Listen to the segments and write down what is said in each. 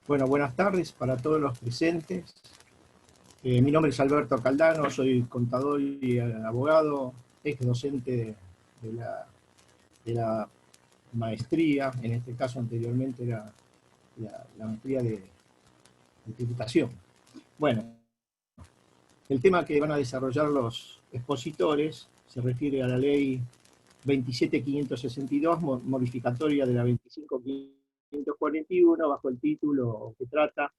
Bueno, buenas tardes para todos los presentes. Mi nombre es Alberto Caldano, soy contador y abogado, ex docente de la maestría, en este caso anteriormente era la maestría de tributación. Bueno, el tema que van a desarrollar los expositores se refiere a la ley 27.562, modificatoria de la 25.541, bajo el título que trata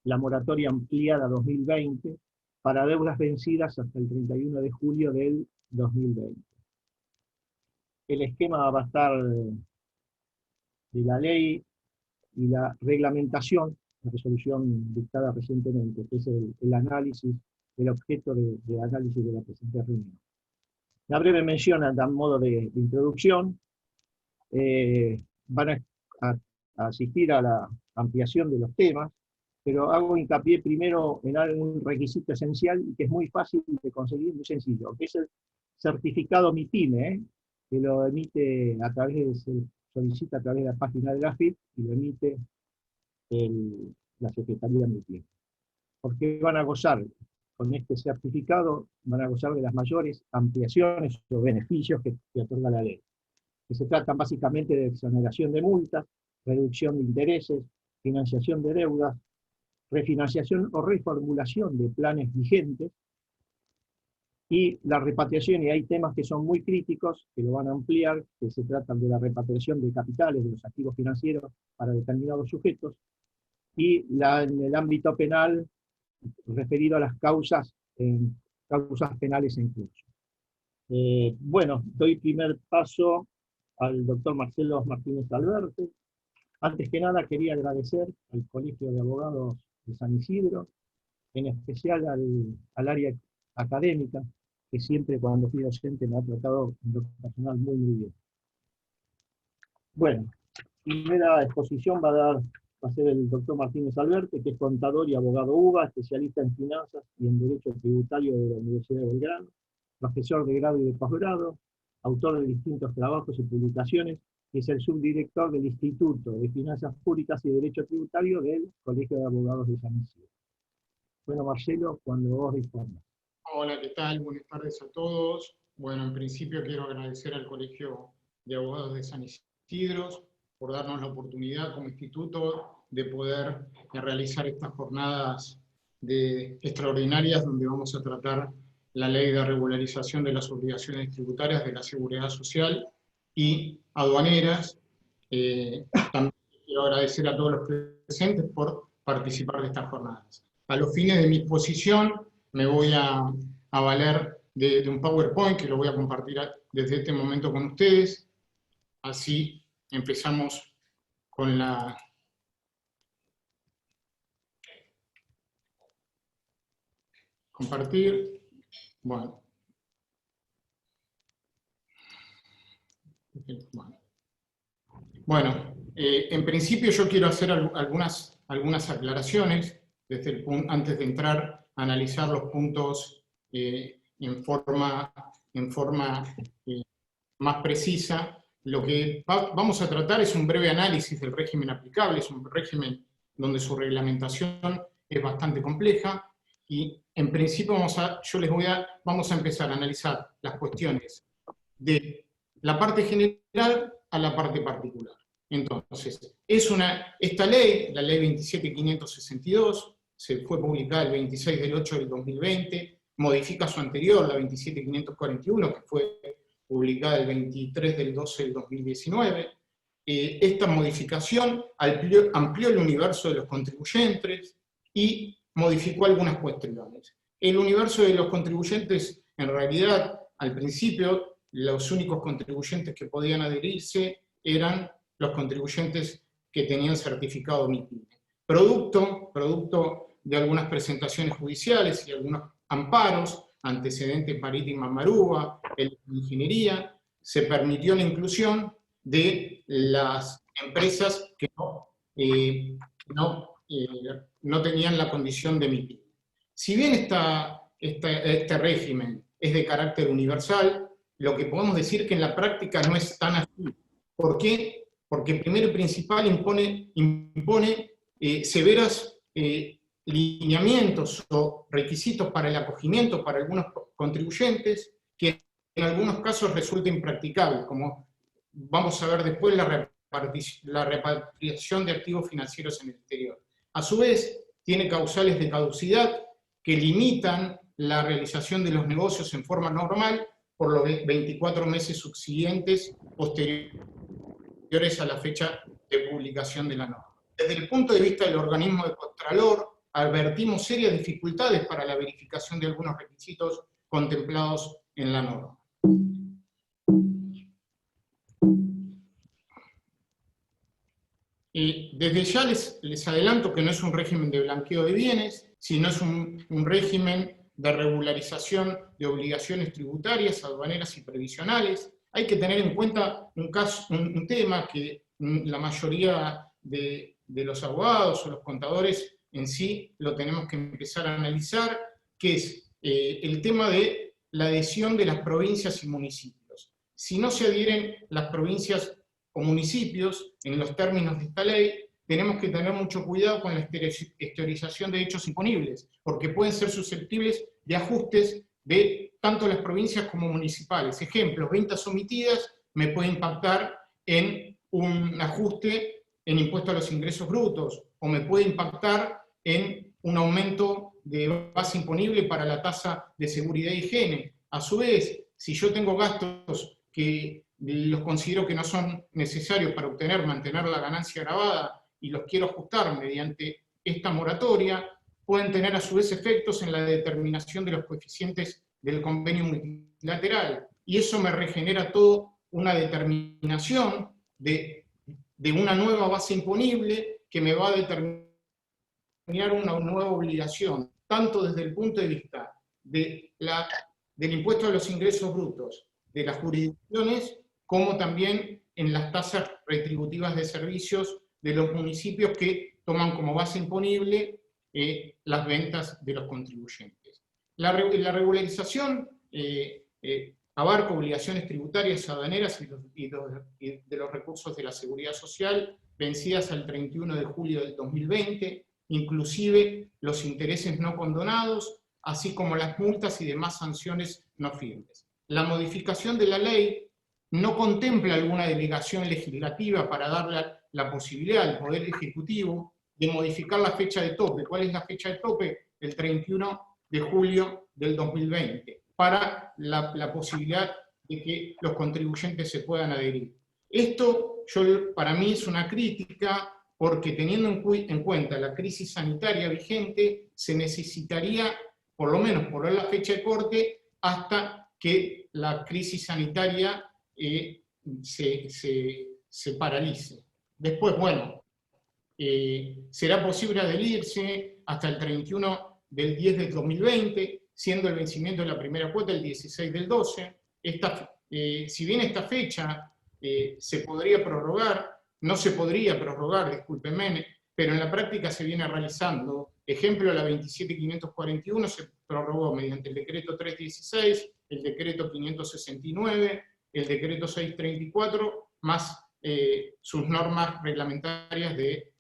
la moratoria ampliada 2020 para deudas vencidas hasta el 31 de julio del 2020. El esquema va a estar de la ley y la reglamentación, la resolución dictada recientemente, que es el análisis, el objeto de análisis de la presente reunión. Una breve mención a modo de introducción. Van a asistir a la ampliación de los temas, pero hago hincapié primero en un requisito esencial y que es muy fácil de conseguir, muy sencillo, que es el certificado MIPYME, que lo emite a través, se solicita a través de la página de la AFIP y lo emite la Secretaría MIPYME. Porque van a gozar, con este certificado, van a gozar de las mayores ampliaciones o beneficios que otorga la ley, que se tratan básicamente de exoneración de multas, reducción de intereses, financiación de deudas, refinanciación o reformulación de planes vigentes, y la repatriación, y hay temas que son muy críticos, que lo van a ampliar, que se tratan de la repatriación de capitales, de los activos financieros para determinados sujetos, y en el ámbito penal, referido a las causas penales en curso. Bueno, doy primer paso al doctor Marcelo Martínez Alberti. Antes que nada quería agradecer al Colegio de Abogados de San Isidro, en especial al área académica, que siempre cuando fui docente me ha tratado en lo personal muy bien. Bueno, primera exposición va a ser el doctor Martínez Alberti, que es contador y abogado UBA, especialista en finanzas y en derecho tributario de la Universidad de Belgrano, profesor de grado y de posgrado, autor de distintos trabajos y publicaciones, y es el subdirector del Instituto de Finanzas Públicas y Derecho Tributario del Colegio de Abogados de San Isidro. Bueno, Marcelo, cuando vos dispongas. Hola, ¿qué tal? Buenas tardes a todos. Bueno, en principio quiero agradecer al Colegio de Abogados de San Isidro por darnos la oportunidad como instituto de poder realizar estas jornadas extraordinarias donde vamos a tratar la ley de regularización de las obligaciones tributarias de la Seguridad Social y aduaneras. También quiero agradecer a todos los presentes por participar de estas jornadas. A los fines de mi exposición me voy a valer de un PowerPoint que lo voy a compartir desde este momento con ustedes. Así empezamos con la... Compartir. Bueno, en principio yo quiero hacer algunas aclaraciones antes de entrar a analizar los puntos en forma más precisa. Lo que vamos a tratar es un breve análisis del régimen aplicable, es un régimen donde su reglamentación es bastante compleja, y en principio vamos a empezar a analizar las cuestiones de la parte general a la parte particular. Entonces, esta ley, la ley 27.562, se fue publicada el 26 del 8 del 2020, modifica su anterior, la 27.541, que fue publicada el 23 del 12 del 2019. Esta modificación amplió el universo de los contribuyentes y modificó algunas cuestiones. El universo de los contribuyentes, en realidad, al principio, los únicos contribuyentes que podían adherirse eran los contribuyentes que tenían certificado MIPYME. Producto de algunas presentaciones judiciales y algunos amparos, antecedentes Marítima Maruba, el de ingeniería, se permitió la inclusión de las empresas que no tenían la condición de MIPYME. Si bien este régimen es de carácter universal, lo que podemos decir es que en la práctica no es tan así. ¿Por qué? Porque primero y principal impone severos lineamientos o requisitos para el acogimiento para algunos contribuyentes, que en algunos casos resulta impracticable, como vamos a ver después la repatriación de activos financieros en el exterior. A su vez, tiene causales de caducidad que limitan la realización de los negocios en forma normal por los 24 meses subsiguientes posteriores a la fecha de publicación de la norma. Desde el punto de vista del organismo de Contralor, advertimos serias dificultades para la verificación de algunos requisitos contemplados en la norma. Desde ya les adelanto que no es un régimen de blanqueo de bienes, sino es un régimen de regularización de obligaciones tributarias, aduaneras y previsionales. Hay que tener en cuenta un tema que la mayoría de los abogados o los contadores en sí lo tenemos que empezar a analizar, que es el tema de la adhesión de las provincias y municipios. Si no se adhieren las provincias o municipios, en los términos de esta ley, tenemos que tener mucho cuidado con la exteriorización de hechos imponibles, porque pueden ser susceptibles de ajustes de tanto las provincias como municipales. Ejemplo, ventas omitidas me puede impactar en un ajuste en impuesto a los ingresos brutos, o me puede impactar en un aumento de base imponible para la tasa de seguridad e higiene. A su vez, si yo tengo gastos que los considero que no son necesarios para mantener la ganancia grabada y los quiero ajustar mediante esta moratoria, pueden tener a su vez efectos en la determinación de los coeficientes del convenio multilateral. Y eso me regenera toda una determinación de una nueva base imponible que me va a determinar una nueva obligación, tanto desde el punto de vista del impuesto a los ingresos brutos de las jurisdicciones, como también en las tasas retributivas de servicios de los municipios que toman como base imponible las ventas de los contribuyentes. La regularización abarca obligaciones tributarias, aduaneras y de los recursos de la seguridad social vencidas al 31 de julio del 2020, inclusive los intereses no condonados, así como las multas y demás sanciones no firmes. La modificación de la ley no contempla alguna delegación legislativa para darle la posibilidad al Poder Ejecutivo de modificar la fecha de tope. ¿Cuál es la fecha de tope? El 31 de julio del 2020, para la posibilidad de que los contribuyentes se puedan adherir. Esto para mí es una crítica, porque teniendo en cuenta la crisis sanitaria vigente, se necesitaría, por lo menos, poner la fecha de corte hasta que la crisis sanitaria se paralice. Después, bueno, será posible adherirse hasta el 31 del 10 del 2020, siendo el vencimiento de la primera cuota el 16 del 12. Si bien esta fecha se podría prorrogar, no se podría prorrogar, discúlpenme, pero en la práctica se viene realizando. Ejemplo, la 27.541 se prorrogó mediante el decreto 316, el decreto 569, el decreto 634, más sus normas reglamentarias del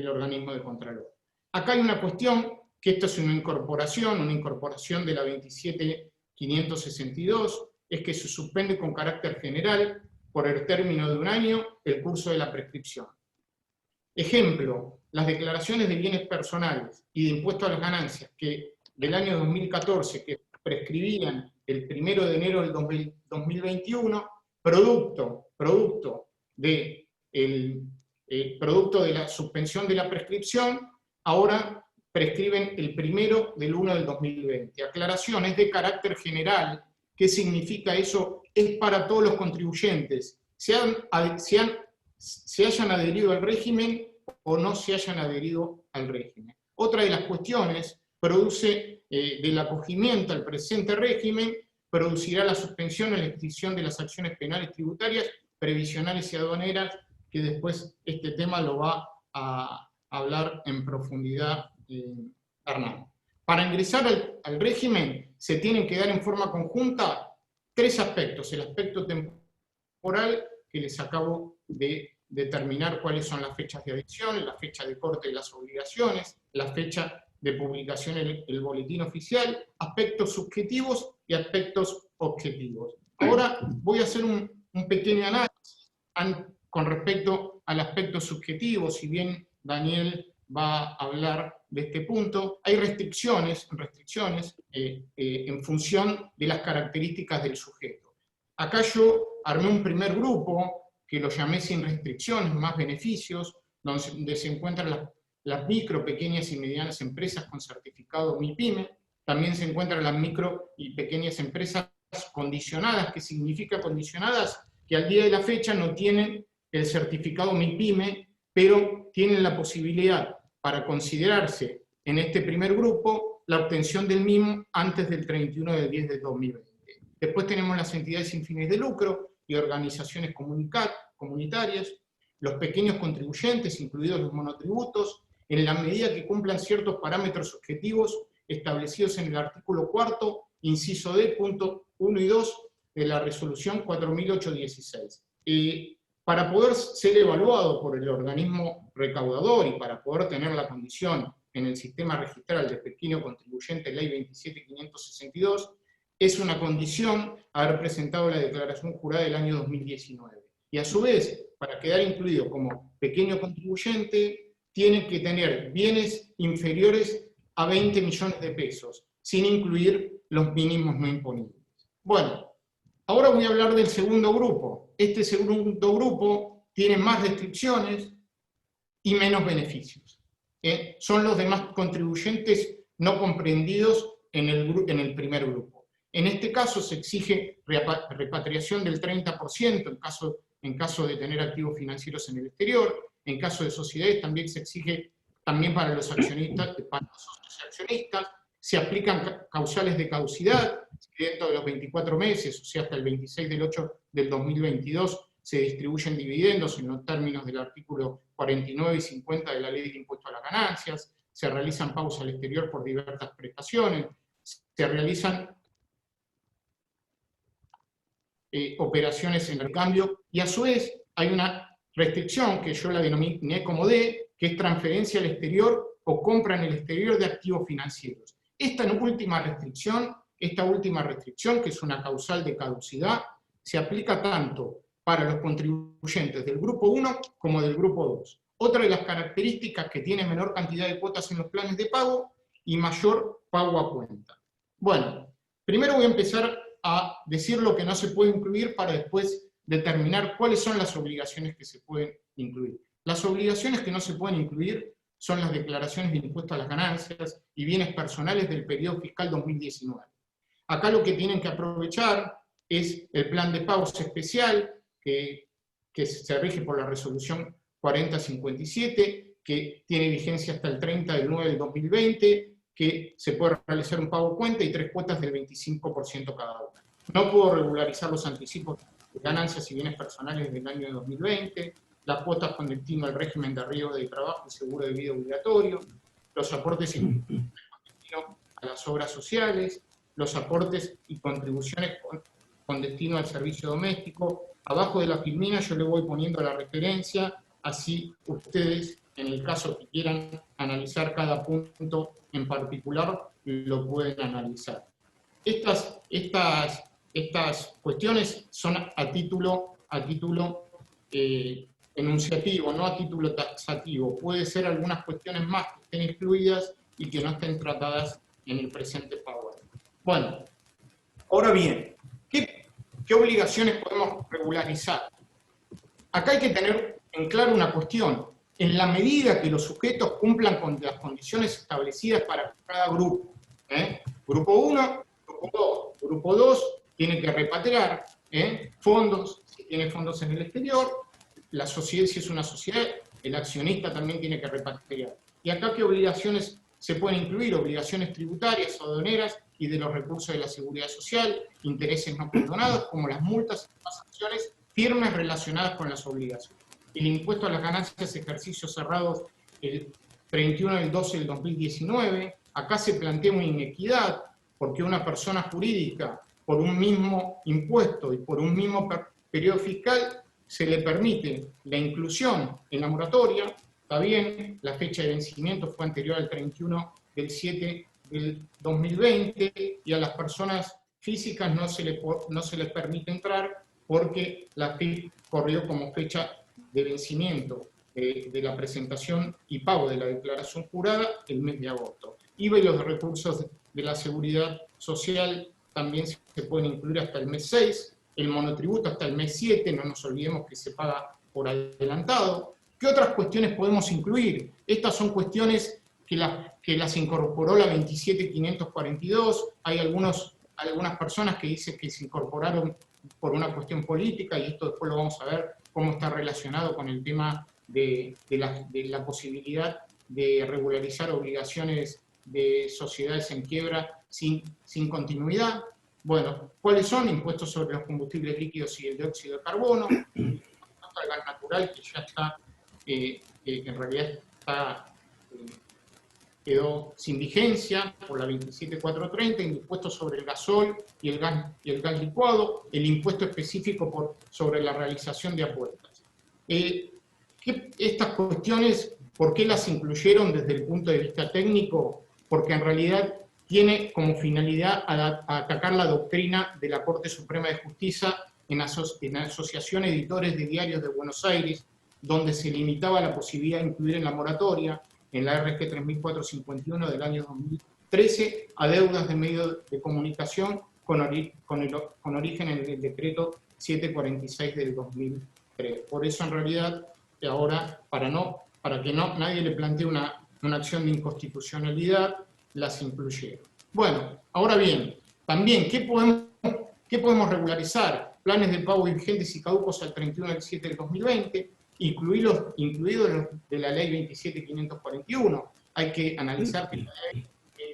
organismo de Contralor. Acá hay una cuestión, que esto es una incorporación de la 27.562, es que se suspende con carácter general por el término de un año el curso de la prescripción. Ejemplo, las declaraciones de bienes personales y de impuesto a las ganancias que del año 2014 que prescribían el 1 de enero del 2021, producto de la suspensión de la prescripción, ahora prescriben el 1 del 1 del 2020. Aclaraciones de carácter general. ¿Qué significa eso? Es para todos los contribuyentes, se hayan adherido al régimen o no se hayan adherido al régimen. Otra de las cuestiones produce del acogimiento al presente régimen, producirá la suspensión o la extinción de las acciones penales tributarias, previsionales y aduaneras, que después este tema lo va a hablar en profundidad Hernán. Para ingresar al régimen se tienen que dar en forma conjunta tres aspectos: el aspecto temporal que les acabo de determinar cuáles son las fechas de adhesión, la fecha de corte de las obligaciones, la fecha de publicación en el boletín oficial, aspectos subjetivos y aspectos objetivos. Ahora voy a hacer un pequeño análisis con respecto al aspecto subjetivo. Si bien Daniel va a hablar de este punto, hay restricciones en función de las características del sujeto. Acá yo armé un primer grupo que lo llamé sin restricciones, más beneficios, donde se encuentran las micro, pequeñas y medianas empresas con certificado MIPYME. También se encuentran las micro y pequeñas empresas condicionadas. ¿Qué significa condicionadas? Que al día de la fecha no tienen el certificado MIPYME, pero tienen la posibilidad, para considerarse en este primer grupo, la obtención del mismo antes del 31 de 10 de 2020. Después tenemos las entidades sin fines de lucro y organizaciones comunitarias, los pequeñños contribuyentes, incluidos los monotributos, en la medida que cumplan ciertos parámetros objetivos establecidos en el artículo 4, inciso D, punto 1 y 2 de la resolución 4816. Para poder ser evaluado por el organismo recaudador y para poder tener la condición en el sistema registral de pequeño contribuyente, ley 27562, es una condición haber presentado la declaración jurada del año 2019. Y a su vez, para quedar incluido como pequeño contribuyente, tiene que tener bienes inferiores a 20 millones de pesos, sin incluir los mínimos no imponibles. Bueno, ahora voy a hablar del segundo grupo. Este segundo grupo tiene más restricciones y menos beneficios. Son los demás contribuyentes no comprendidos en el primer grupo. En este caso se exige repatriación del 30% en caso de tener activos financieros en el exterior. En caso de sociedades también se exige, también para los accionistas, para los socios accionistas, se aplican causales de caducidad, dentro de los 24 meses, o sea, hasta el 26 del 8 del 2022, se distribuyen dividendos en los términos del artículo 49 y 50 de la Ley de Impuesto a las Ganancias, se realizan pagos al exterior por diversas prestaciones, se realizan operaciones en el cambio, y a su vez hay una restricción que yo la denominé como D, que es transferencia al exterior o compra en el exterior de activos financieros. Esta última restricción, que es una causal de caducidad, se aplica tanto para los contribuyentes del grupo 1 como del grupo 2. Otra de las características que tiene menor cantidad de cuotas en los planes de pago y mayor pago a cuenta. Bueno, primero voy a empezar a decir lo que no se puede incluir para después determinar cuáles son las obligaciones que se pueden incluir. Las obligaciones que no se pueden incluir son las declaraciones de impuesto a las ganancias y bienes personales del periodo fiscal 2019. Acá lo que tienen que aprovechar es el plan de pagos especial que se rige por la resolución 4057, que tiene vigencia hasta el 30 del 9 del 2020, que se puede realizar un pago cuenta y 3 cuotas del 25% cada una. No puedo regularizar los anticipos de ganancias y bienes personales del año de 2020, las cuotas con destino al régimen de riesgo de trabajo y seguro de vida obligatorio, los aportes y contribuciones con destino a las obras sociales, los aportes y contribuciones con destino al servicio doméstico. Abajo de la filmina yo le voy poniendo la referencia, así ustedes, en el caso que quieran analizar cada punto en particular, lo pueden analizar. Estas cuestiones son a título enunciativo, no a título taxativo. Puede ser algunas cuestiones más que estén excluidas y que no estén tratadas en el presente PowerPoint. Bueno, ahora bien, ¿qué obligaciones podemos regularizar? Acá hay que tener en claro una cuestión. En la medida que los sujetos cumplan con las condiciones establecidas para cada grupo, Grupo 1, Grupo 2. Grupo 2 tiene que repatriar fondos, si tiene fondos en el exterior, la sociedad, si es una sociedad, el accionista también tiene que repatriar. Y acá, ¿qué obligaciones se pueden incluir? Obligaciones tributarias, aduaneras y de los recursos de la seguridad social, intereses no condonados, como las multas y las sanciones firmes relacionadas con las obligaciones. El impuesto a las ganancias ejercicios cerrados el 31 del 12 del 2019, acá se plantea una inequidad, porque una persona jurídica, por un mismo impuesto y por un mismo periodo fiscal, se le permite la inclusión en la moratoria, está bien, la fecha de vencimiento fue anterior al 31 del 7 del 2020, y a las personas físicas no se les permite entrar porque la FIP corrió como fecha de vencimiento de la presentación y pago de la declaración jurada el mes de agosto. IVA y los recursos de la seguridad social también se pueden incluir hasta el mes 6, el monotributo hasta el mes 7, no nos olvidemos que se paga por adelantado. ¿Qué otras cuestiones podemos incluir? Estas son cuestiones que las incorporó la 27542, hay algunas personas que dicen que se incorporaron por una cuestión política, y esto después lo vamos a ver cómo está relacionado con el tema de la posibilidad de regularizar obligaciones de sociedades en quiebra sin continuidad. Bueno, ¿cuáles son? Impuestos sobre los combustibles líquidos y el dióxido de carbono, el gas natural, que ya está, en realidad quedó sin vigencia por la 27430, el impuesto sobre el gasol y el gas licuado, el impuesto específico sobre la realización de apuestas. Estas cuestiones, ¿por qué las incluyeron desde el punto de vista técnico? Porque en realidad tiene como finalidad atacar la doctrina de la Corte Suprema de Justicia en la Asociación Editores de Diarios de Buenos Aires, donde se limitaba la posibilidad de incluir en la moratoria, en la RG 3451 del año 2013, a deudas de medios de comunicación con origen en el decreto 746 del 2003. Por eso, en realidad, ahora, para que nadie le plantee una acción de inconstitucionalidad, las incluyeron. Bueno, ahora bien, también, ¿qué podemos regularizar? Planes de pago vigentes y caducos al 31 del 7 del 2020, incluidos de la ley 27541. Hay que analizar que la ley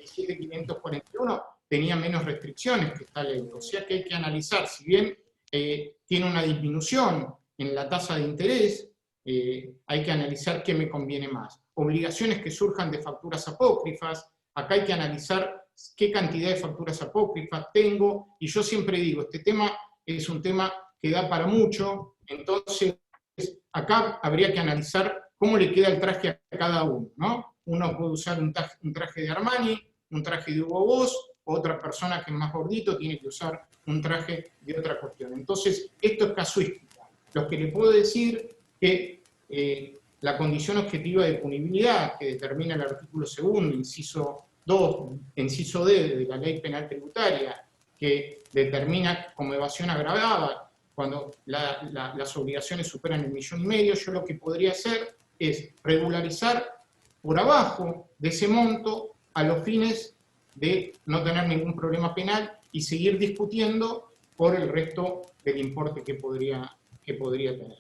27541 tenía menos restricciones que esta ley, o sea que hay que analizar, si bien tiene una disminución en la tasa de interés, hay que analizar qué me conviene más. Obligaciones que surjan de facturas apócrifas, acá hay que analizar qué cantidad de facturas apócrifas tengo, y yo siempre digo, este tema es un tema que da para mucho, entonces acá habría que analizar cómo le queda el traje a cada uno, ¿no? Uno puede usar un traje de Armani, un traje de Hugo Boss, otra persona que es más gordito tiene que usar un traje de otra cuestión. Entonces, esto es casuística. Lo que le puedo decir que la condición objetiva de punibilidad que determina el artículo 2, inciso 2, inciso D de la Ley Penal Tributaria, que determina como evasión agravada cuando las obligaciones superan el 1,5 millones, yo lo que podría hacer es regularizar por abajo de ese monto a los fines de no tener ningún problema penal y seguir discutiendo por el resto del importe que podría tener.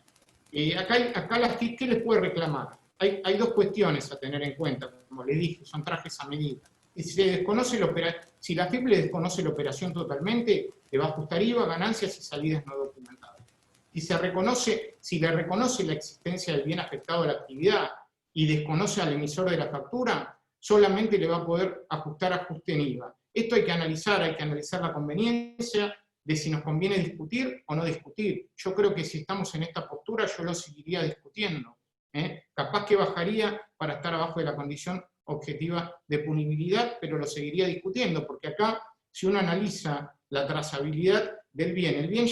Acá la FIP, ¿qué les puede reclamar? Hay dos cuestiones a tener en cuenta, como les dije, son trajes a medida. Y si la FIP le desconoce la operación totalmente, le va a ajustar IVA, ganancias y salidas no documentadas. Si le reconoce la existencia del bien afectado a la actividad y desconoce al emisor de la factura, solamente le va a poder ajustar ajuste en IVA. Esto hay que analizar la conveniencia de si nos conviene discutir o no discutir. Yo creo que si estamos en esta postura, yo lo seguiría discutiendo. Capaz que bajaría para estar abajo de la condición objetiva de punibilidad, pero lo seguiría discutiendo, porque acá, si uno analiza la trazabilidad del bien, el bien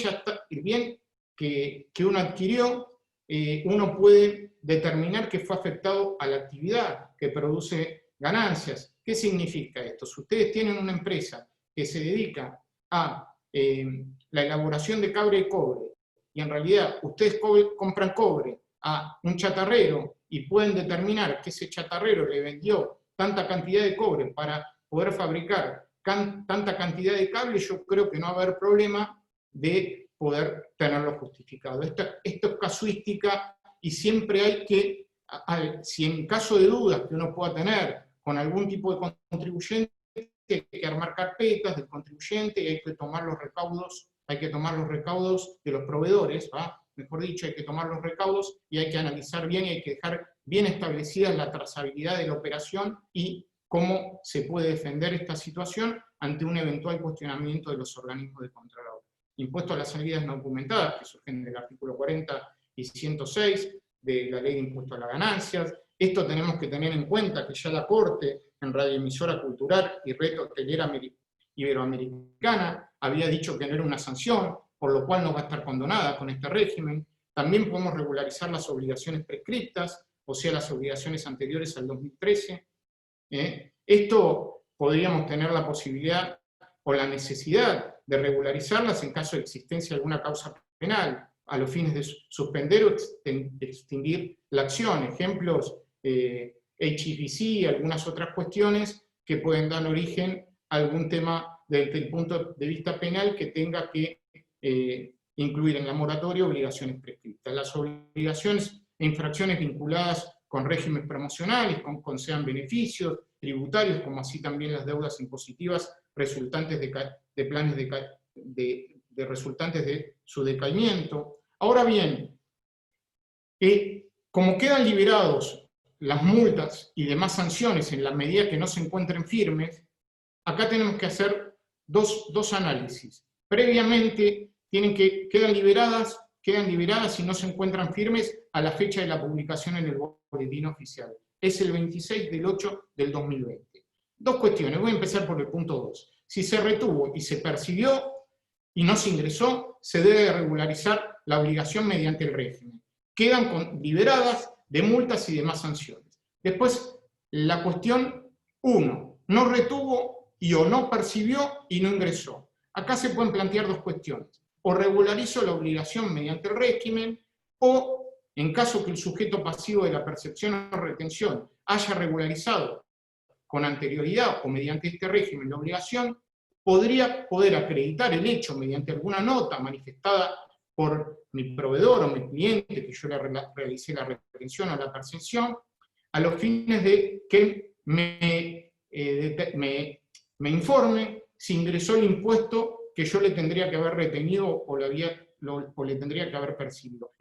que uno adquirió, uno puede determinar que fue afectado a la actividad, que produce ganancias. ¿Qué significa esto? Si ustedes tienen una empresa que se dedica a la elaboración de cable y cobre, y en realidad ustedes compran cobre a un chatarrero y pueden determinar que ese chatarrero le vendió tanta cantidad de cobre para poder fabricar tanta cantidad de cable, yo creo que no va a haber problema de poder tenerlo justificado. Esto es casuística, y siempre hay que, si en caso de dudas que uno pueda tener con algún tipo de contribuyente, hay que armar carpetas del contribuyente y hay que tomar los recaudos de los proveedores, ¿va? Mejor dicho, hay que tomar los recaudos y hay que analizar bien y hay que dejar bien establecida la trazabilidad de la operación y cómo se puede defender esta situación ante un eventual cuestionamiento de los organismos de control. Impuesto a las salidas no documentadas, que surgen del artículo 40 y 106 de la Ley de Impuesto a las Ganancias. Esto tenemos que tener en cuenta que ya la Corte, en Radioemisora Cultural y Red Hotelera Iberoamericana, había dicho que no era una sanción, por lo cual no va a estar condonada con este régimen. También podemos regularizar las obligaciones prescriptas, o sea, las obligaciones anteriores al 2013. Esto podríamos tener la posibilidad o la necesidad de regularizarlas en caso de existencia de alguna causa penal, a los fines de suspender o extinguir la acción. Ejemplos, HSBC, algunas otras cuestiones que pueden dar origen a algún tema desde el punto de vista penal que tenga que incluir en la moratoria obligaciones prescriptas. Las obligaciones e infracciones vinculadas con regímenes promocionales, con sean beneficios tributarios, como así también las deudas impositivas resultantes de planes resultantes de su decaimiento. Ahora bien, como quedan liberados las multas y demás sanciones en la medida que no se encuentren firmes, acá tenemos que hacer dos análisis. Previamente quedan liberadas y no se encuentran firmes a la fecha de la publicación en el boletín oficial. Es el 26 del 8 del 2020. Dos cuestiones, voy a empezar por el punto 2. Si se retuvo y se percibió y no se ingresó, se debe regularizar la obligación mediante el régimen. Quedan liberadas de multas y demás sanciones. Después, la cuestión 1, no retuvo y o no percibió y no ingresó. Acá se pueden plantear dos cuestiones. O regularizo la obligación mediante el régimen, o en caso que el sujeto pasivo de la percepción o retención haya regularizado con anterioridad o mediante este régimen la obligación, podría poder acreditar el hecho mediante alguna nota manifestada por mi proveedor o mi cliente, que yo le realicé la retención o la percepción, a los fines de que me informe si ingresó el impuesto que yo le tendría que haber retenido o le tendría que haber percibido.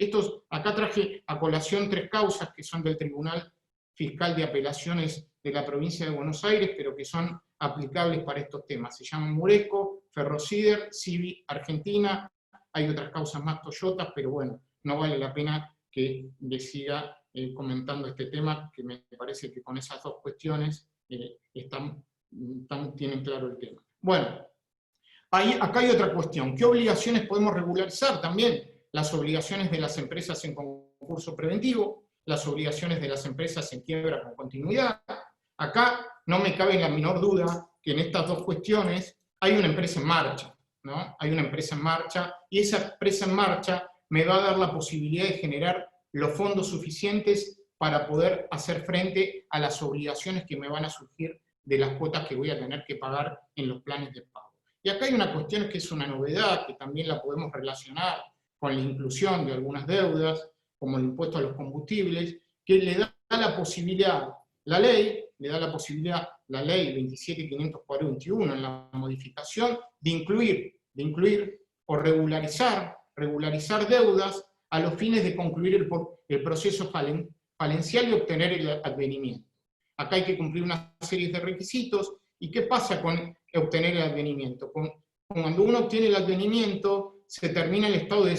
Acá traje a colación 3 causas que son del Tribunal Fiscal de Apelaciones de la provincia de Buenos Aires, pero que son aplicables para estos temas. Se llaman Muresco, Ferrosider, Civi Argentina, hay otras causas más Toyotas, pero bueno, no vale la pena que les siga comentando este tema, que me parece que con esas dos cuestiones tienen claro el tema. Bueno, acá hay otra cuestión. ¿Qué obligaciones podemos regularizar? También las obligaciones de las empresas en concurso preventivo, las obligaciones de las empresas en quiebra con continuidad. Acá no me cabe la menor duda que en estas dos cuestiones hay una empresa en marcha, ¿no? Hay una empresa en marcha, y esa empresa en marcha me va a dar la posibilidad de generar los fondos suficientes para poder hacer frente a las obligaciones que me van a surgir de las cuotas que voy a tener que pagar en los planes de pago. Y acá hay una cuestión que es una novedad, que también la podemos relacionar con la inclusión de algunas deudas, como el impuesto a los combustibles, que le da la posibilidad, la ley 27541 en la modificación, de incluir o regularizar deudas a los fines de concluir el proceso falencial y obtener el advenimiento. Acá hay que cumplir una serie de requisitos. ¿Y qué pasa con obtener el advenimiento? Cuando uno obtiene el advenimiento, se termina el estado de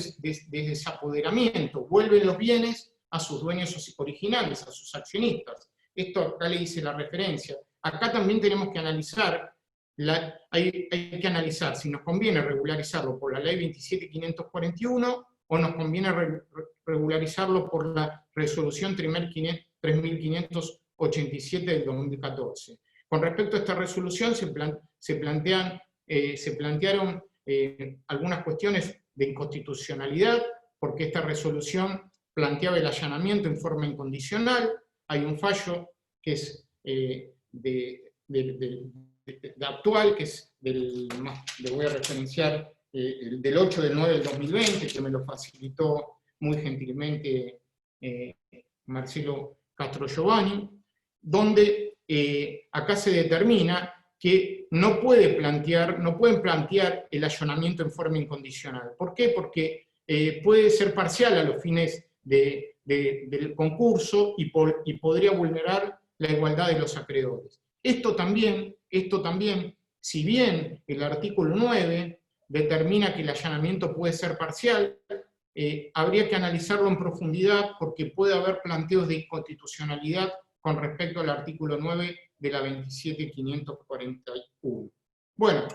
desapoderamiento, vuelven los bienes a sus dueños originales, a sus accionistas. Esto acá le hice la referencia. Acá también tenemos que analizar, hay que analizar si nos conviene regularizarlo por la ley 27541 o nos conviene regularizarlo por la resolución 3587 del 2014. Con respecto a esta resolución se plantearon algunas cuestiones de inconstitucionalidad, porque esta resolución planteaba el allanamiento en forma incondicional. Hay un fallo que es actual, que es le voy a referenciar, del 8 del 9 del 2020, que me lo facilitó muy gentilmente Marcelo Castro Giovanni, donde acá se determina que no pueden plantear el allanamiento en forma incondicional. ¿Por qué? Porque puede ser parcial a los fines del concurso y podría vulnerar la igualdad de los acreedores. Esto también, si bien el artículo 9 determina que el allanamiento puede ser parcial, habría que analizarlo en profundidad porque puede haber planteos de inconstitucionalidad con respecto al artículo 9 de la 27.541. Bueno,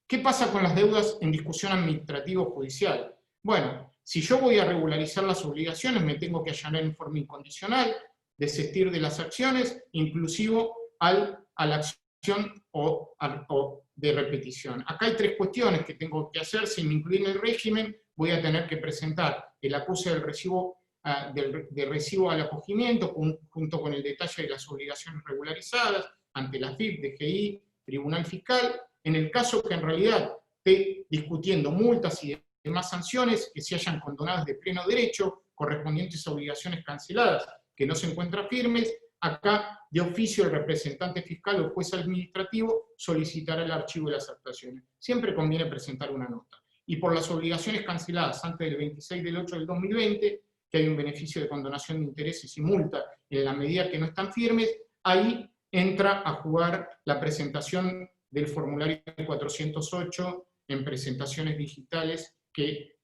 ¿qué pasa con las deudas en discusión administrativo-judicial? Bueno, si yo voy a regularizar las obligaciones, me tengo que allanar en forma incondicional, desistir de las acciones, inclusive a la acción o de repetición. Acá hay tres cuestiones que tengo que hacer. Si me incluyen en el régimen, voy a tener que presentar el acuse del recibo, de recibo al acogimiento, junto con el detalle de las obligaciones regularizadas, ante la FIP, DGI, Tribunal Fiscal. En el caso que en realidad esté discutiendo multas y demás sanciones que se hayan condonadas de pleno derecho, correspondientes a obligaciones canceladas que no se encuentran firmes, acá de oficio el representante fiscal o juez administrativo solicitará el archivo de las actuaciones. Siempre conviene presentar una nota. Y por las obligaciones canceladas antes del 26 del 8 del 2020, que hay un beneficio de condonación de intereses y multa en la medida que no están firmes, ahí entra a jugar la presentación del formulario 408 en presentaciones digitales, que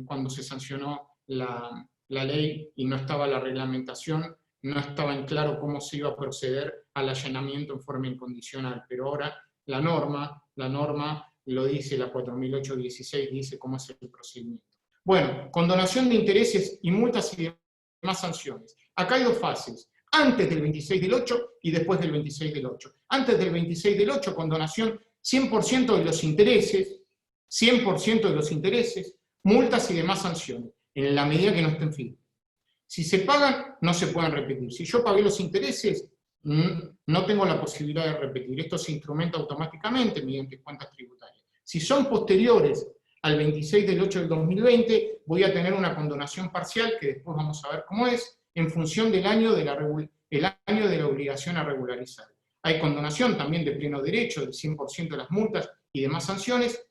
cuando se sancionó la ley y no estaba la reglamentación, no estaba en claro cómo se iba a proceder al allanamiento en forma incondicional, pero ahora la norma lo dice, la 4008-16 dice cómo es el procedimiento. Bueno, condonación de intereses y multas y demás sanciones. Acá hay dos fases, antes del 26 del 8 y después del 26 del 8. Antes del 26 del 8, condonación 100% de los intereses, 100% de los intereses, multas y demás sanciones, en la medida que no estén firmes. Si se pagan, no se pueden repetir. Si yo pagué los intereses, no tengo la posibilidad de repetir. Esto se instrumenta automáticamente mediante cuentas tributarias. Si son posteriores al 26 del 8 del 2020, voy a tener una condonación parcial, que después vamos a ver cómo es, en función del año de la obligación a regularizar. Hay condonación también de pleno derecho, del 100% de las multas y demás sanciones,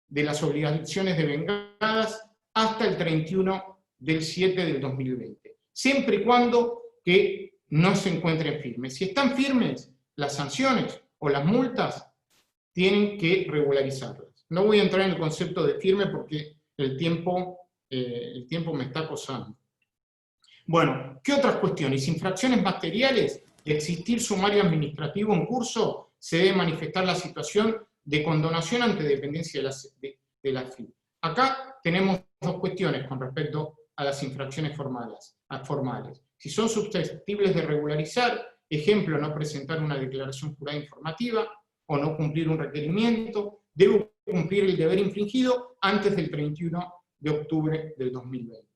de las obligaciones devengadas hasta el 31 del 7 del 2020, siempre y cuando que no se encuentren firmes. Si están firmes, las sanciones o las multas tienen que regularizarlas. No voy a entrar en el concepto de firme porque el tiempo me está acosando. Bueno, ¿qué otras cuestiones? Infracciones materiales. De existir sumario administrativo en curso, se debe manifestar la situación de condonación ante dependencia de la FIP. Acá tenemos dos cuestiones con respecto a las infracciones formales. Si son susceptibles de regularizar, ejemplo, no presentar una declaración jurada informativa o no cumplir un requerimiento, debo cumplir el deber infringido antes del 31 de octubre del 2020.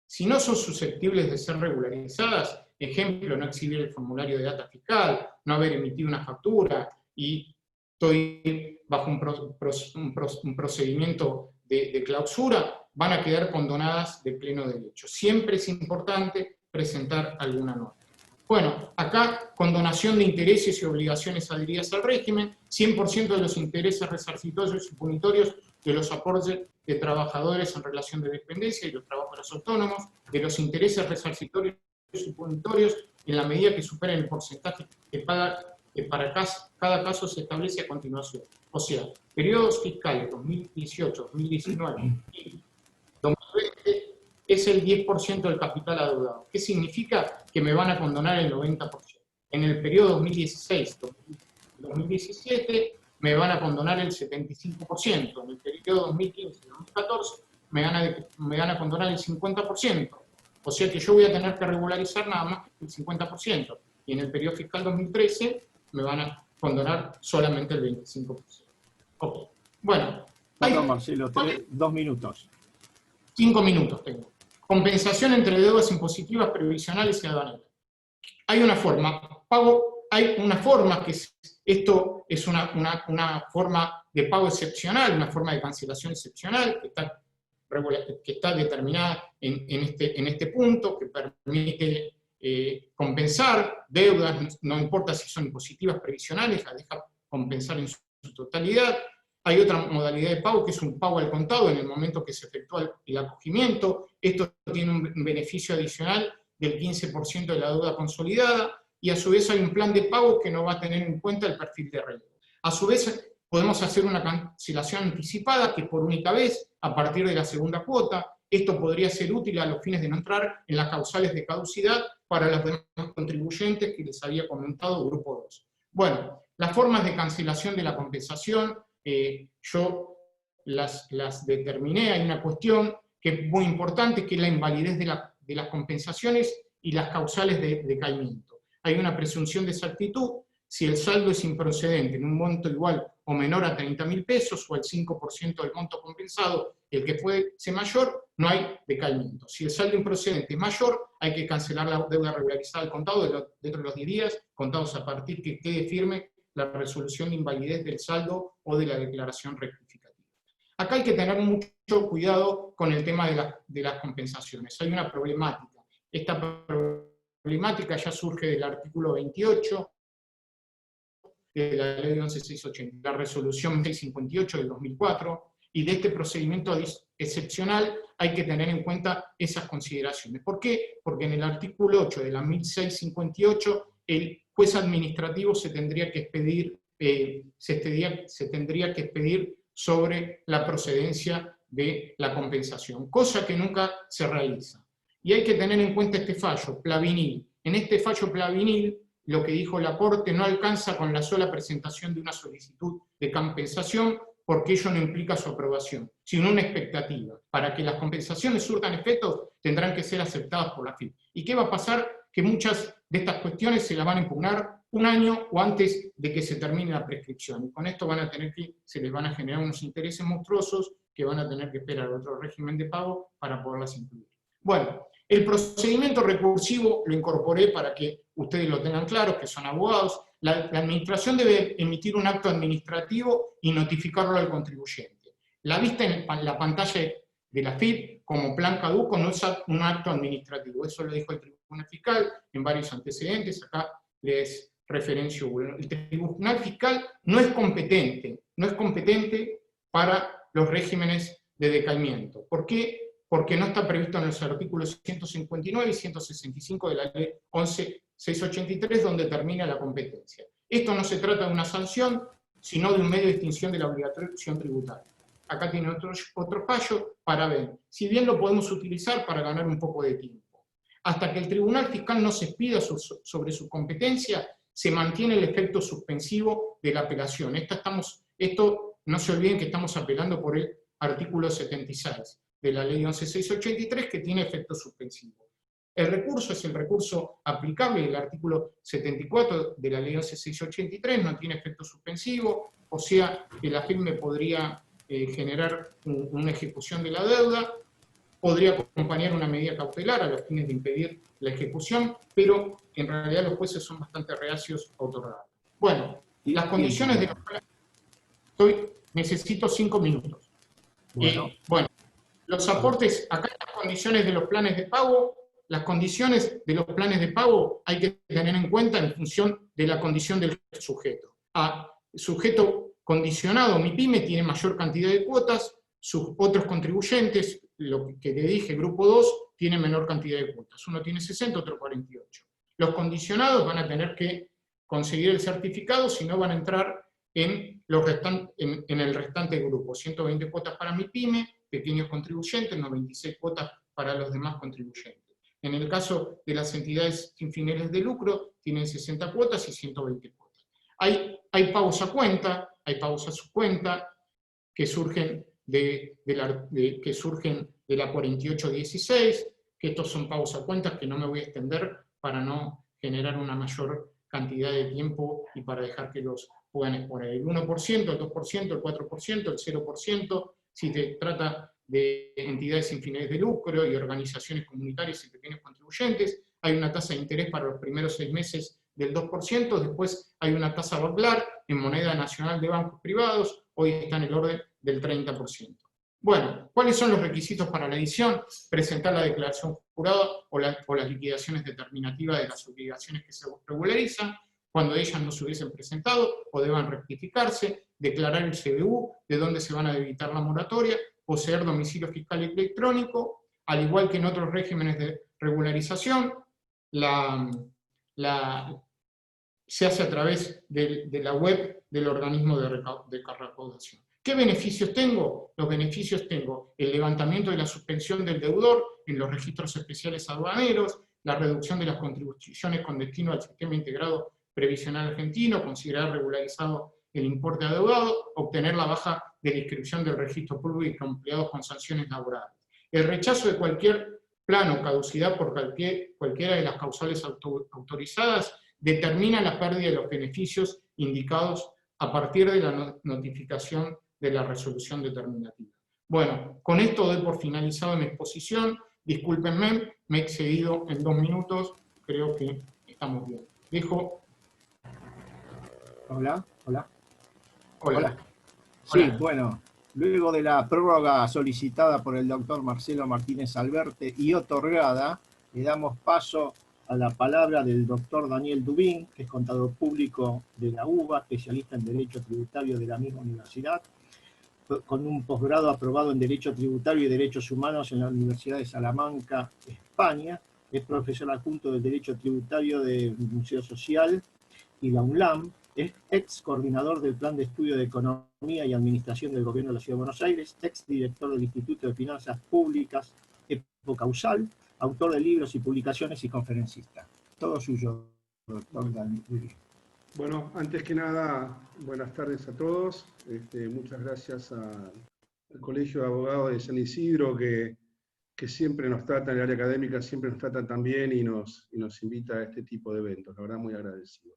Si no son susceptibles de ser regularizadas, ejemplo, no exhibir el formulario de data fiscal, no haber emitido una factura y estoy bajo un procedimiento de clausura, van a quedar condonadas de pleno derecho. Siempre es importante presentar alguna nota. Bueno, acá, condonación de intereses y obligaciones adheridas al régimen, 100% de los intereses resarcitorios y punitorios de los aportes de trabajadores en relación de dependencia y los trabajadores autónomos, de los intereses resarcitorios y punitorios en la medida que superen el porcentaje que para cada caso se establece a continuación. O sea, periodos fiscales 2018, 2019 y 2020 es el 10% del capital adeudado. ¿Qué significa? Que me van a condonar el 90%. En el periodo 2016-2017 me van a condonar el 75%. En el periodo 2015-2014 me van a condonar el 50%. O sea que yo voy a tener que regularizar nada más el 50%. Y en el periodo fiscal 2013 me van a condonar solamente el 25%. Ok. Bueno. Perdón, Marcelo, 2 minutos. 5 minutos tengo. Compensación entre deudas impositivas, previsionales y aduaneras. Hay una forma, que esto es una forma de pago excepcional, una forma de cancelación excepcional, que está determinada en este punto, que permite compensar deudas, no importa si son impositivas, previsionales, las deja compensar en su totalidad. Hay otra modalidad de pago, que es un pago al contado en el momento que se efectúa el acogimiento. Esto tiene un beneficio adicional del 15% de la deuda consolidada, y a su vez hay un plan de pago que no va a tener en cuenta el perfil de riesgo. A su vez, podemos hacer una cancelación anticipada, que por única vez, a partir de la segunda cuota, Esto podría ser útil a los fines de no entrar en las causales de caducidad para los demás contribuyentes que les había comentado, grupo 2. Bueno, las formas de cancelación de la compensación, yo las determiné. Hay una cuestión que es muy importante, que es la invalidez de las compensaciones y las causales de decaimiento. Hay una presunción de exactitud si el saldo es improcedente en un monto igual o menor a 30.000 pesos, o el 5% del monto compensado, el que fuese mayor, no hay decaimiento. Si el saldo improcedente es mayor, hay que cancelar la deuda regularizada al contado dentro de los 10 días, contados a partir que quede firme la resolución de invalidez del saldo o de la declaración rectificativa. Acá hay que tener mucho cuidado con el tema de las compensaciones. Hay una problemática. Esta problemática ya surge del artículo 28 de la ley 11680, la resolución 658 del 2004, y de este procedimiento excepcional hay que tener en cuenta esas consideraciones. ¿Por qué? Porque en el artículo 8 de la 1658 el juez administrativo se tendría que expedir sobre la procedencia de la compensación, cosa que nunca se realiza. Y hay que tener en cuenta este fallo, Plavinil. En este fallo Plavinil, lo que dijo la Corte no alcanza con la sola presentación de una solicitud de compensación, porque ello no implica su aprobación, sino una expectativa. Para que las compensaciones surtan efectos, tendrán que ser aceptadas por la FIP. ¿Y qué va a pasar? Que muchas de estas cuestiones se las van a impugnar un año o antes de que se termine la prescripción. Y con esto se les van a generar unos intereses monstruosos que van a tener que esperar otro régimen de pago para poderlas incluir. Bueno, el procedimiento recursivo lo incorporé para que ustedes lo tengan claro, que son abogados. La administración debe emitir un acto administrativo y notificarlo al contribuyente. La vista en la pantalla de la FIP como plan caduco no es un acto administrativo. Eso lo dijo el Tribunal Fiscal en varios antecedentes. Acá les referencio uno. El Tribunal Fiscal no es competente para los regímenes de decaimiento. ¿Por qué? Porque no está previsto en los artículos 159 y 165 de la ley 11.683, donde termina la competencia. Esto no se trata de una sanción, sino de un medio de extinción de la obligación tributaria. Acá tiene otro fallo para ver. Si bien lo podemos utilizar para ganar un poco de tiempo. Hasta que el Tribunal Fiscal no se expida sobre su competencia, se mantiene el efecto suspensivo de la apelación. Esto no se olviden que estamos apelando por el artículo 76 de la ley 11.683, que tiene efecto suspensivo. El recurso es el recurso aplicable del artículo 74 de la ley 11.683, no tiene efecto suspensivo, o sea que la FIP podría generar una ejecución de la deuda, podría acompañar una medida cautelar a los fines de impedir la ejecución, pero en realidad los jueces son bastante reacios a otorgar. Bueno, las condiciones de los... necesito 5 minutos. Bueno, los aportes, acá las condiciones de los planes de pago, las condiciones de los planes de pago hay que tener en cuenta en función de la condición del sujeto. Sujeto condicionado, mi pyme, tiene mayor cantidad de cuotas, sus otros contribuyentes, lo que le dije, grupo 2, tiene menor cantidad de cuotas. Uno tiene 60, otro 48. Los condicionados van a tener que conseguir el certificado, si no van a entrar en el restante grupo. 120 cuotas para mi pyme, pequeños contribuyentes, 96 cuotas para los demás contribuyentes. En el caso de las entidades sin fines de lucro, tienen 60 cuotas y 120 cuotas. Hay pagos a cuenta, hay pagos a su cuenta, que surgen de la 4816, que estos son pagos a cuentas que no me voy a extender para no generar una mayor cantidad de tiempo y para dejar que los puedan exponer. El 1%, el 2%, el 4%, el 0%, si se trata de entidades sin fines de lucro y organizaciones comunitarias y pequeños contribuyentes, hay una tasa de interés para los primeros 6 meses del 2%, después hay una tasa BACLAR en moneda nacional de bancos privados, hoy está en el orden del 30%. Bueno, ¿cuáles son los requisitos para la edición? Presentar la declaración jurada o las liquidaciones determinativas de las obligaciones que se regularizan, cuando ellas no se hubiesen presentado o deban rectificarse, declarar el CBU, de dónde se van a debitar la moratoria, poseer domicilio fiscal electrónico, al igual que en otros regímenes de regularización, se hace a través de la web del organismo de recaudación. ¿Qué beneficios tengo? Los beneficios tengo el levantamiento de la suspensión del deudor en los registros especiales aduaneros, la reducción de las contribuciones con destino al sistema integrado previsional argentino, considerar regularizado el importe adeudado, obtener la baja de la inscripción del registro público de empleados con sanciones laborales. El rechazo de cualquier plan o caducidad por cualquiera de las causales autorizadas determina la pérdida de los beneficios indicados a partir de la notificación de la resolución determinativa. Bueno, con esto doy por finalizado mi exposición. Discúlpenme, me he excedido en 2 minutos, creo que estamos bien. Dejo. Hola, hola. Hola. Hola. Sí, hola. Bueno, luego de la prórroga solicitada por el doctor Marcelo Martínez Alberte y otorgada, le damos paso a la palabra del doctor Daniel Dubín, que es contador público de la UBA, especialista en Derecho Tributario de la misma universidad, con un posgrado aprobado en Derecho Tributario y Derechos Humanos en la Universidad de Salamanca, España. Es profesor adjunto del Derecho Tributario del Museo Social y la UNLAM. Es ex coordinador del Plan de Estudio de Economía y Administración del Gobierno de la Ciudad de Buenos Aires, ex director del Instituto de Finanzas Públicas, Epocausal, autor de libros y publicaciones y conferencista. Todo suyo, doctor Daniel. Bueno, antes que nada, buenas tardes a todos. Muchas gracias al Colegio de Abogados de San Isidro, que siempre nos trata, en el área académica, siempre nos trata tan bien y nos invita a este tipo de eventos. La verdad, muy agradecido.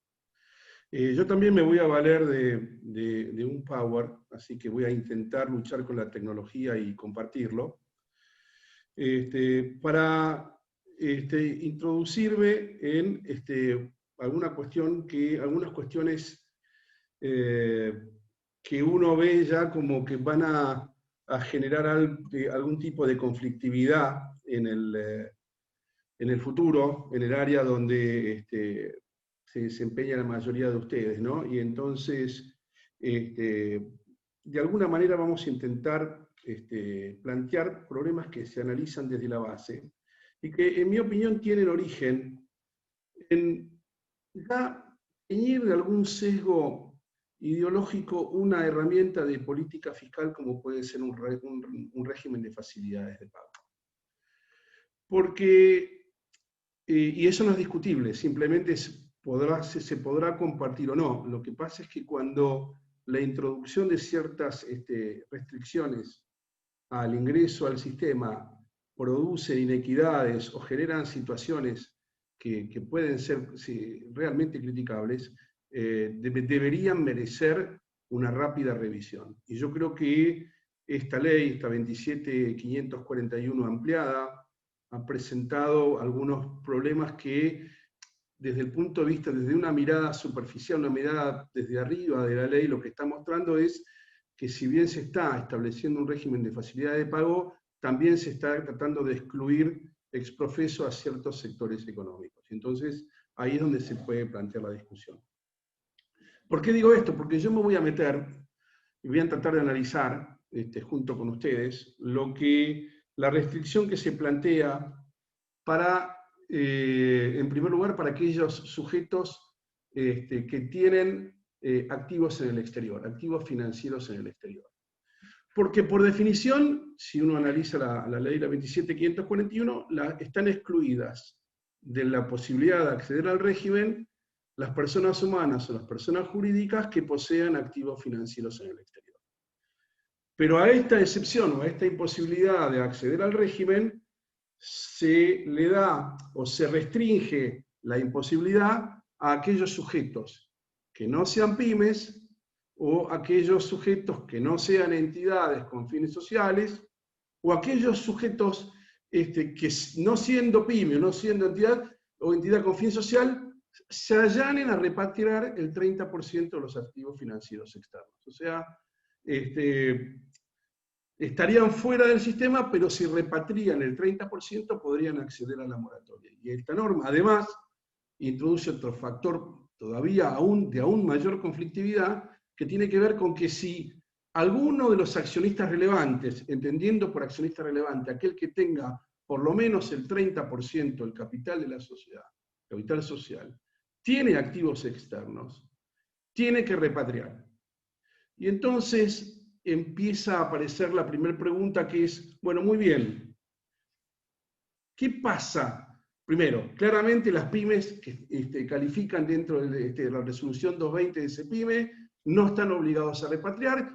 Yo también me voy a valer de un Power, así que voy a intentar luchar con la tecnología y compartirlo. Para introducirme en algunas cuestiones que uno ve ya como que van a generar algún tipo de conflictividad en el futuro, en el área donde se desempeña la mayoría de ustedes, ¿no? Y entonces, de alguna manera vamos a intentar plantear problemas que se analizan desde la base y que, en mi opinión, tienen origen en ya teñir de algún sesgo ideológico una herramienta de política fiscal como puede ser un régimen de facilidades de pago. Porque, y eso no es discutible, simplemente se podrá compartir o no. Lo que pasa es que cuando la introducción de ciertas restricciones al ingreso al sistema producen inequidades o generan situaciones que pueden ser realmente criticables, deberían merecer una rápida revisión. Y yo creo que esta ley, esta 27.541 ampliada, ha presentado algunos problemas que, desde el punto de vista, desde una mirada superficial, una mirada desde arriba de la ley, lo que está mostrando es que, si bien se está estableciendo un régimen de facilidad de pago, también se está tratando de excluir ex profeso a ciertos sectores económicos. Entonces, ahí es donde se puede plantear la discusión. ¿Por qué digo esto? Porque yo me voy a meter y voy a tratar de analizar, junto con ustedes, la restricción que se plantea para, en primer lugar, para aquellos sujetos que tienen activos en el exterior, activos financieros en el exterior. Porque, por definición, si uno analiza la ley 27.541, están excluidas de la posibilidad de acceder al régimen las personas humanas o las personas jurídicas que posean activos financieros en el exterior. Pero a esta excepción o a esta imposibilidad de acceder al régimen se le da o se restringe la imposibilidad a aquellos sujetos que no sean pymes o aquellos sujetos que no sean entidades con fines sociales, o aquellos sujetos que, no siendo pyme o no siendo entidad o entidad con fin social, se allanen a repatriar el 30% de los activos financieros externos. O sea, estarían fuera del sistema, pero si repatrian el 30% podrían acceder a la moratoria. Y esta norma, además, introduce otro factor todavía de aún mayor conflictividad, que tiene que ver con que si alguno de los accionistas relevantes, entendiendo por accionista relevante aquel que tenga por lo menos el 30% del capital de la sociedad, capital social, tiene activos externos, tiene que repatriar. Y entonces, empieza a aparecer la primera pregunta, que es, bueno, muy bien, ¿qué pasa? Primero, claramente las pymes que califican dentro de la resolución 220 de CEPYME no están obligados a repatriar,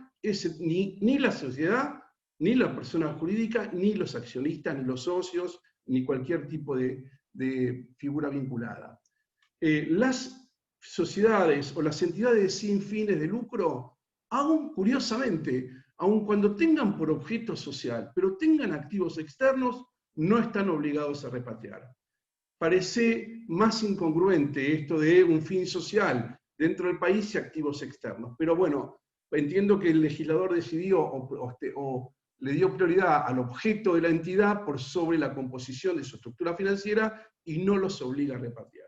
ni la sociedad, ni la persona jurídica, ni los accionistas, ni los socios, ni cualquier tipo de figura vinculada. Las sociedades o las entidades sin fines de lucro, aún curiosamente, aun cuando tengan por objeto social, pero tengan activos externos, no están obligados a repatriar. Parece más incongruente esto de un fin social dentro del país y activos externos. Pero bueno, entiendo que el legislador decidió o le dio prioridad al objeto de la entidad por sobre la composición de su estructura financiera y no los obliga a repatriar.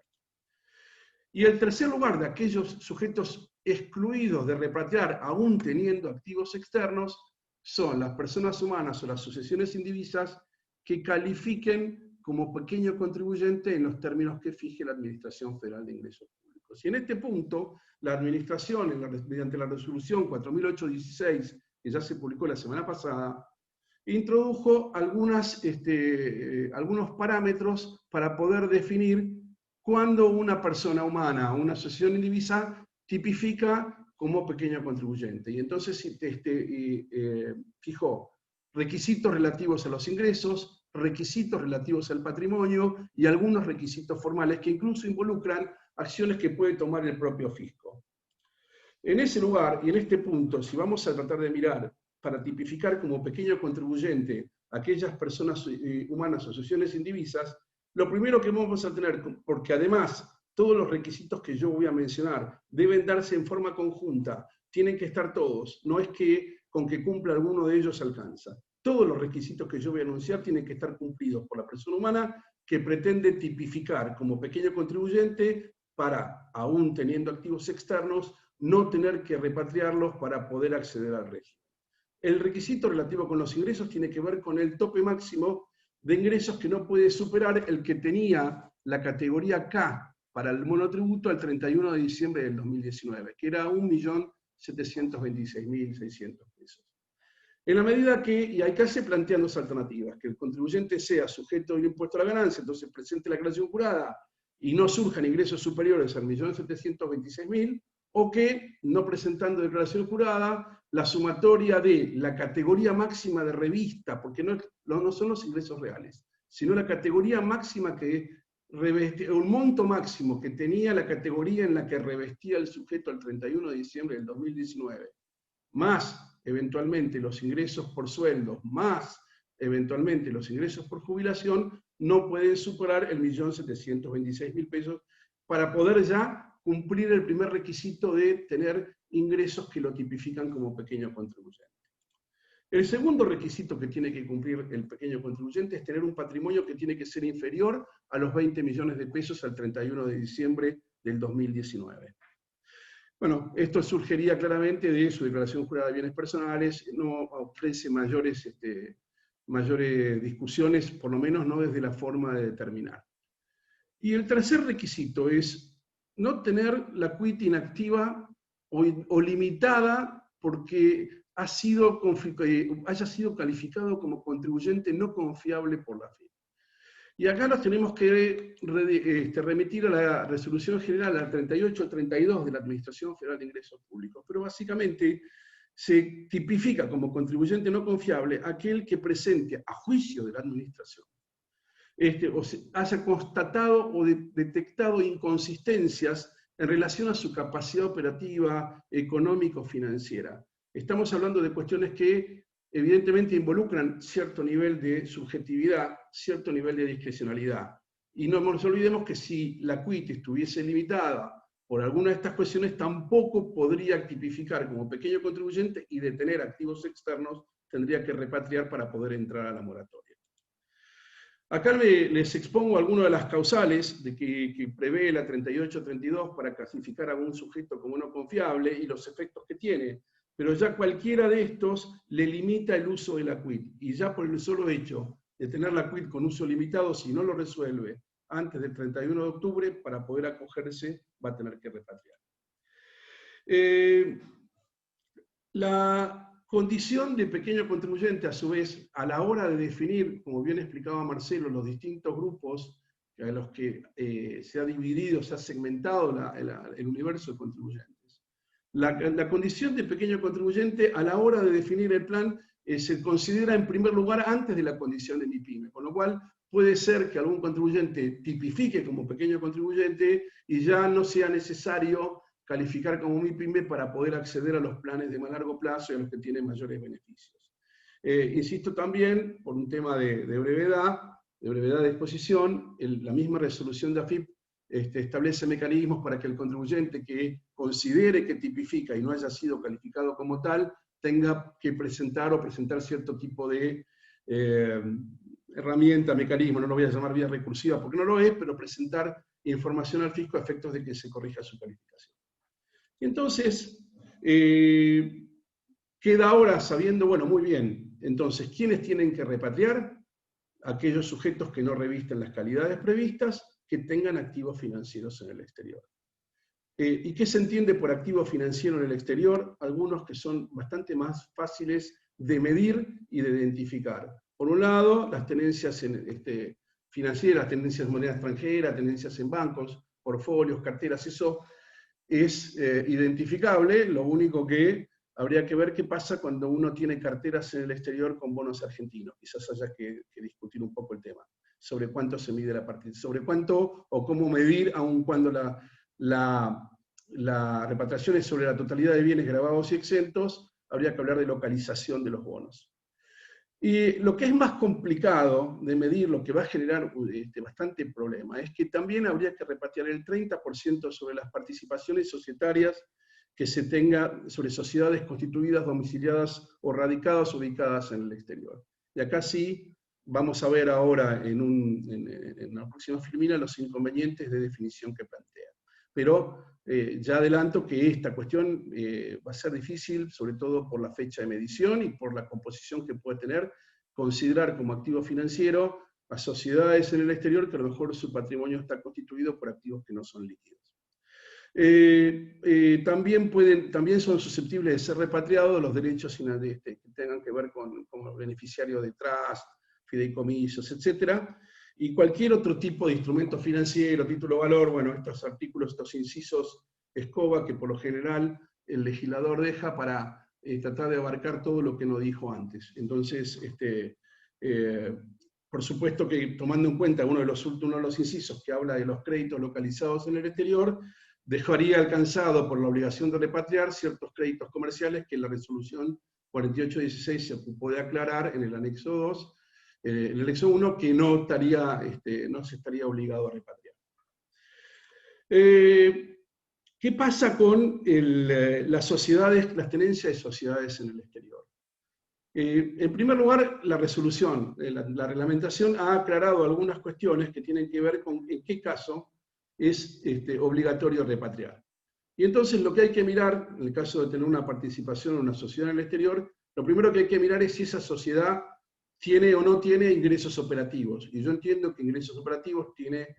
Y en tercer lugar, de aquellos sujetos excluidos de repatriar aún teniendo activos externos, son las personas humanas o las sucesiones indivisas que califiquen como pequeño contribuyente en los términos que fije la Administración Federal de Ingresos Públicos. Y en este punto, la Administración, mediante la resolución 4816, que ya se publicó la semana pasada, introdujo algunos parámetros para poder definir cuándo una persona humana o una asociación indivisa tipifica como pequeño contribuyente. Y entonces fijó requisitos relativos a los ingresos, requisitos relativos al patrimonio y algunos requisitos formales que incluso involucran acciones que puede tomar el propio fisco. En ese lugar y en este punto, si vamos a tratar de mirar para tipificar como pequeño contribuyente a aquellas personas humanas o asociaciones indivisas, lo primero que vamos a tener, porque además todos los requisitos que yo voy a mencionar deben darse en forma conjunta, tienen que estar todos, no es que con que cumpla alguno de ellos alcanza. Todos los requisitos que yo voy a anunciar tienen que estar cumplidos por la persona humana que pretende tipificar como pequeño contribuyente para, aún teniendo activos externos, no tener que repatriarlos para poder acceder al régimen. El requisito relativo con los ingresos tiene que ver con el tope máximo de ingresos que no puede superar el que tenía la categoría K para el monotributo al 31 de diciembre del 2019, que era 1.726.600 pesos. En la medida que, y acá se plantean dos alternativas, que el contribuyente sea sujeto del impuesto a la ganancia, entonces presente la declaración jurada y no surjan ingresos superiores al 1.726.000, o que, no presentando declaración jurada, la sumatoria de la categoría máxima de revista, porque no son los ingresos reales, sino la categoría máxima que revestía, un monto máximo que tenía la categoría en la que revestía el sujeto el 31 de diciembre del 2019, más eventualmente los ingresos por sueldo, más eventualmente los ingresos por jubilación, no pueden superar el 1.726.000 pesos para poder ya cumplir el primer requisito de tener ingresos que lo tipifican como pequeño contribuyente. El segundo requisito que tiene que cumplir el pequeño contribuyente es tener un patrimonio que tiene que ser inferior a los 20 millones de pesos al 31 de diciembre del 2019. Bueno, esto surgiría claramente de su declaración jurada de bienes personales, no ofrece mayores discusiones, por lo menos no desde la forma de determinar. Y el tercer requisito es no tener la quit inactiva o limitada porque haya sido calificado como contribuyente no confiable por la FIP. Y acá nos tenemos que remitir a la resolución general, al 3832 de la Administración Federal de Ingresos Públicos. Pero básicamente se tipifica como contribuyente no confiable aquel que presente a juicio de la Administración o haya constatado o detectado inconsistencias en relación a su capacidad operativa, económico-financiera. Estamos hablando de cuestiones que evidentemente involucran cierto nivel de subjetividad, cierto nivel de discrecionalidad. Y no nos olvidemos que si la quit estuviese limitada por alguna de estas cuestiones, tampoco podría tipificar como pequeño contribuyente y de tener activos externos tendría que repatriar para poder entrar a la moratoria. Acá les expongo algunas de las causales que prevé la 3832 para clasificar a un sujeto como no confiable y los efectos que tiene. Pero ya cualquiera de estos le limita el uso de la quit. Y ya por el solo hecho de tener la quit con uso limitado, si no lo resuelve antes del 31 de octubre, para poder acogerse va a tener que repatriar. condición de pequeño contribuyente, a su vez, a la hora de definir, como bien explicaba Marcelo, los distintos grupos a los que se ha dividido, se ha segmentado el universo de contribuyentes. La condición de pequeño contribuyente, a la hora de definir el plan, se considera en primer lugar antes de la condición de MIPYME, con lo cual puede ser que algún contribuyente tipifique como pequeño contribuyente y ya no sea necesario calificar como MIPYME para poder acceder a los planes de más largo plazo y a los que tienen mayores beneficios. Insisto también, por un tema de brevedad de exposición, la misma resolución de AFIP establece mecanismos para que el contribuyente que considere que tipifica y no haya sido calificado como tal, tenga que presentar cierto tipo de herramienta, mecanismo, no lo voy a llamar vía recursiva porque no lo es, pero presentar información al fisco a efectos de que se corrija su calificación. Y entonces, queda ahora sabiendo, bueno, muy bien, entonces, ¿quiénes tienen que repatriar? Aquellos sujetos que no revisten las calidades previstas, que tengan activos financieros en el exterior. ¿Y qué se entiende por activo financiero en el exterior? Algunos que son bastante más fáciles de medir y de identificar. Por un lado, las tenencias financieras, tenencias en moneda extranjera, tenencias en bancos, portfolios, carteras, eso es identificable. Lo único que habría que ver qué pasa cuando uno tiene carteras en el exterior con bonos argentinos. Quizás haya que discutir un poco el tema, sobre cuánto se mide la partida, sobre cuánto o cómo medir, aun cuando la repatriación es sobre la totalidad de bienes gravados y exentos, habría que hablar de localización de los bonos. Y lo que es más complicado de medir, lo que va a generar bastante problema, es que también habría que repatriar el 30% sobre las participaciones societarias que se tenga sobre sociedades constituidas, domiciliadas o radicadas ubicadas en el exterior. Y acá sí vamos a ver ahora en la próxima filmina los inconvenientes de definición que plantea. Pero ya adelanto que esta cuestión va a ser difícil, sobre todo por la fecha de medición y por la composición que puede tener, considerar como activo financiero a sociedades en el exterior que a lo mejor su patrimonio está constituido por activos que no son líquidos. También son susceptibles de ser repatriados los derechos que tengan que ver con beneficiario de trust, fideicomisos, etc. Y cualquier otro tipo de instrumento financiero, título valor, bueno, estos artículos, estos incisos escoba que por lo general el legislador deja para tratar de abarcar todo lo que no dijo antes. Entonces, por supuesto que tomando en cuenta uno de los incisos que habla de los créditos localizados en el exterior, dejaría alcanzado por la obligación de repatriar ciertos créditos comerciales que la resolución 4816 se ocupó de aclarar en el anexo 2, el anexo 1, que no se estaría obligado a repatriar. ¿Qué pasa con las sociedades, las tenencias de sociedades en el exterior? En primer lugar, la resolución, la reglamentación ha aclarado algunas cuestiones que tienen que ver con en qué caso es obligatorio repatriar. Y entonces lo que hay que mirar, en el caso de tener una participación en una sociedad en el exterior, lo primero que hay que mirar es si esa sociedad tiene o no tiene ingresos operativos. Y yo entiendo que ingresos operativos tiene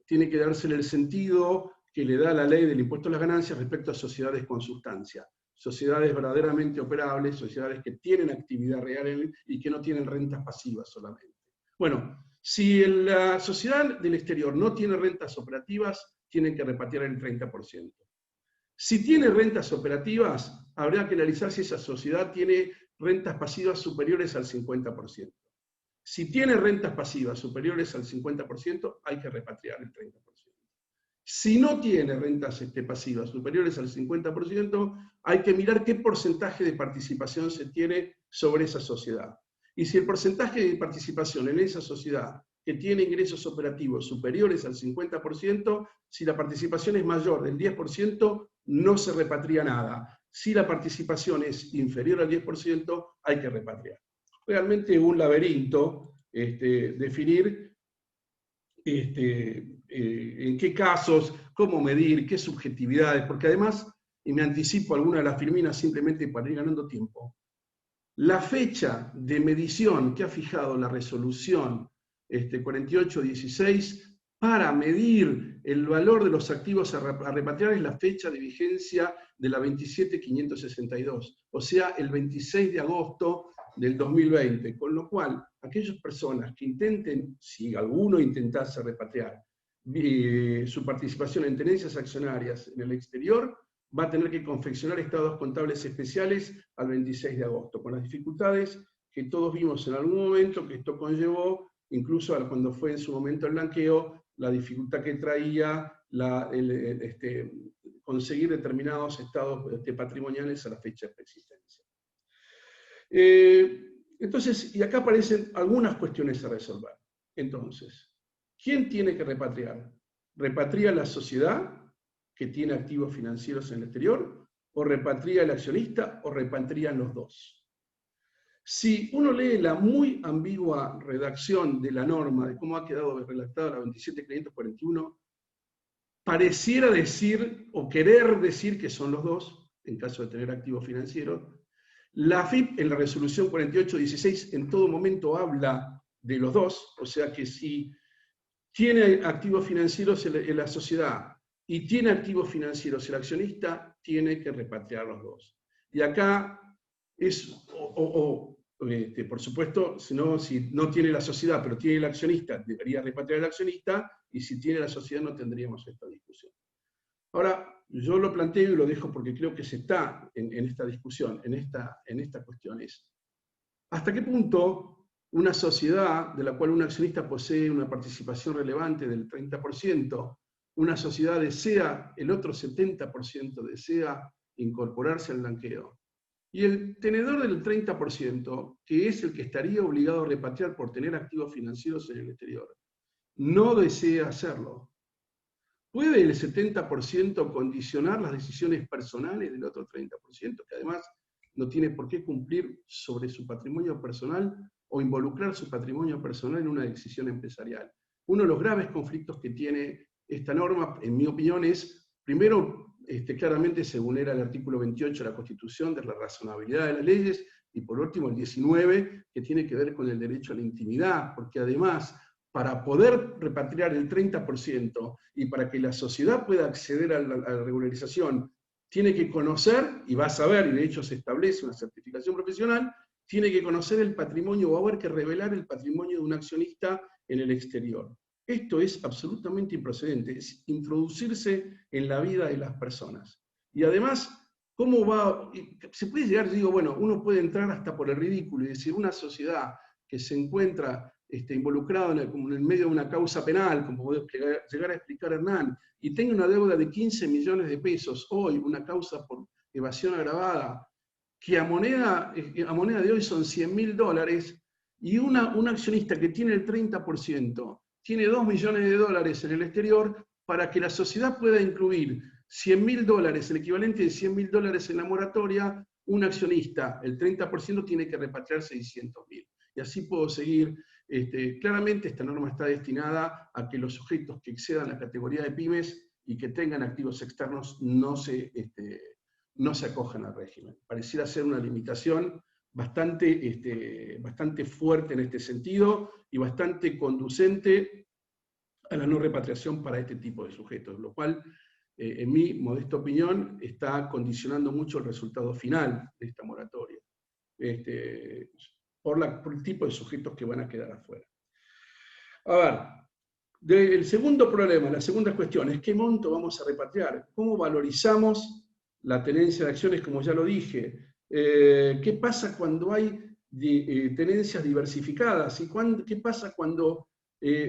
que dársele el sentido que le da la ley del impuesto a las ganancias respecto a sociedades con sustancia. Sociedades verdaderamente operables, sociedades que tienen actividad real y que no tienen rentas pasivas solamente. Bueno, si la sociedad del exterior no tiene rentas operativas, tienen que repatriar el 30%. Si tiene rentas operativas, habrá que analizar si esa sociedad tiene rentas pasivas superiores al 50%. Si tiene rentas pasivas superiores al 50%, hay que repatriar el 30%. Si no tiene rentas pasivas superiores al 50%, hay que mirar qué porcentaje de participación se tiene sobre esa sociedad. Y si el porcentaje de participación en esa sociedad que tiene ingresos operativos superiores al 50%, si la participación es mayor del 10%, no se repatria nada. Si la participación es inferior al 10%, hay que repatriar. Realmente un laberinto definir en qué casos, cómo medir, qué subjetividades, porque además, y me anticipo alguna de las filminas simplemente para ir ganando tiempo, la fecha de medición que ha fijado la resolución 4816 para medir el valor de los activos a repatriar es la fecha de vigencia de la 27.562, o sea, el 26 de agosto del 2020, con lo cual, aquellas personas que intenten, si alguno intentase repatriar su participación en tenencias accionarias en el exterior, va a tener que confeccionar estados contables especiales al 26 de agosto, con las dificultades que todos vimos en algún momento que esto conllevó, incluso cuando fue en su momento el blanqueo, la dificultad que traía conseguir determinados estados patrimoniales a la fecha de existencia. Entonces, y acá aparecen algunas cuestiones a resolver. Entonces, ¿quién tiene que repatriar? ¿Repatria la sociedad que tiene activos financieros en el exterior? ¿O repatria el accionista? ¿O repatrían los dos? Si uno lee la muy ambigua redacción de la norma, de cómo ha quedado redactada la 27.541, pareciera decir, o querer decir que son los dos, en caso de tener activos financieros. La AFIP, en la resolución 4816, en todo momento habla de los dos, o sea que si tiene activos financieros en la sociedad y tiene activos financieros el accionista, tiene que repatriar los dos. Y acá es, por supuesto, si no tiene la sociedad, pero tiene el accionista, debería repatriar el accionista, y si tiene la sociedad no tendríamos esta discusión. Ahora, yo lo planteo y lo dejo porque creo que se está en esta discusión, en esta cuestión. ¿Hasta qué punto una sociedad de la cual un accionista posee una participación relevante del 30%, una sociedad desea, el otro 70% desea incorporarse al blanqueo? Y el tenedor del 30%, que es el que estaría obligado a repatriar por tener activos financieros en el exterior, no desea hacerlo. ¿Puede el 70% condicionar las decisiones personales del otro 30%, que además no tiene por qué cumplir sobre su patrimonio personal o involucrar su patrimonio personal en una decisión empresarial? Uno de los graves conflictos que tiene esta norma, en mi opinión, es, primero, claramente se vulnera el artículo 28 de la Constitución de la razonabilidad de las leyes, y por último el 19, que tiene que ver con el derecho a la intimidad, porque además, para poder repatriar el 30% y para que la sociedad pueda acceder a la regularización, tiene que conocer, y va a saber, y de hecho se establece una certificación profesional, tiene que conocer el patrimonio, o va a haber que revelar el patrimonio de un accionista en el exterior. Esto es absolutamente improcedente, es introducirse en la vida de las personas. Y además, ¿cómo va? Se puede llegar, digo, bueno, uno puede entrar hasta por el ridículo y decir, una sociedad que se encuentra involucrada en el medio de una causa penal, como puede llegar a explicar Hernán, y tenga una deuda de 15 millones de pesos hoy, una causa por evasión agravada, que a moneda de hoy son $100.000, y un accionista que tiene el 30%, tiene $2 millones en el exterior, para que la sociedad pueda incluir $100.000, el equivalente de $100.000 en la moratoria, un accionista, el 30%, tiene que repatriar 600.000. Y así puedo seguir. Claramente esta norma está destinada a que los sujetos que excedan la categoría de pymes y que tengan activos externos no se acojan al régimen. Pareciera ser una limitación bastante fuerte en este sentido y bastante conducente a la no repatriación para este tipo de sujetos, lo cual, en mi modesta opinión, está condicionando mucho el resultado final de esta moratoria, por el tipo de sujetos que van a quedar afuera. A ver, el segundo problema, la segunda cuestión es ¿qué monto vamos a repatriar? ¿Cómo valorizamos la tenencia de acciones, como ya lo dije? ¿Qué pasa cuando hay tenencias diversificadas? ¿Y qué pasa cuando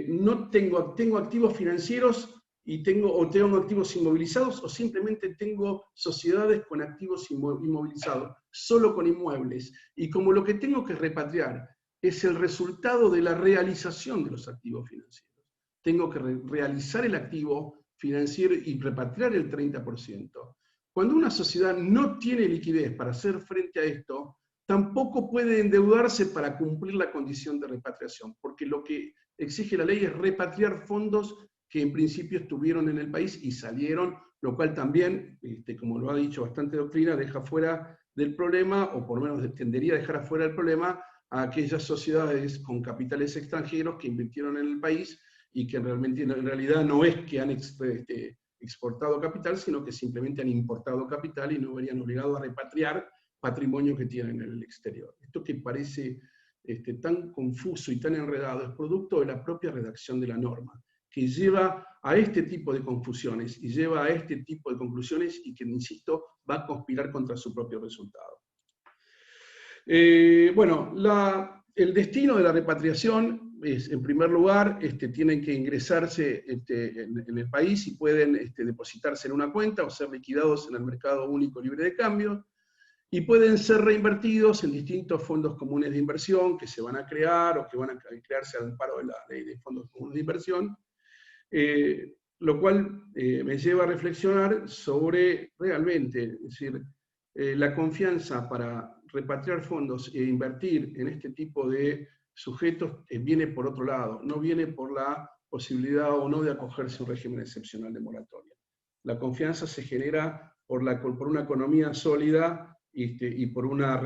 no tengo activos financieros y tengo activos inmovilizados, o simplemente tengo sociedades con activos inmovilizados, solo con inmuebles? Y como lo que tengo que repatriar es el resultado de la realización de los activos financieros, tengo que realizar el activo financiero y repatriar el 30%. Cuando una sociedad no tiene liquidez para hacer frente a esto, tampoco puede endeudarse para cumplir la condición de repatriación, porque lo que exige la ley es repatriar fondos que en principio estuvieron en el país y salieron, lo cual también, como lo ha dicho bastante doctrina, deja fuera del problema, o por lo menos tendería a dejar afuera del problema, a aquellas sociedades con capitales extranjeros que invirtieron en el país y que realmente en realidad no es que han exportado capital, sino que simplemente han importado capital y no verían obligado a repatriar patrimonio que tienen en el exterior. Esto que parece tan confuso y tan enredado es producto de la propia redacción de la norma, que lleva a este tipo de confusiones y lleva a este tipo de conclusiones y que, insisto, va a conspirar contra su propio resultado. Bueno, el destino de la repatriación es, en primer lugar, tienen que ingresarse en el país y pueden depositarse en una cuenta o ser liquidados en el mercado único libre de cambio, y pueden ser reinvertidos en distintos fondos comunes de inversión que se van a crear o que van a crearse al amparo de la ley de fondos comunes de inversión, lo cual me lleva a reflexionar sobre realmente, es decir, la confianza para repatriar fondos e invertir en este tipo de sujetos viene por otro lado, no viene por la posibilidad o no de acogerse a un régimen excepcional de moratoria. La confianza se genera por una economía sólida y por una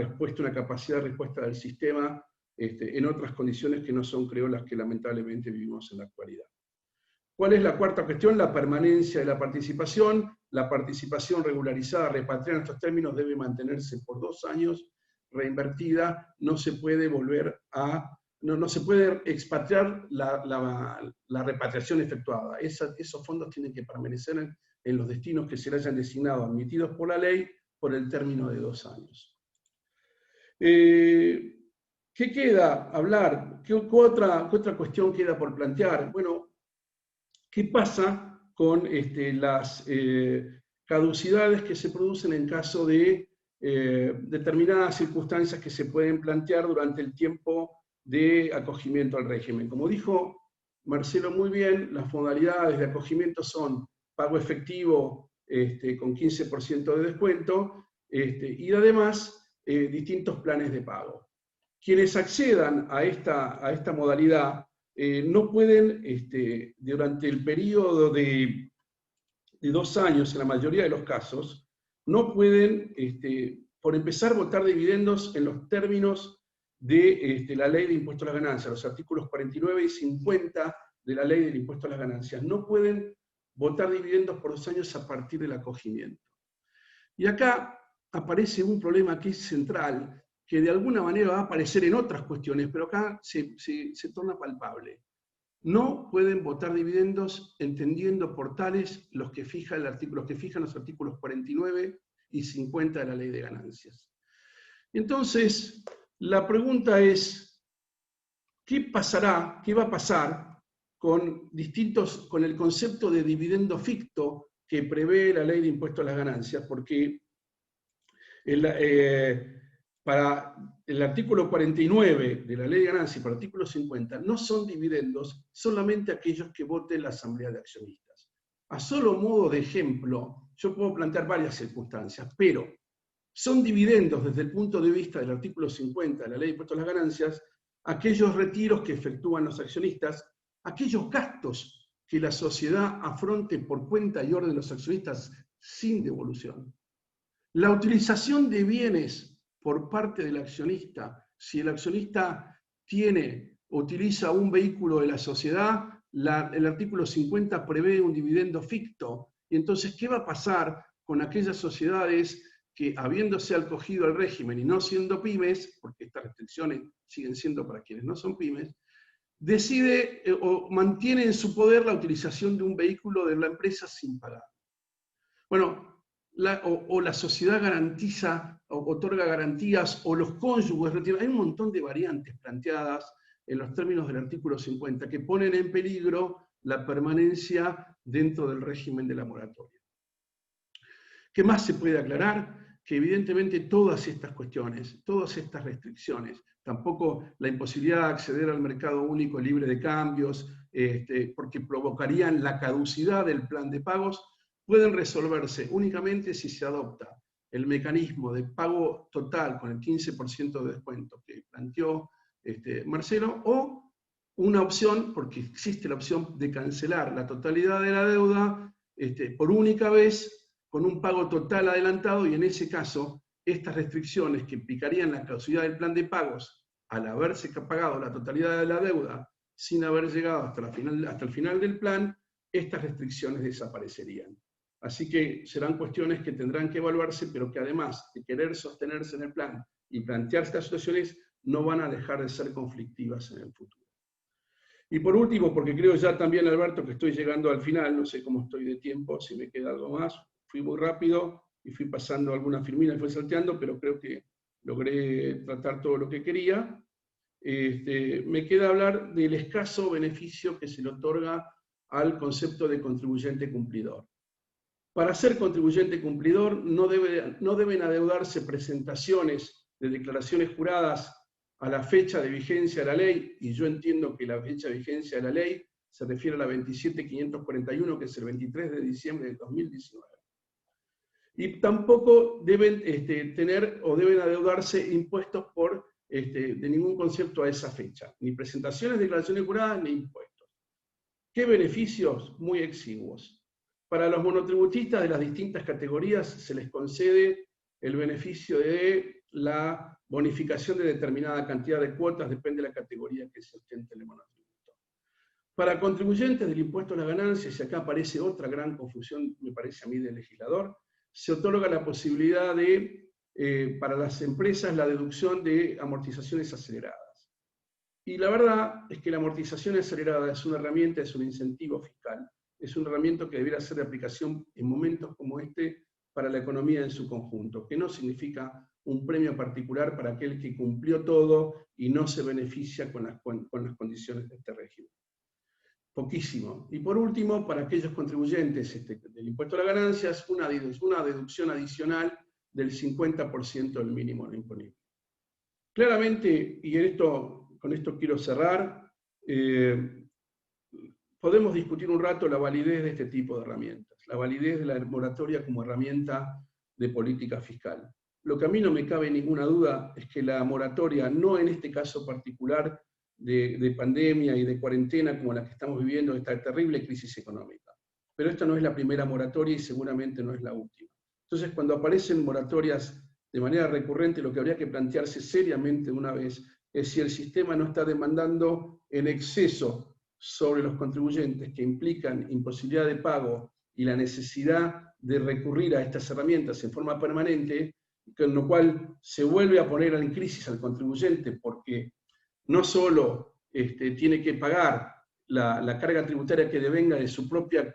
capacidad de respuesta del sistema en otras condiciones que no son, creo, las que lamentablemente vivimos en la actualidad. ¿Cuál es la cuarta cuestión? La permanencia de la participación. La participación regularizada, repatriada en estos términos, debe mantenerse por 2 años, reinvertida, no se puede no se puede expatriar la repatriación efectuada. Esos fondos tienen que permanecer en los destinos que se le hayan designado, admitidos por la ley, por el término de 2 años. ¿Qué queda hablar? ¿Qué otra cuestión queda por plantear? Bueno, ¿qué pasa con las caducidades que se producen en caso de determinadas circunstancias que se pueden plantear durante el tiempo de acogimiento al régimen? Como dijo Marcelo muy bien, las modalidades de acogimiento son pago efectivo con 15% de descuento y además distintos planes de pago. Quienes accedan a esta modalidad no pueden, durante el periodo de 2 años, en la mayoría de los casos, no pueden, por empezar, votar dividendos en los términos de la ley de impuesto a las ganancias, los artículos 49 y 50 de la ley del impuesto a las ganancias. No pueden votar dividendos por 2 años a partir del acogimiento. Y acá aparece un problema que es central, que de alguna manera va a aparecer en otras cuestiones, pero acá se torna palpable. No pueden votar dividendos entendiendo por tales los que fijan los artículos 49 y 50 de la ley de ganancias. Entonces, la pregunta es, ¿qué pasará, qué va a pasar con el concepto de dividendo ficto que prevé la ley de impuesto a las ganancias? Porque para el artículo 49 de la ley de ganancias y para el artículo 50 no son dividendos solamente aquellos que voten la asamblea de accionistas. A solo modo de ejemplo, yo puedo plantear varias circunstancias, pero son dividendos desde el punto de vista del artículo 50 de la ley de impuesto a las ganancias aquellos retiros que efectúan los accionistas, aquellos gastos que la sociedad afronte por cuenta y orden de los accionistas sin devolución. La utilización de bienes por parte del accionista, si el accionista utiliza un vehículo de la sociedad, el artículo 50 prevé un dividendo ficto. Y entonces, ¿qué va a pasar con aquellas sociedades que, habiéndose acogido al régimen y no siendo pymes, porque estas restricciones siguen siendo para quienes no son pymes, decide o mantiene en su poder la utilización de un vehículo de la empresa sin pagar? Bueno, la sociedad garantiza, otorga garantías, o los cónyuges retiran. Hay un montón de variantes planteadas en los términos del artículo 50 que ponen en peligro la permanencia dentro del régimen de la moratoria. ¿Qué más se puede aclarar? Que evidentemente todas estas cuestiones, todas estas restricciones, tampoco la imposibilidad de acceder al mercado único libre de cambios, porque provocarían la caducidad del plan de pagos, pueden resolverse únicamente si se adopta el mecanismo de pago total con el 15% de descuento que planteó Marcelo, o una opción, porque existe la opción de cancelar la totalidad de la deuda por única vez, con un pago total adelantado, y en ese caso, estas restricciones que implicarían la caducidad del plan de pagos al haberse pagado la totalidad de la deuda sin haber llegado hasta el final del plan, estas restricciones desaparecerían. Así que serán cuestiones que tendrán que evaluarse, pero que además de querer sostenerse en el plan y plantear estas situaciones, no van a dejar de ser conflictivas en el futuro. Y por último, porque creo ya también, Alberto, que estoy llegando al final, no sé cómo estoy de tiempo, si me queda algo más, fui muy rápido y fui pasando algunas firminas y fui salteando, pero creo que logré tratar todo lo que quería. Me queda hablar del escaso beneficio que se le otorga al concepto de contribuyente cumplidor. Para ser contribuyente cumplidor no deben adeudarse presentaciones de declaraciones juradas a la fecha de vigencia de la ley, y yo entiendo que la fecha de vigencia de la ley se refiere a la 27.541, que es el 23 de diciembre de 2019. Y tampoco deben tener o deben adeudarse impuestos de ningún concepto a esa fecha, ni presentaciones de declaraciones juradas, ni impuestos. ¿Qué beneficios? Muy exiguos. Para los monotributistas de las distintas categorías se les concede el beneficio de la bonificación de determinada cantidad de cuotas, depende de la categoría que se ostente el monotributo. Para contribuyentes del impuesto a las ganancias, y acá aparece otra gran confusión, me parece a mí, del legislador, se otorga la posibilidad de, para las empresas, la deducción de amortizaciones aceleradas. Y la verdad es que la amortización acelerada es una herramienta, es un incentivo fiscal, es una herramienta que debiera ser de aplicación en momentos como este para la economía en su conjunto, que no significa un premio particular para aquel que cumplió todo y no se beneficia con las condiciones de este régimen. Poquísimo. Y por último, para aquellos contribuyentes del impuesto a las ganancias, una deducción adicional del 50% del mínimo no imponible. Claramente, y con esto quiero cerrar, podemos discutir un rato la validez de este tipo de herramientas, la validez de la moratoria como herramienta de política fiscal. Lo que a mí no me cabe ninguna duda es que la moratoria, no en este caso particular de pandemia y de cuarentena como la que estamos viviendo, esta terrible crisis económica, pero esta no es la primera moratoria y seguramente no es la última. Entonces, cuando aparecen moratorias de manera recurrente, lo que habría que plantearse seriamente de una vez es si el sistema no está demandando en exceso sobre los contribuyentes, que implican imposibilidad de pago y la necesidad de recurrir a estas herramientas en forma permanente, con lo cual se vuelve a poner en crisis al contribuyente, porque no solo tiene que pagar la carga tributaria que devenga de su propia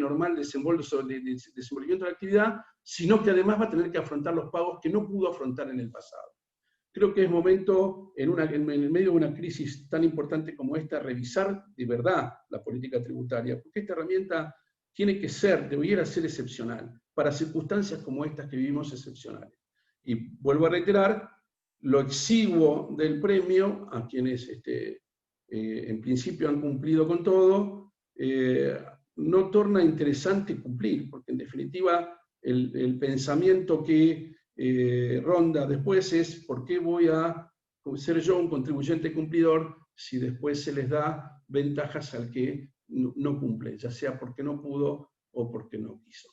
normal desenvolvimiento de la actividad, sino que además va a tener que afrontar los pagos que no pudo afrontar en el pasado. Creo que es momento, en el medio de una crisis tan importante como esta, revisar de verdad la política tributaria, porque esta herramienta debiera ser excepcional, para circunstancias como estas que vivimos excepcionales. Y vuelvo a reiterar, lo exiguo del premio a quienes en principio han cumplido con todo, no torna interesante cumplir, porque en definitiva el pensamiento que ronda después es ¿por qué voy a ser yo un contribuyente cumplidor si después se les da ventajas al que no cumple, ya sea porque no pudo o porque no quiso?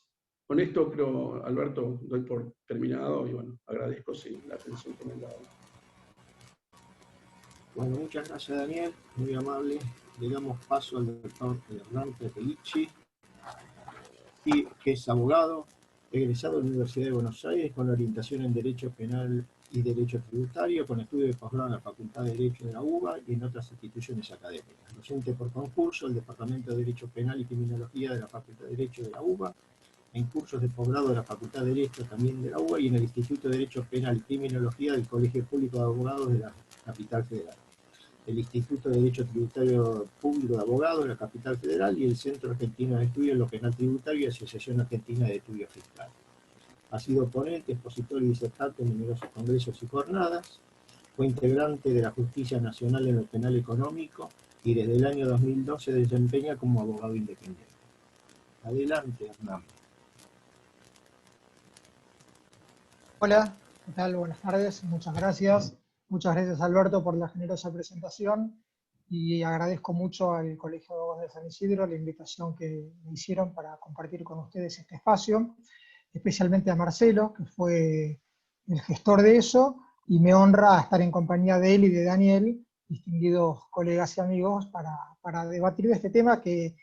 Con esto creo, Alberto, doy por terminado y bueno, agradezco la atención que me han dado. Bueno, muchas gracias, Daniel, muy amable. Le damos paso al doctor Hernán Petelici, que es abogado, egresado de la Universidad de Buenos Aires con orientación en Derecho Penal y Derecho Tributario, con estudio de posgrado en la Facultad de Derecho de la UBA y en otras instituciones académicas. Docente por concurso del Departamento de Derecho Penal y Criminología de la Facultad de Derecho de la UBA, en cursos de posgrado de la Facultad de Derecho también de la UBA y en el Instituto de Derecho Penal y Criminología del Colegio Público de Abogados de la Capital Federal, el Instituto de Derecho Tributario Público de Abogados de la Capital Federal y el Centro Argentino de Estudios en lo Penal Tributario y Asociación Argentina de Estudios Fiscales. Ha sido ponente, expositor y disertante en numerosos congresos y jornadas. Fue integrante de la Justicia Nacional en lo Penal Económico y desde el año 2012 se desempeña como abogado independiente. Adelante, Hernán. Hola, ¿qué tal? Buenas tardes, muchas gracias. Muchas gracias, Alberto, por la generosa presentación y agradezco mucho al Colegio de Abogados de San Isidro la invitación que me hicieron para compartir con ustedes este espacio, especialmente a Marcelo, que fue el gestor de eso, y me honra estar en compañía de él y de Daniel distinguidos colegas y amigos para debatir de este tema que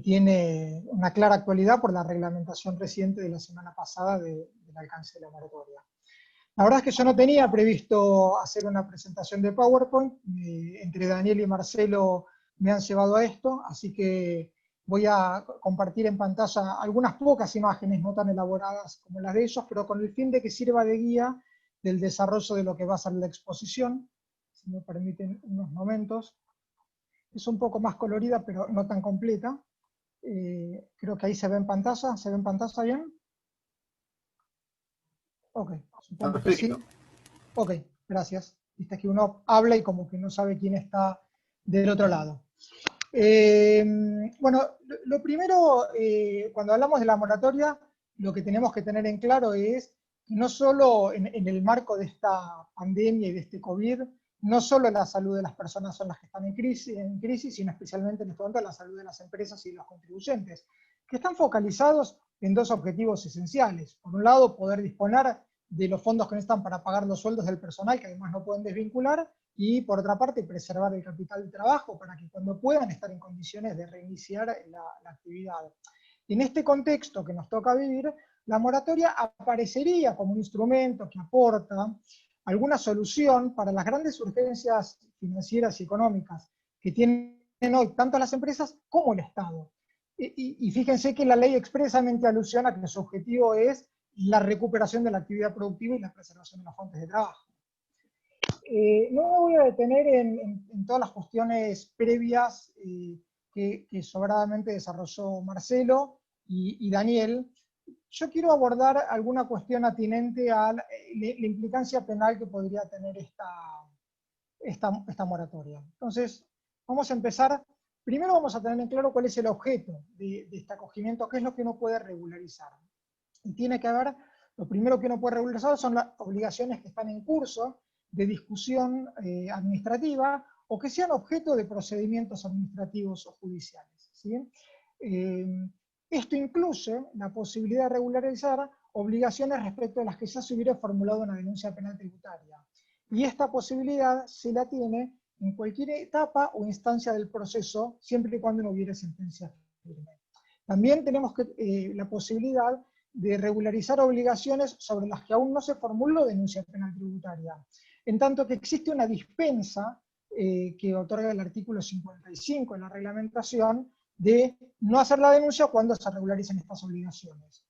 tiene una clara actualidad por la reglamentación reciente de la semana pasada del alcance de la moratoria. La verdad es que yo no tenía previsto hacer una presentación de PowerPoint, entre Daniel y Marcelo me han llevado a esto, así que voy a compartir en pantalla algunas pocas imágenes no tan elaboradas como las de ellos, pero con el fin de que sirva de guía del desarrollo de lo que va a ser la exposición, si me permiten unos momentos. Es un poco más colorida, pero no tan completa. Creo que ahí se ve en pantalla. ¿Se ve en pantalla bien? Ok, supongo que sí. Ok, gracias. Viste que uno habla y como que no sabe quién está del otro lado. Bueno, lo primero, cuando hablamos de la moratoria, lo que tenemos que tener en claro es que no solo en el marco de esta pandemia y de este COVID, no solo la salud de las personas son las que están en crisis, sino especialmente en este momento la salud de las empresas y de los contribuyentes, que están focalizados en dos objetivos esenciales. Por un lado, poder disponer de los fondos que necesitan para pagar los sueldos del personal, que además no pueden desvincular, y por otra parte, preservar el capital de trabajo para que cuando puedan estar en condiciones de reiniciar la actividad. En este contexto que nos toca vivir, la moratoria aparecería como un instrumento que aporta alguna solución para las grandes urgencias financieras y económicas que tienen hoy tanto las empresas como el Estado. Y fíjense que la ley expresamente alusiona que su objetivo es la recuperación de la actividad productiva y la preservación de las fuentes de trabajo. No me voy a detener en todas las cuestiones previas que sobradamente desarrolló Marcelo y Daniel. Yo quiero abordar alguna cuestión atinente a la implicancia penal que podría tener esta moratoria. Entonces, vamos a empezar. Primero vamos a tener en claro cuál es el objeto de este acogimiento, qué es lo que uno puede regularizar. Y tiene que ver, lo primero que uno puede regularizar son las obligaciones que están en curso de discusión administrativa o que sean objeto de procedimientos administrativos o judiciales, ¿sí? Esto incluye la posibilidad de regularizar obligaciones respecto a las que ya se hubiera formulado una denuncia penal tributaria. Y esta posibilidad se la tiene en cualquier etapa o instancia del proceso, siempre y cuando no hubiera sentencia firme. También tenemos la posibilidad de regularizar obligaciones sobre las que aún no se formuló denuncia penal tributaria, en tanto que existe una dispensa que otorga el artículo 55 de la reglamentación de no hacer la denuncia cuando se regularicen estas obligaciones.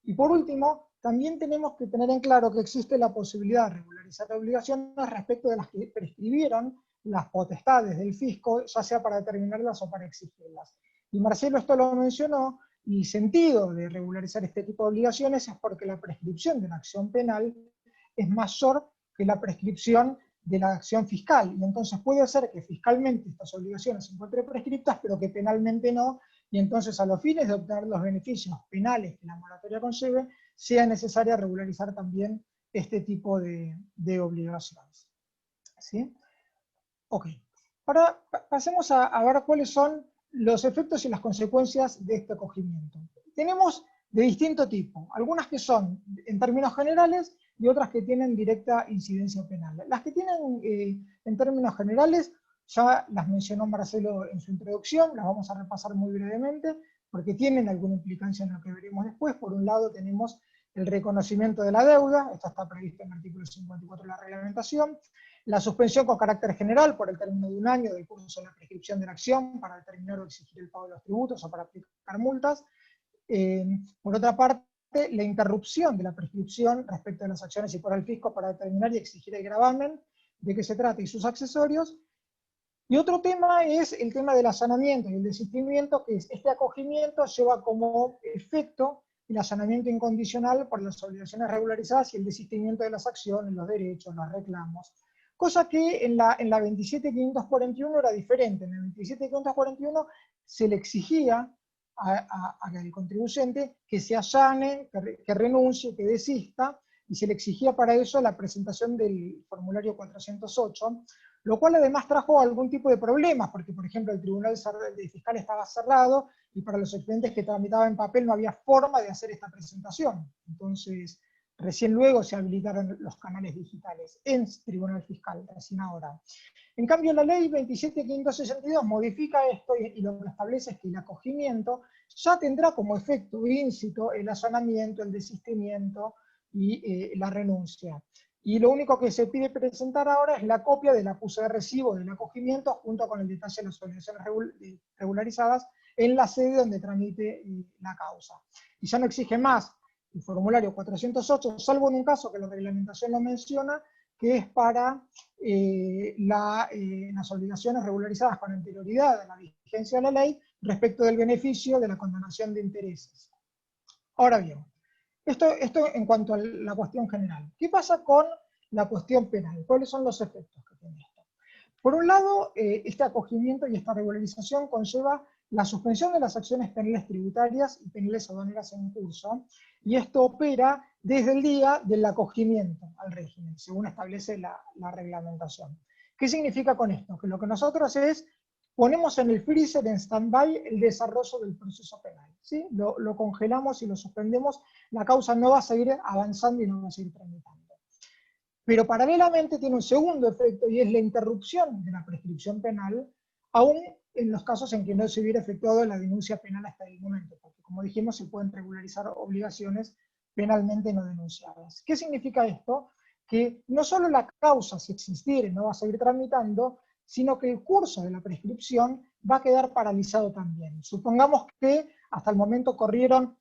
Y por último, también tenemos que tener en claro que existe la posibilidad de regularizar obligaciones respecto de las que prescribieron las potestades del fisco, ya sea para determinarlas o para exigirlas. Y Marcelo esto lo mencionó, y el sentido de regularizar este tipo de obligaciones es porque la prescripción de una acción penal es mayor que la prescripción de la acción fiscal, y entonces puede ser que fiscalmente estas obligaciones se encuentren prescriptas, pero que penalmente no, y entonces a los fines de obtener los beneficios penales que la moratoria conlleve, sea necesaria regularizar también este tipo de obligaciones. ¿Sí? Ok. Ahora pasemos a ver cuáles son los efectos y las consecuencias de este acogimiento. Tenemos de distinto tipo, algunas que son en términos generales y otras que tienen directa incidencia penal. Las que tienen en términos generales ya las mencionó Marcelo en su introducción, las vamos a repasar muy brevemente porque tienen alguna implicancia en lo que veremos después. Por un lado tenemos el reconocimiento de la deuda, esto está previsto en el artículo 54 de la reglamentación, la suspensión con carácter general por el término de un año del curso de la prescripción de la acción para determinar o exigir el pago de los tributos o para aplicar multas. Por otra parte, la interrupción de la prescripción respecto a las acciones y por el fisco para determinar y exigir el gravamen de qué se trata y sus accesorios. Y otro tema es el tema del allanamiento y el desistimiento, que es este acogimiento lleva como efecto el allanamiento incondicional por las obligaciones regularizadas y el desistimiento de las acciones, los derechos, los reclamos. Cosa que en la 27.541 era diferente. En la 27.541 se le exigía al contribuyente que se allane, que renuncie, que desista, y se le exigía para eso la presentación del formulario 408, lo cual además trajo algún tipo de problemas, porque por ejemplo el tribunal fiscal estaba cerrado, y para los expedientes que tramitaban en papel no había forma de hacer esta presentación. Entonces Recién luego se habilitaron los canales digitales en Tribunal Fiscal, recién ahora. En cambio, la ley 27.562 modifica esto y lo que establece es que el acogimiento ya tendrá como efecto íncito el azonamiento, el desistimiento y la renuncia. Y lo único que se pide presentar ahora es la copia del acuse de recibo del acogimiento junto con el detalle de las obligaciones regularizadas en la sede donde tramite la causa. Y ya no exige más el formulario 408, salvo en un caso que la reglamentación lo menciona, que es para las obligaciones regularizadas con anterioridad a la vigencia de la ley respecto del beneficio de la condonación de intereses. Ahora bien, esto en cuanto a la cuestión general. ¿Qué pasa con la cuestión penal? ¿Cuáles son los efectos que tiene esto? Por un lado, este acogimiento y esta regularización conlleva la suspensión de las acciones penales tributarias y penales aduaneras en curso, y esto opera desde el día del acogimiento al régimen, según establece la reglamentación. ¿Qué significa con esto? Que lo que nosotros ponemos en el freezer, en stand-by, el desarrollo del proceso penal, ¿sí? Lo congelamos y lo suspendemos, la causa no va a seguir avanzando y no va a seguir tramitando. Pero paralelamente tiene un segundo efecto, y es la interrupción de la prescripción penal, aún en los casos en que no se hubiera efectuado la denuncia penal hasta el momento, porque como dijimos, se pueden regularizar obligaciones penalmente no denunciadas. ¿Qué significa esto? Que no solo la causa, si existiera, no va a seguir tramitando, sino que el curso de la prescripción va a quedar paralizado también. Supongamos que hasta el momento corrieron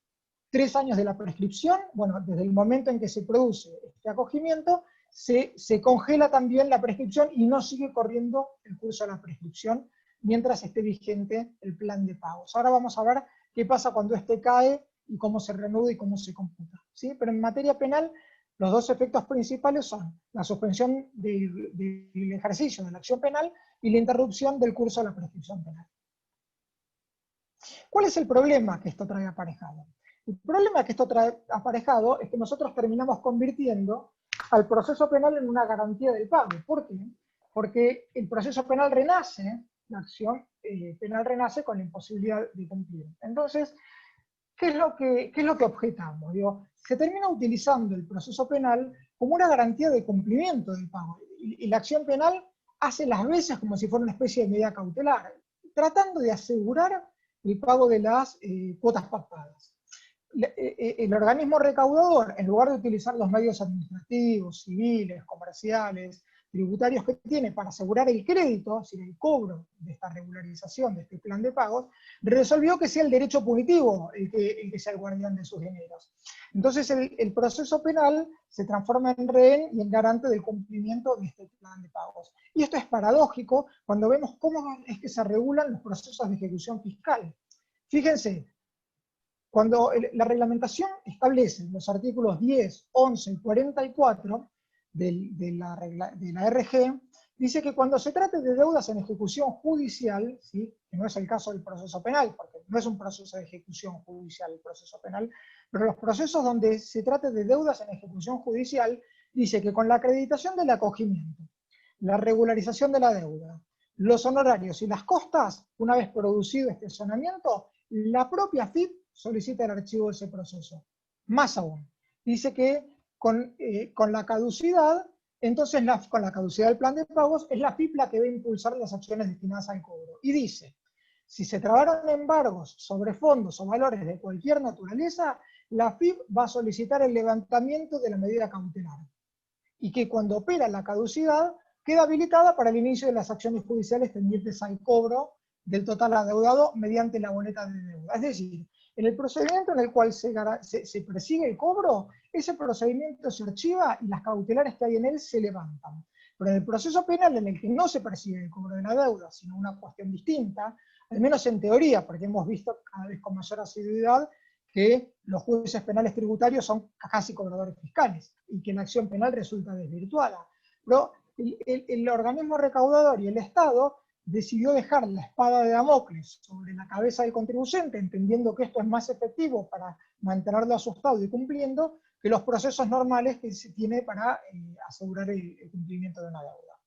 3 años de la prescripción, bueno, desde el momento en que se produce este acogimiento, se congela también la prescripción y no sigue corriendo el curso de la prescripción mientras esté vigente el plan de pagos. Ahora vamos a ver qué pasa cuando este cae y cómo se reanuda y cómo se computa, ¿sí? Pero en materia penal, los dos efectos principales son la suspensión del ejercicio de la acción penal y la interrupción del curso de la prescripción penal. ¿Cuál es el problema que esto trae aparejado? El problema que esto trae aparejado es que nosotros terminamos convirtiendo al proceso penal en una garantía del pago. ¿Por qué? Porque el proceso penal renace, la acción penal renace con la imposibilidad de cumplir. Entonces, ¿qué es lo que objetamos? Digo, se termina utilizando el proceso penal como una garantía de cumplimiento del pago. Y la acción penal hace las veces como si fuera una especie de medida cautelar, tratando de asegurar el pago de las cuotas pactadas. El organismo recaudador, en lugar de utilizar los medios administrativos, civiles, comerciales, tributarios que tiene para asegurar el crédito, es decir, el cobro de esta regularización, de este plan de pagos, resolvió que sea el derecho punitivo el que sea el guardián de sus dineros. Entonces el proceso penal se transforma en rehén y en garante del cumplimiento de este plan de pagos. Y esto es paradójico cuando vemos cómo es que se regulan los procesos de ejecución fiscal. Fíjense, cuando la reglamentación establece en los artículos 10, 11 y 44 de la RG, dice que cuando se trate de deudas en ejecución judicial, ¿sí? Que no es el caso del proceso penal, porque no es un proceso de ejecución judicial el proceso penal, pero los procesos donde se trate de deudas en ejecución judicial, dice que con la acreditación del acogimiento, la regularización de la deuda, los honorarios y las costas, una vez producido este sanamiento, la propia FIP solicita el archivo de ese proceso. Más aún, dice que con la caducidad, entonces con la caducidad del plan de pagos, es la FIP la que va a impulsar las acciones destinadas al cobro. Y dice, si se trabaron embargos sobre fondos o valores de cualquier naturaleza, la FIP va a solicitar el levantamiento de la medida cautelar. Y que cuando opera la caducidad, queda habilitada para el inicio de las acciones judiciales tendientes al cobro del total adeudado mediante la boleta de deuda. Es decir, en el procedimiento en el cual se persigue el cobro, ese procedimiento se archiva y las cautelares que hay en él se levantan. Pero en el proceso penal en el que no se persigue el cobro de la deuda, sino una cuestión distinta, al menos en teoría, porque hemos visto cada vez con mayor asiduidad que los jueces penales tributarios son casi cobradores fiscales y que la acción penal resulta desvirtuada. Pero el organismo recaudador y el Estado decidió dejar la espada de Damocles sobre la cabeza del contribuyente, entendiendo que esto es más efectivo para mantenerlo asustado y cumpliendo, que los procesos normales que se tiene para asegurar el cumplimiento de una deuda.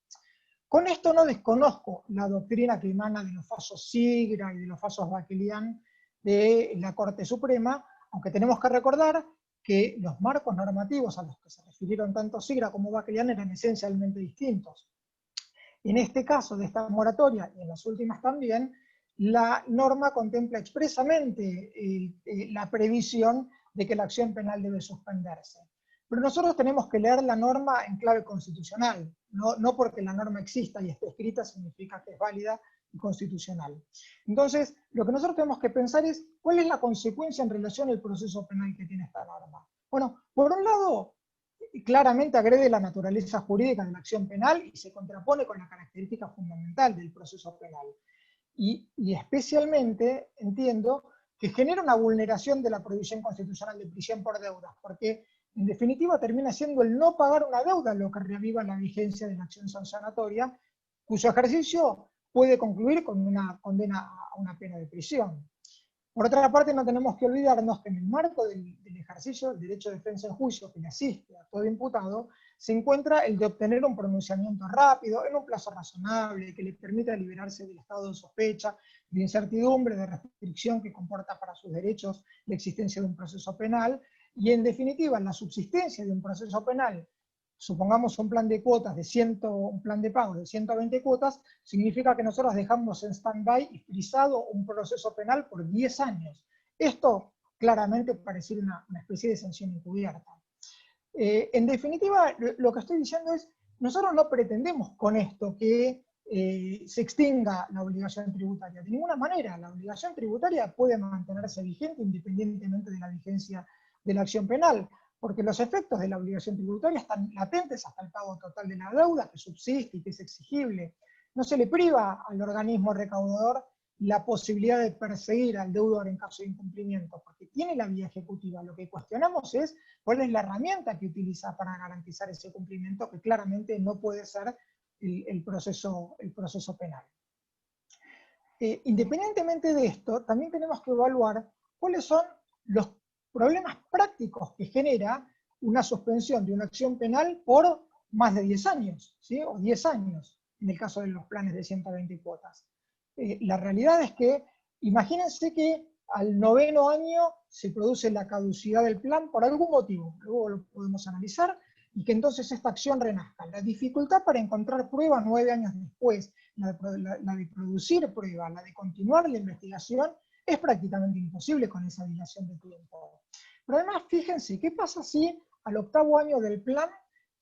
Con esto no desconozco la doctrina que emana de los fallos Sigra y de los fallos Bakelian de la Corte Suprema, aunque tenemos que recordar que los marcos normativos a los que se refirieron tanto Sigra como Bakelian eran esencialmente distintos. En este caso de esta moratoria, y en las últimas también, la norma contempla expresamente la previsión de que la acción penal debe suspenderse. Pero nosotros tenemos que leer la norma en clave constitucional, no porque la norma exista y esté escrita significa que es válida y constitucional. Entonces, lo que nosotros tenemos que pensar es cuál es la consecuencia en relación al proceso penal que tiene esta norma. Bueno, por un lado, claramente agrede la naturaleza jurídica de la acción penal y se contrapone con la característica fundamental del proceso penal. Y especialmente entiendo que genera una vulneración de la prohibición constitucional de prisión por deudas, porque en definitiva termina siendo el no pagar una deuda lo que reaviva la vigencia de la acción sancionatoria, cuyo ejercicio puede concluir con una condena a una pena de prisión. Por otra parte, no tenemos que olvidarnos que en el marco del ejercicio del derecho de defensa en juicio que le asiste a todo imputado, se encuentra el de obtener un pronunciamiento rápido, en un plazo razonable, que le permita liberarse del estado de sospecha, de incertidumbre, de restricción que comporta para sus derechos la existencia de un proceso penal, y en definitiva, la subsistencia de un proceso penal, supongamos un plan de cuotas un plan de pago de 120 cuotas, significa que nosotros dejamos en stand-by y frisado un proceso penal por 10 años. Esto claramente pareciera una especie de sanción encubierta. En definitiva, lo que estoy diciendo es, nosotros no pretendemos con esto que se extinga la obligación tributaria. De ninguna manera, la obligación tributaria puede mantenerse vigente independientemente de la vigencia de la acción penal, porque los efectos de la obligación tributaria están latentes hasta el pago total de la deuda, que subsiste y que es exigible. No se le priva al organismo recaudador la posibilidad de perseguir al deudor en caso de incumplimiento, porque tiene la vía ejecutiva. Lo que cuestionamos es cuál es la herramienta que utiliza para garantizar ese cumplimiento, que claramente no puede ser el proceso penal. Independientemente de esto, también tenemos que evaluar cuáles son los problemas prácticos que genera una suspensión de una acción penal por más de 10 años, ¿sí? O 10 años, en el caso de los planes de 120 cuotas. La realidad es que, imagínense que al 9º año se produce la caducidad del plan por algún motivo, luego lo podemos analizar, y que entonces esta acción renazca. La dificultad para encontrar pruebas 9 años después, la de producir pruebas, la de continuar la investigación, es prácticamente imposible con esa dilación de tiempo. Pero además, fíjense, ¿qué pasa si al 8º año del plan,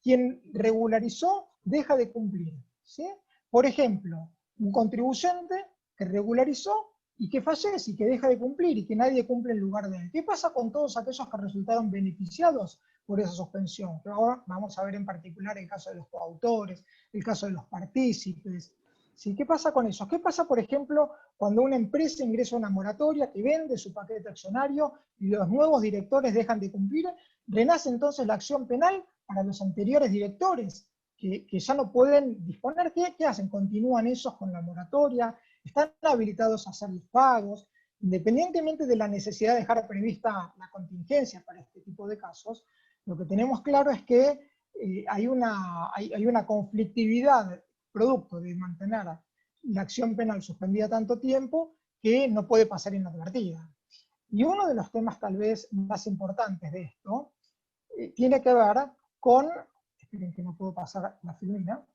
quien regularizó deja de cumplir? ¿Sí? Por ejemplo, un contribuyente que regularizó y que fallece y que deja de cumplir y que nadie cumple en lugar de él. ¿Qué pasa con todos aquellos que resultaron beneficiados por esa suspensión? Pero ahora vamos a ver en particular el caso de los coautores, el caso de los partícipes. ¿Sí? ¿Qué pasa con eso? ¿Qué pasa, por ejemplo, cuando una empresa ingresa a una moratoria que vende su paquete accionario y los nuevos directores dejan de cumplir? Renace entonces la acción penal para los anteriores directores, que ya no pueden disponer. ¿Qué hacen? Continúan ellos con la moratoria, están habilitados a hacer los pagos, independientemente de la necesidad de dejar prevista la contingencia para este tipo de casos. Lo que tenemos claro es que hay una conflictividad producto de mantener la acción penal suspendida tanto tiempo que no puede pasar inadvertida. Y uno de los temas tal vez más importantes de esto tiene que ver con, esperen que no puedo pasar la filmina,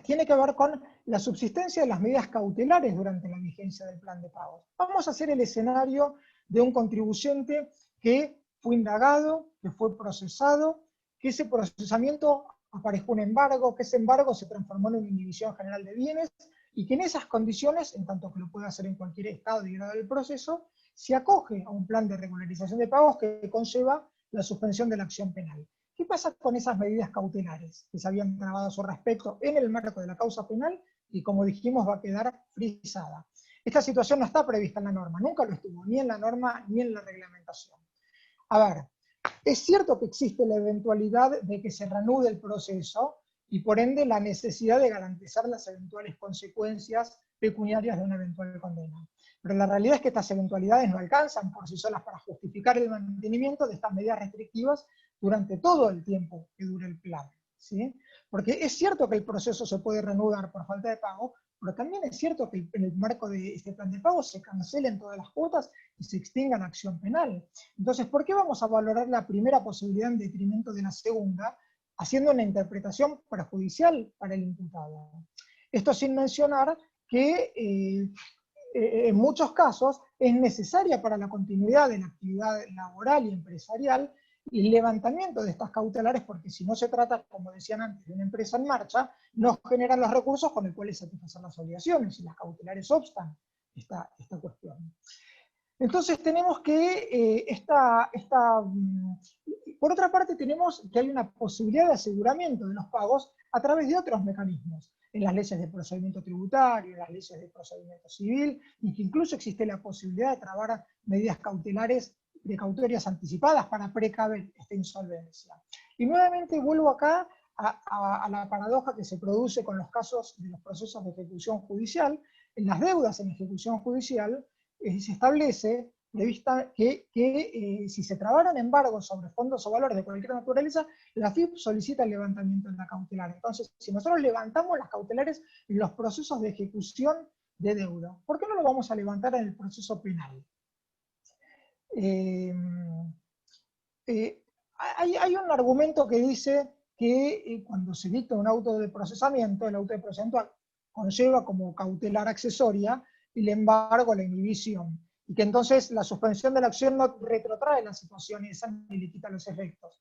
tiene que ver con la subsistencia de las medidas cautelares durante la vigencia del plan de pagos. Vamos a hacer el escenario de un contribuyente que fue indagado, que fue procesado, que ese procesamiento aparejó un embargo, que ese embargo se transformó en una inhibición general de bienes, y que en esas condiciones, en tanto que lo puede hacer en cualquier estado y grado del proceso, se acoge a un plan de regularización de pagos que conlleva la suspensión de la acción penal. ¿Qué pasa con esas medidas cautelares que se habían grabado a su respecto en el marco de la causa penal y, como dijimos, va a quedar frisada? Esta situación no está prevista en la norma, nunca lo estuvo, ni en la norma ni en la reglamentación. A ver, es cierto que existe la eventualidad de que se reanude el proceso y por ende la necesidad de garantizar las eventuales consecuencias pecuniarias de una eventual condena. Pero la realidad es que estas eventualidades no alcanzan por sí solas para justificar el mantenimiento de estas medidas restrictivas durante todo el tiempo que dure el plan, ¿sí? Porque es cierto que el proceso se puede reanudar por falta de pago, pero también es cierto que en el marco de este plan de pago se cancelen todas las cuotas y se extinga la acción penal. Entonces, ¿por qué vamos a valorar la primera posibilidad en detrimento de la segunda, haciendo una interpretación perjudicial para el imputado? Esto sin mencionar que en muchos casos es necesaria para la continuidad de la actividad laboral y empresarial el levantamiento de estas cautelares, porque si no se trata, como decían antes, de una empresa en marcha, no generan los recursos con los cuales satisfacer las obligaciones, y las cautelares obstan esta cuestión. Entonces tenemos que, por otra parte, tenemos que hay una posibilidad de aseguramiento de los pagos a través de otros mecanismos, en las leyes de procedimiento tributario, en las leyes de procedimiento civil, y que incluso existe la posibilidad de trabar medidas cautelares, precautorias anticipadas para precaver esta insolvencia. Y nuevamente vuelvo acá a la paradoja que se produce con los casos de los procesos de ejecución judicial. En las deudas en ejecución judicial, se establece que si se trabaron embargos sobre fondos o valores de cualquier naturaleza, la AFIP solicita el levantamiento de la cautelar. Entonces, si nosotros levantamos las cautelares en los procesos de ejecución de deuda, ¿por qué no lo vamos a levantar en el proceso penal? Hay un argumento que dice que cuando se dicta un auto de procesamiento, el auto de procesamiento conlleva como cautelar accesoria el embargo, la inhibición, y que entonces la suspensión de la acción no retrotrae la situación esa ni le quita los efectos.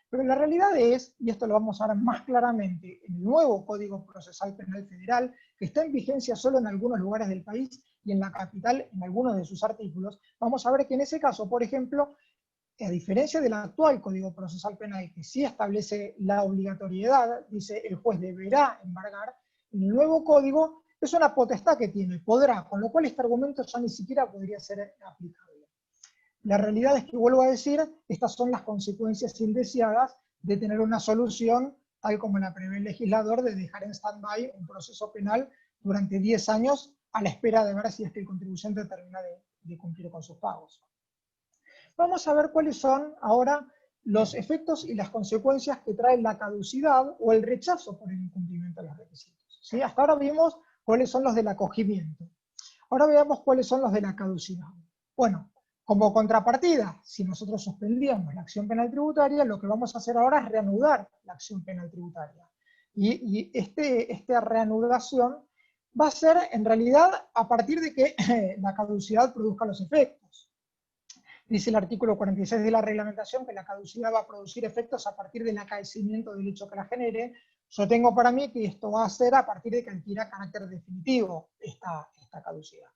Pero la realidad es, y esto lo vamos a ver más claramente en el nuevo Código Procesal Penal Federal, que está en vigencia solo en algunos lugares del país y en la capital en algunos de sus artículos, vamos a ver que en ese caso, por ejemplo, a diferencia del actual Código Procesal Penal, que sí establece la obligatoriedad, dice el juez deberá embargar, en el nuevo código es una potestad que tiene, podrá, con lo cual este argumento ya ni siquiera podría ser aplicable. La realidad es que, vuelvo a decir, estas son las consecuencias indeseadas de tener una solución, tal como la prevé el legislador, de dejar en stand-by un proceso penal durante 10 años a la espera de ver si es que el contribuyente termina de cumplir con sus pagos. Vamos a ver cuáles son ahora los efectos y las consecuencias que trae la caducidad o el rechazo por el incumplimiento de los requisitos. ¿Sí? Hasta ahora vimos cuáles son los del acogimiento. Ahora veamos cuáles son los de la caducidad. Bueno, como contrapartida, si nosotros suspendíamos la acción penal tributaria, lo que vamos a hacer ahora es reanudar la acción penal tributaria. Y esta reanudación va a ser, en realidad, a partir de que la caducidad produzca los efectos. Dice el artículo 46 de la reglamentación que la caducidad va a producir efectos a partir del acaecimiento del hecho que la genere. Yo tengo para mí que esto va a ser a partir de que adquiera carácter definitivo esta caducidad.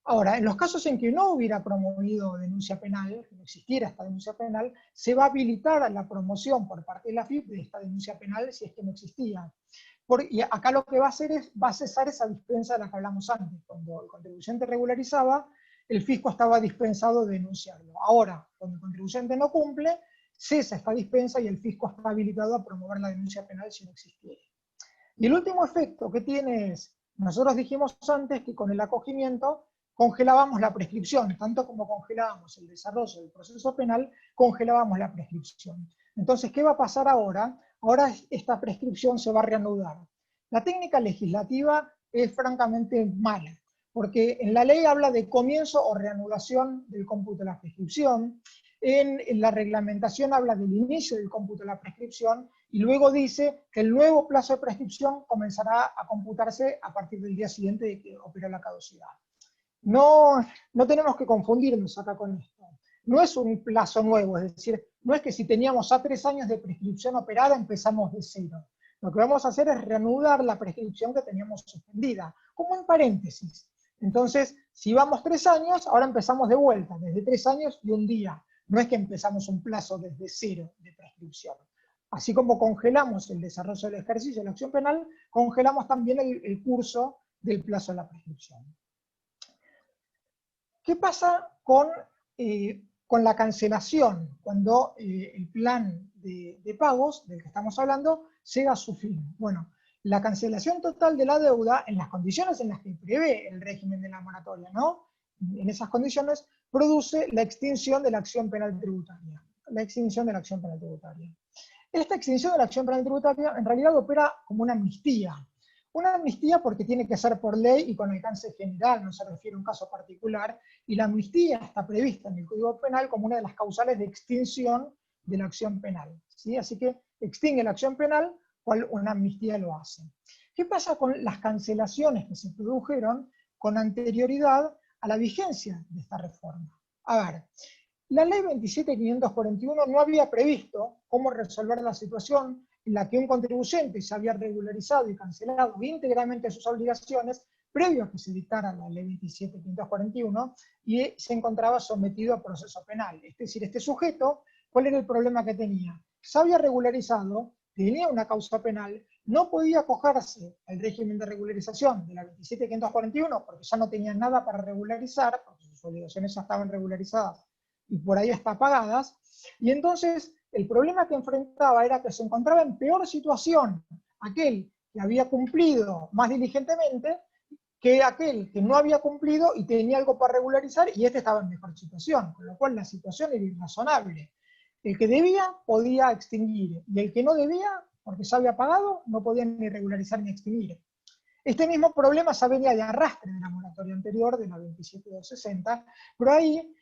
Ahora, en los casos en que no hubiera promovido denuncia penal, que no existiera esta denuncia penal, se va a habilitar la promoción por parte de la AFIP de esta denuncia penal si es que no existía. Y acá lo que va a hacer es, va a cesar esa dispensa de la que hablamos antes. Cuando el contribuyente regularizaba, el fisco estaba dispensado de denunciarlo. Ahora, cuando el contribuyente no cumple, cesa esta dispensa y el fisco está habilitado a promover la denuncia penal si no existiera. Y el último efecto que tiene es, nosotros dijimos antes que con el acogimiento congelábamos la prescripción, tanto como congelábamos el desarrollo del proceso penal, congelábamos la prescripción. Entonces, ¿qué va a pasar ahora? Ahora esta prescripción se va a reanudar. La técnica legislativa es francamente mala, porque en la ley habla de comienzo o reanudación del cómputo de la prescripción, en la reglamentación habla del inicio del cómputo de la prescripción, y luego dice que el nuevo plazo de prescripción comenzará a computarse a partir del día siguiente de que operó la caducidad. No tenemos que confundirnos acá con esto. No es un plazo nuevo, es decir, no es que si teníamos a 3 años de prescripción operada empezamos de cero. Lo que vamos a hacer es reanudar la prescripción que teníamos suspendida, como en paréntesis. Entonces, si vamos 3 años, ahora empezamos de vuelta, desde 3 años y un día. No es que empezamos un plazo desde cero de prescripción. Así como congelamos el desarrollo del ejercicio de la acción penal, congelamos también el curso del plazo de la prescripción. ¿Qué pasa con la cancelación cuando el plan de pagos del que estamos hablando llega a su fin? Bueno, la cancelación total de la deuda, en las condiciones en las que prevé el régimen de la moratoria, ¿no? En esas condiciones, produce la extinción de la acción penal tributaria. La extinción de la acción penal tributaria. Esta extinción de la acción penal tributaria en realidad opera como una amnistía. Una amnistía porque tiene que ser por ley y con alcance general, no se refiere a un caso particular, y la amnistía está prevista en el Código Penal como una de las causales de extinción de la acción penal, ¿sí? Así que extingue la acción penal, cual una amnistía lo hace. ¿Qué pasa con las cancelaciones que se produjeron con anterioridad a la vigencia de esta reforma? A ver, la ley 27.541 no había previsto cómo resolver la situación en la que un contribuyente se había regularizado y cancelado íntegramente sus obligaciones previo a que se dictara la ley 27.541 y se encontraba sometido a proceso penal. Es decir, este sujeto, ¿cuál era el problema que tenía? Se había regularizado, tenía una causa penal, no podía acogerse al régimen de regularización de la 27.541 porque ya no tenía nada para regularizar, porque sus obligaciones ya estaban regularizadas y por ahí hasta pagadas, y entonces el problema que enfrentaba era que se encontraba en peor situación aquel que había cumplido más diligentemente que aquel que no había cumplido y tenía algo para regularizar, y este estaba en mejor situación, con lo cual la situación era irrazonable. El que debía podía extinguir, y el que no debía, porque ya había pagado, no podía ni regularizar ni extinguir. Este mismo problema ya venía de arrastre de la moratoria anterior, de la 27.260, pero ahí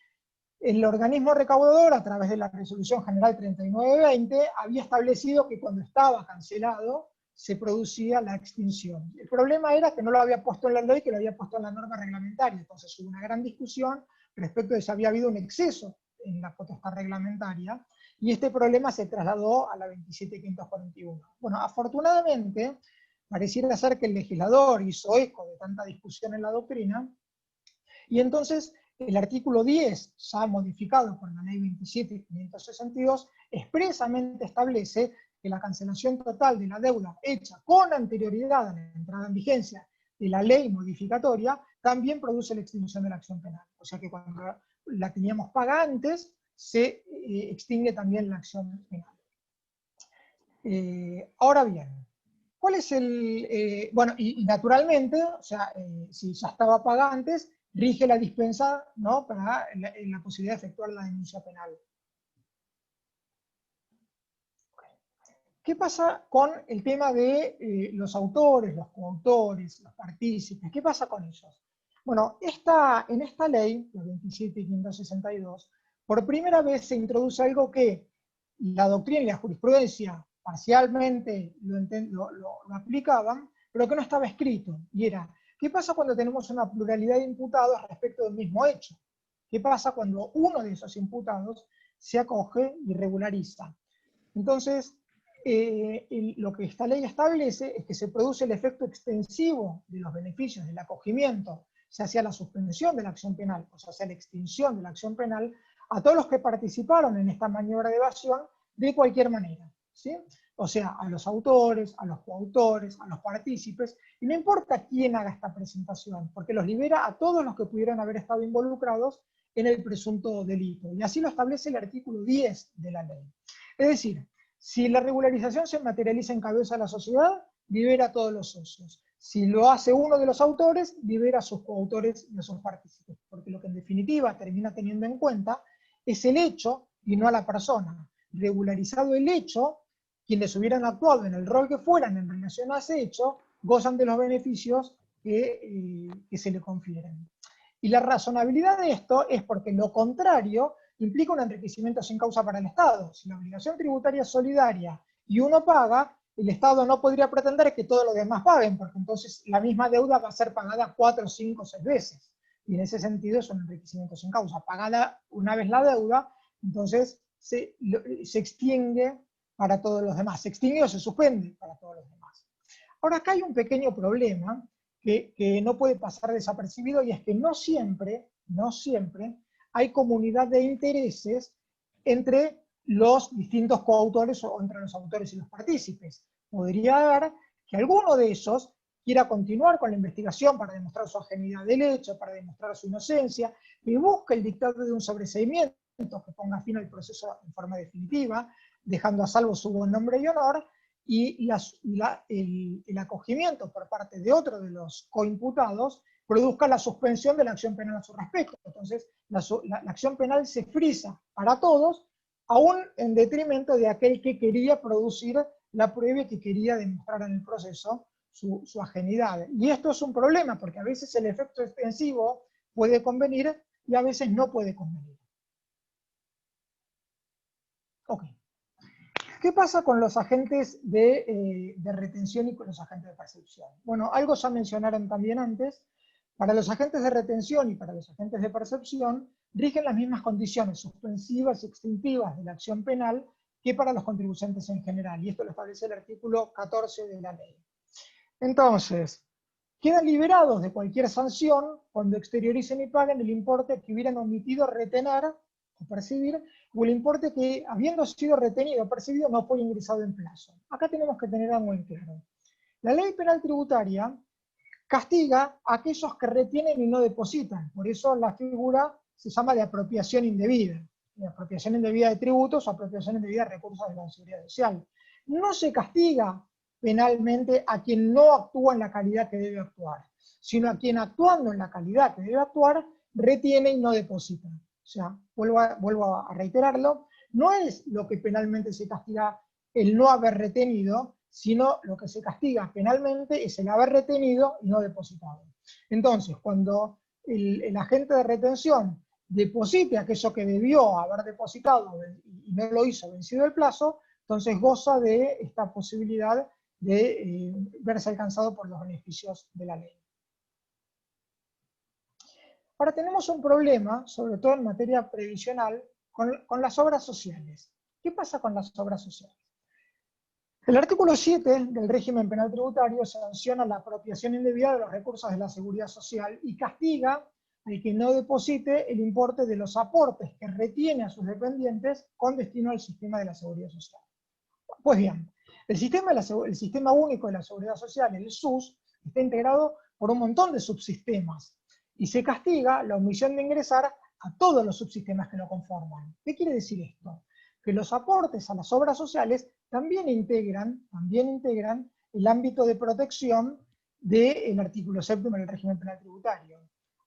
el organismo recaudador, a través de la Resolución General 3920, había establecido que cuando estaba cancelado se producía la extinción. El problema era que no lo había puesto en la ley, que lo había puesto en la norma reglamentaria. Entonces hubo una gran discusión respecto de si había habido un exceso en la potestad reglamentaria, y este problema se trasladó a la 27.541. Bueno, afortunadamente, pareciera ser que el legislador hizo eco de tanta discusión en la doctrina, y entonces el artículo 10, ya modificado por la ley 27.562, expresamente establece que la cancelación total de la deuda hecha con anterioridad a la entrada en vigencia de la ley modificatoria también produce la extinción de la acción penal. O sea que cuando la teníamos paga antes, se extingue también la acción penal. Ahora bien, ¿cuál es el...? Bueno, y naturalmente, o sea, si ya estaba paga antes, rige la dispensa, ¿no?, para la posibilidad de efectuar la denuncia penal. ¿Qué pasa con el tema de los autores, los coautores, los partícipes? ¿Qué pasa con ellos? Bueno, en esta ley, la 27.562, por primera vez se introduce algo que la doctrina y la jurisprudencia parcialmente lo aplicaban, pero que no estaba escrito, y era: ¿qué pasa cuando tenemos una pluralidad de imputados respecto del mismo hecho? ¿Qué pasa cuando uno de esos imputados se acoge y regulariza? Entonces, lo que esta ley establece es que se produce el efecto extensivo de los beneficios del acogimiento, ya sea la suspensión de la acción penal o sea la extinción de la acción penal, a todos los que participaron en esta maniobra de evasión de cualquier manera, ¿sí? O sea, a los autores, a los coautores, a los partícipes, y no importa quién haga esta presentación, porque los libera a todos los que pudieran haber estado involucrados en el presunto delito. Y así lo establece el artículo 10 de la ley. Es decir, si la regularización se materializa en cabeza de la sociedad, libera a todos los socios. Si lo hace uno de los autores, libera a sus coautores y a sus partícipes, porque lo que en definitiva termina teniendo en cuenta es el hecho y no a la persona. Regularizado el hecho, quienes hubieran actuado en el rol que fueran en relación a ese hecho, gozan de los beneficios que se le confieren. Y la razonabilidad de esto es porque lo contrario implica un enriquecimiento sin causa para el Estado. Si la obligación tributaria es solidaria y uno paga, el Estado no podría pretender que todos los demás paguen, porque entonces la misma deuda va a ser pagada 4, 5, 6 veces. Y en ese sentido es un enriquecimiento sin causa. Pagada una vez la deuda, entonces se extingue para todos los demás. Se extingue o se suspende para todos los demás. Ahora, acá hay un pequeño problema que no puede pasar desapercibido, y es que no siempre hay comunidad de intereses entre los distintos coautores o entre los autores y los partícipes. Podría haber que alguno de ellos quiera continuar con la investigación para demostrar su ajenidad del hecho, para demostrar su inocencia, que busque el dictado de un sobreseimiento que ponga fin al proceso en forma definitiva, dejando a salvo su buen nombre y honor, y el acogimiento por parte de otro de los coimputados produzca la suspensión de la acción penal a su respecto. Entonces, la acción penal se frisa para todos, aún en detrimento de aquel que quería producir la prueba y que quería demostrar en el proceso su ajenidad. Y esto es un problema, porque a veces el efecto extensivo puede convenir y a veces no puede convenir. Ok. ¿Qué pasa con los agentes de retención y con los agentes de percepción? Bueno, algo ya mencionaron también antes. Para los agentes de retención y para los agentes de percepción rigen las mismas condiciones suspensivas y extintivas de la acción penal que para los contribuyentes en general, y esto lo establece el artículo 14 de la ley. Entonces, quedan liberados de cualquier sanción cuando exterioricen y paguen el importe que hubieran omitido retener o percibir, o el importe que, habiendo sido retenido o percibido, no fue ingresado en plazo. Acá tenemos que tener algo en claro. La ley penal tributaria castiga a aquellos que retienen y no depositan, por eso la figura se llama de apropiación indebida. De apropiación indebida de tributos o apropiación indebida de recursos de la Seguridad Social. No se castiga penalmente a quien no actúa en la calidad que debe actuar, sino a quien actuando en la calidad que debe actuar, retiene y no deposita. O sea, vuelvo a reiterarlo, no es lo que penalmente se castiga el no haber retenido, sino lo que se castiga penalmente es el haber retenido y no depositado. Entonces, cuando el agente de retención deposite aquello que debió haber depositado y no lo hizo vencido el plazo, entonces goza de esta posibilidad de verse alcanzado por los beneficios de la ley. Ahora tenemos un problema, sobre todo en materia previsional, con las obras sociales. ¿Qué pasa con las obras sociales? El artículo 7 del régimen penal tributario sanciona la apropiación indebida de los recursos de la Seguridad Social y castiga al que no deposite el importe de los aportes que retiene a sus dependientes con destino al sistema de la Seguridad Social. Pues bien, el sistema único de la Seguridad Social, el SUS, está integrado por un montón de subsistemas y se castiga la omisión de ingresar a todos los subsistemas que lo conforman. ¿Qué quiere decir esto? Que los aportes a las obras sociales también integran el ámbito de protección del artículo 7 del régimen penal tributario.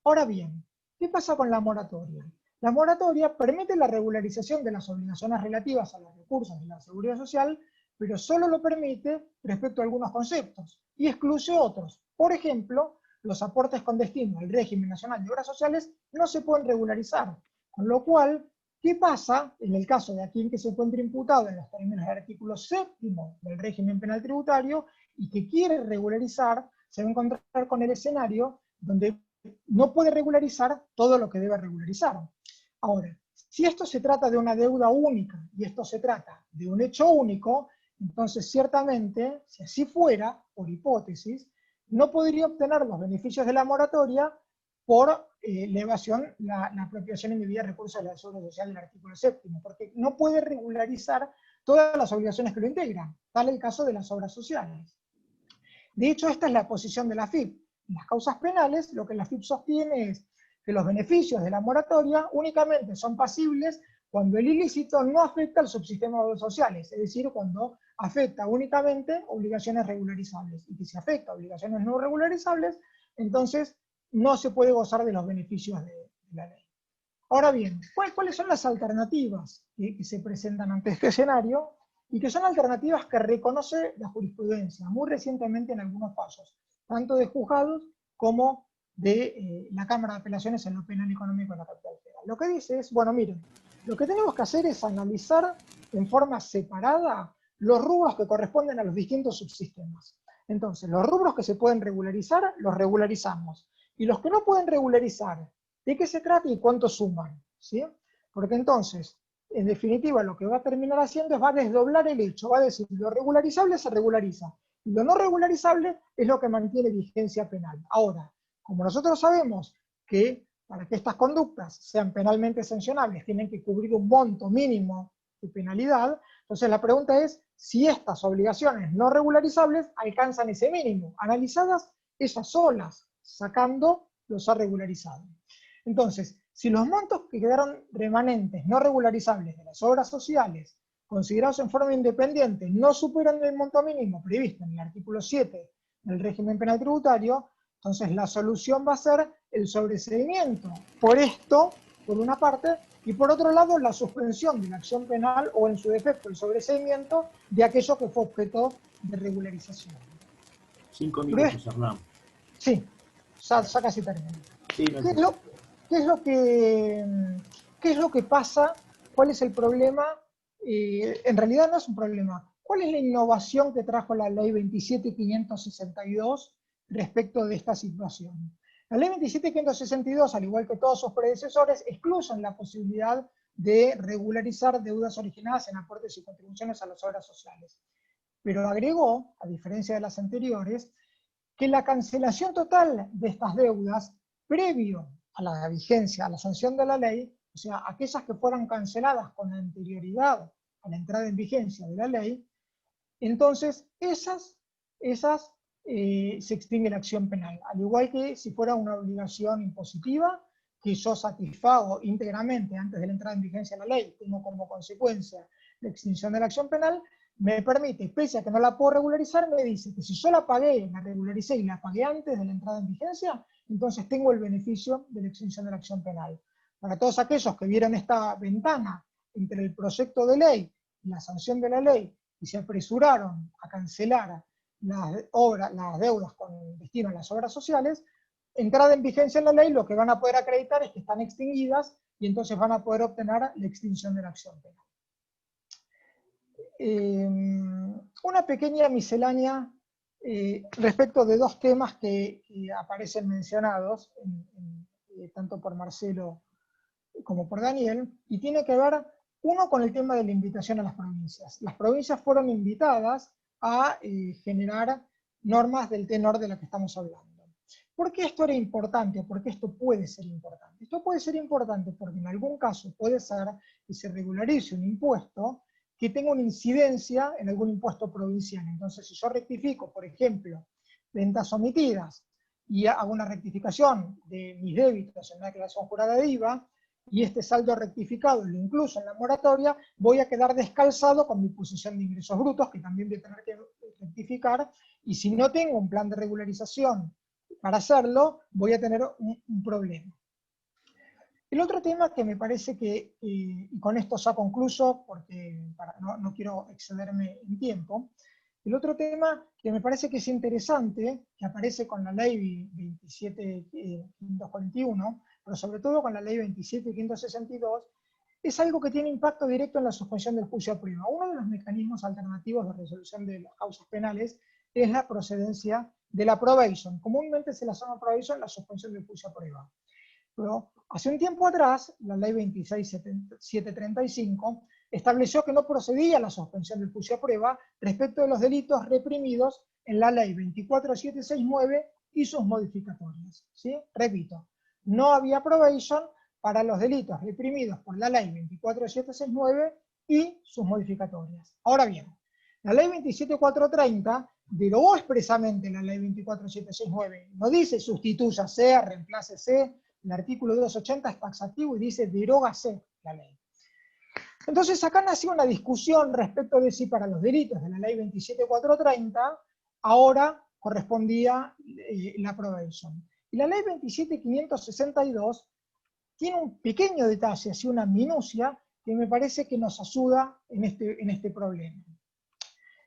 Ahora bien, ¿qué pasa con la moratoria? La moratoria permite la regularización de las obligaciones relativas a los recursos de la Seguridad Social, pero solo lo permite respecto a algunos conceptos y excluye otros. Por ejemplo, los aportes con destino al régimen nacional de obras sociales no se pueden regularizar, con lo cual, ¿qué pasa en el caso de aquel que se encuentre imputado en los términos del artículo 7 del régimen penal tributario y que quiere regularizar? Se va a encontrar con el escenario donde no puede regularizar todo lo que debe regularizar. Ahora, si esto se trata de una deuda única y esto se trata de un hecho único, entonces ciertamente, si así fuera, por hipótesis, no podría obtener los beneficios de la moratoria por la evasión, la apropiación indebida de recursos de la Seguridad Social del artículo 7, porque no puede regularizar todas las obligaciones que lo integran, tal el caso de las obras sociales. De hecho, esta es la posición de la AFIP. En las causas penales, lo que la AFIP sostiene es que los beneficios de la moratoria únicamente son pasibles cuando el ilícito no afecta al subsistema de obras sociales, es decir, cuando afecta únicamente obligaciones regularizables, y que si afecta obligaciones no regularizables, entonces no se puede gozar de los beneficios de la ley. Ahora bien, ¿cuáles son las alternativas que se presentan ante este escenario? Y que son alternativas que reconoce la jurisprudencia, muy recientemente en algunos fallos, tanto de juzgados como de la Cámara de Apelaciones en lo penal económico de la capital federal. Lo que dice es, bueno, miren, lo que tenemos que hacer es analizar en forma separada los rubros que corresponden a los distintos subsistemas. Entonces, los rubros que se pueden regularizar, los regularizamos. Y los que no pueden regularizar, ¿de qué se trata y cuánto suman? ¿Sí? Porque entonces, en definitiva, lo que va a terminar haciendo es va a desdoblar el hecho, va a decir, lo regularizable se regulariza, y lo no regularizable es lo que mantiene vigencia penal. Ahora, como nosotros sabemos que para que estas conductas sean penalmente sancionables tienen que cubrir un monto mínimo de penalidad, entonces la pregunta es si estas obligaciones no regularizables alcanzan ese mínimo, analizadas ellas solas, sacando los ha regularizado. Entonces, si los montos que quedaron remanentes no regularizables de las obras sociales, considerados en forma independiente, no superan el monto mínimo previsto en el artículo 7 del régimen penal tributario, entonces la solución va a ser el sobreseimiento por esto, por una parte, y por otro lado la suspensión de la acción penal o en su defecto el sobreseimiento de aquello que fue objeto de regularización. 5 Pero minutos, Hernán. sí, ya casi termino. Sí, no ¿Qué es es lo que pasa? ¿Cuál es el problema? En realidad no es un problema. ¿Cuál es la innovación que trajo la ley 27.562 respecto de esta situación? La ley 27.562, al igual que todos sus predecesores, excluyen la posibilidad de regularizar deudas originadas en aportes y contribuciones a las obras sociales. Pero agregó, a diferencia de las anteriores, que la cancelación total de estas deudas, previo a la vigencia, a la sanción de la ley, o sea, aquellas que fueran canceladas con anterioridad a la entrada en vigencia de la ley, entonces se extingue la acción penal, al igual que si fuera una obligación impositiva que yo satisfago íntegramente antes de la entrada en vigencia de la ley, tengo como consecuencia la extinción de la acción penal, me permite, pese a que no la puedo regularizar, me dice que si yo la pagué, la regularicé y la pagué antes de la entrada en vigencia, entonces tengo el beneficio de la extinción de la acción penal. Para todos aquellos que vieron esta ventana entre el proyecto de ley y la sanción de la ley, y se apresuraron a cancelar las deudas con destino a las obras sociales, entrada en vigencia en la ley, lo que van a poder acreditar es que están extinguidas y entonces van a poder obtener la extinción de la acción penal. Una pequeña miscelánea respecto de dos temas que aparecen mencionados, tanto por Marcelo como por Daniel, y tiene que ver, uno, con el tema de la invitación a las provincias. Las provincias fueron invitadas a generar normas del tenor de la que estamos hablando. ¿Por qué esto era importante? ¿Por qué esto puede ser importante? Esto puede ser importante porque en algún caso puede ser que se regularice un impuesto que tenga una incidencia en algún impuesto provincial. Entonces, si yo rectifico, por ejemplo, ventas omitidas y hago una rectificación de mis débitos en una declaración jurada de IVA, y este saldo rectificado lo incluyo en la moratoria, voy a quedar descalzado con mi posición de ingresos brutos, que también voy a tener que rectificar, y si no tengo un plan de regularización para hacerlo, voy a tener un problema. El otro tema que me parece que, y con esto ya concluyo, porque no quiero excederme en tiempo, el otro tema que me parece que es interesante, que aparece con la ley 27.541, pero sobre todo con la ley 27.562, es algo que tiene impacto directo en la suspensión del juicio a prueba. Uno de los mecanismos alternativos de resolución de las causas penales es la procedencia de la probation. Comúnmente se la llama probation la suspensión del juicio a prueba. Pero hace un tiempo atrás, la ley 26.735 estableció que no procedía la suspensión del juicio a prueba respecto de los delitos reprimidos en la ley 24.769 y sus modificatorias. ¿Sí? Repito, no había probation para los delitos reprimidos por la ley 24.769 y sus modificatorias. Ahora bien, la ley 27.430 derogó expresamente la ley 24.769. No dice sustitúyase, reemplácese. El artículo 280 es taxativo y dice derógase la ley. Entonces acá nació una discusión respecto de si para los delitos de la ley 27.430 ahora correspondía la probation. Y la ley 27.562 tiene un pequeño detalle, así una minucia, que me parece que nos ayuda en este problema.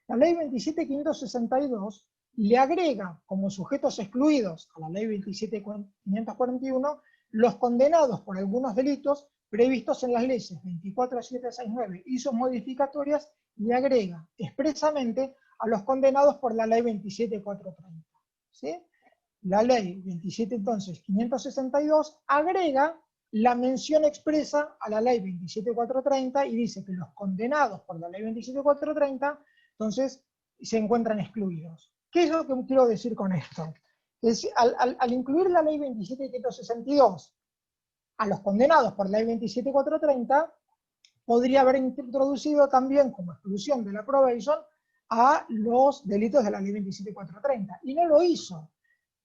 La ley 27.562 le agrega como sujetos excluidos a la ley 27.541 los condenados por algunos delitos previstos en las leyes 24.769 y sus modificatorias, le agrega expresamente a los condenados por la ley 27.430. ¿Sí? La ley 27.562 agrega la mención expresa a la ley 27.430 y dice que los condenados por la ley 27.430 entonces se encuentran excluidos. ¿Qué es lo que quiero decir con esto? Es, al incluir la ley 27.562 a los condenados por la ley 27.430, podría haber introducido también como exclusión de la probation a los delitos de la ley 27.430, y no lo hizo.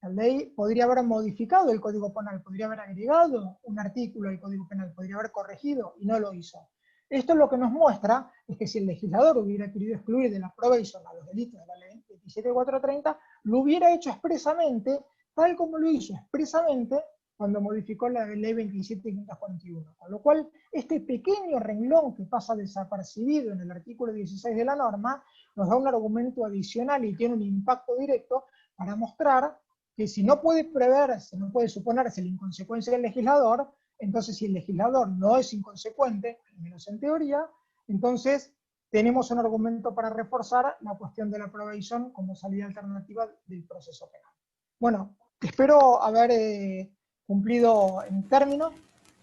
La ley podría haber modificado el Código Penal, podría haber agregado un artículo al Código Penal, podría haber corregido, y no lo hizo. Esto lo que nos muestra es que si el legislador hubiera querido excluir de la probation a los delitos de la ley 27.430, lo hubiera hecho expresamente, tal como lo hizo expresamente cuando modificó la ley 27.541. Con lo cual, este pequeño renglón que pasa desapercibido en el artículo 16 de la norma, nos da un argumento adicional y tiene un impacto directo para mostrar que si no puede preverse, no puede suponerse la inconsecuencia del legislador, entonces si el legislador no es inconsecuente, al menos en teoría, entonces tenemos un argumento para reforzar la cuestión de la probation como salida alternativa del proceso penal. Bueno, espero haber cumplido en término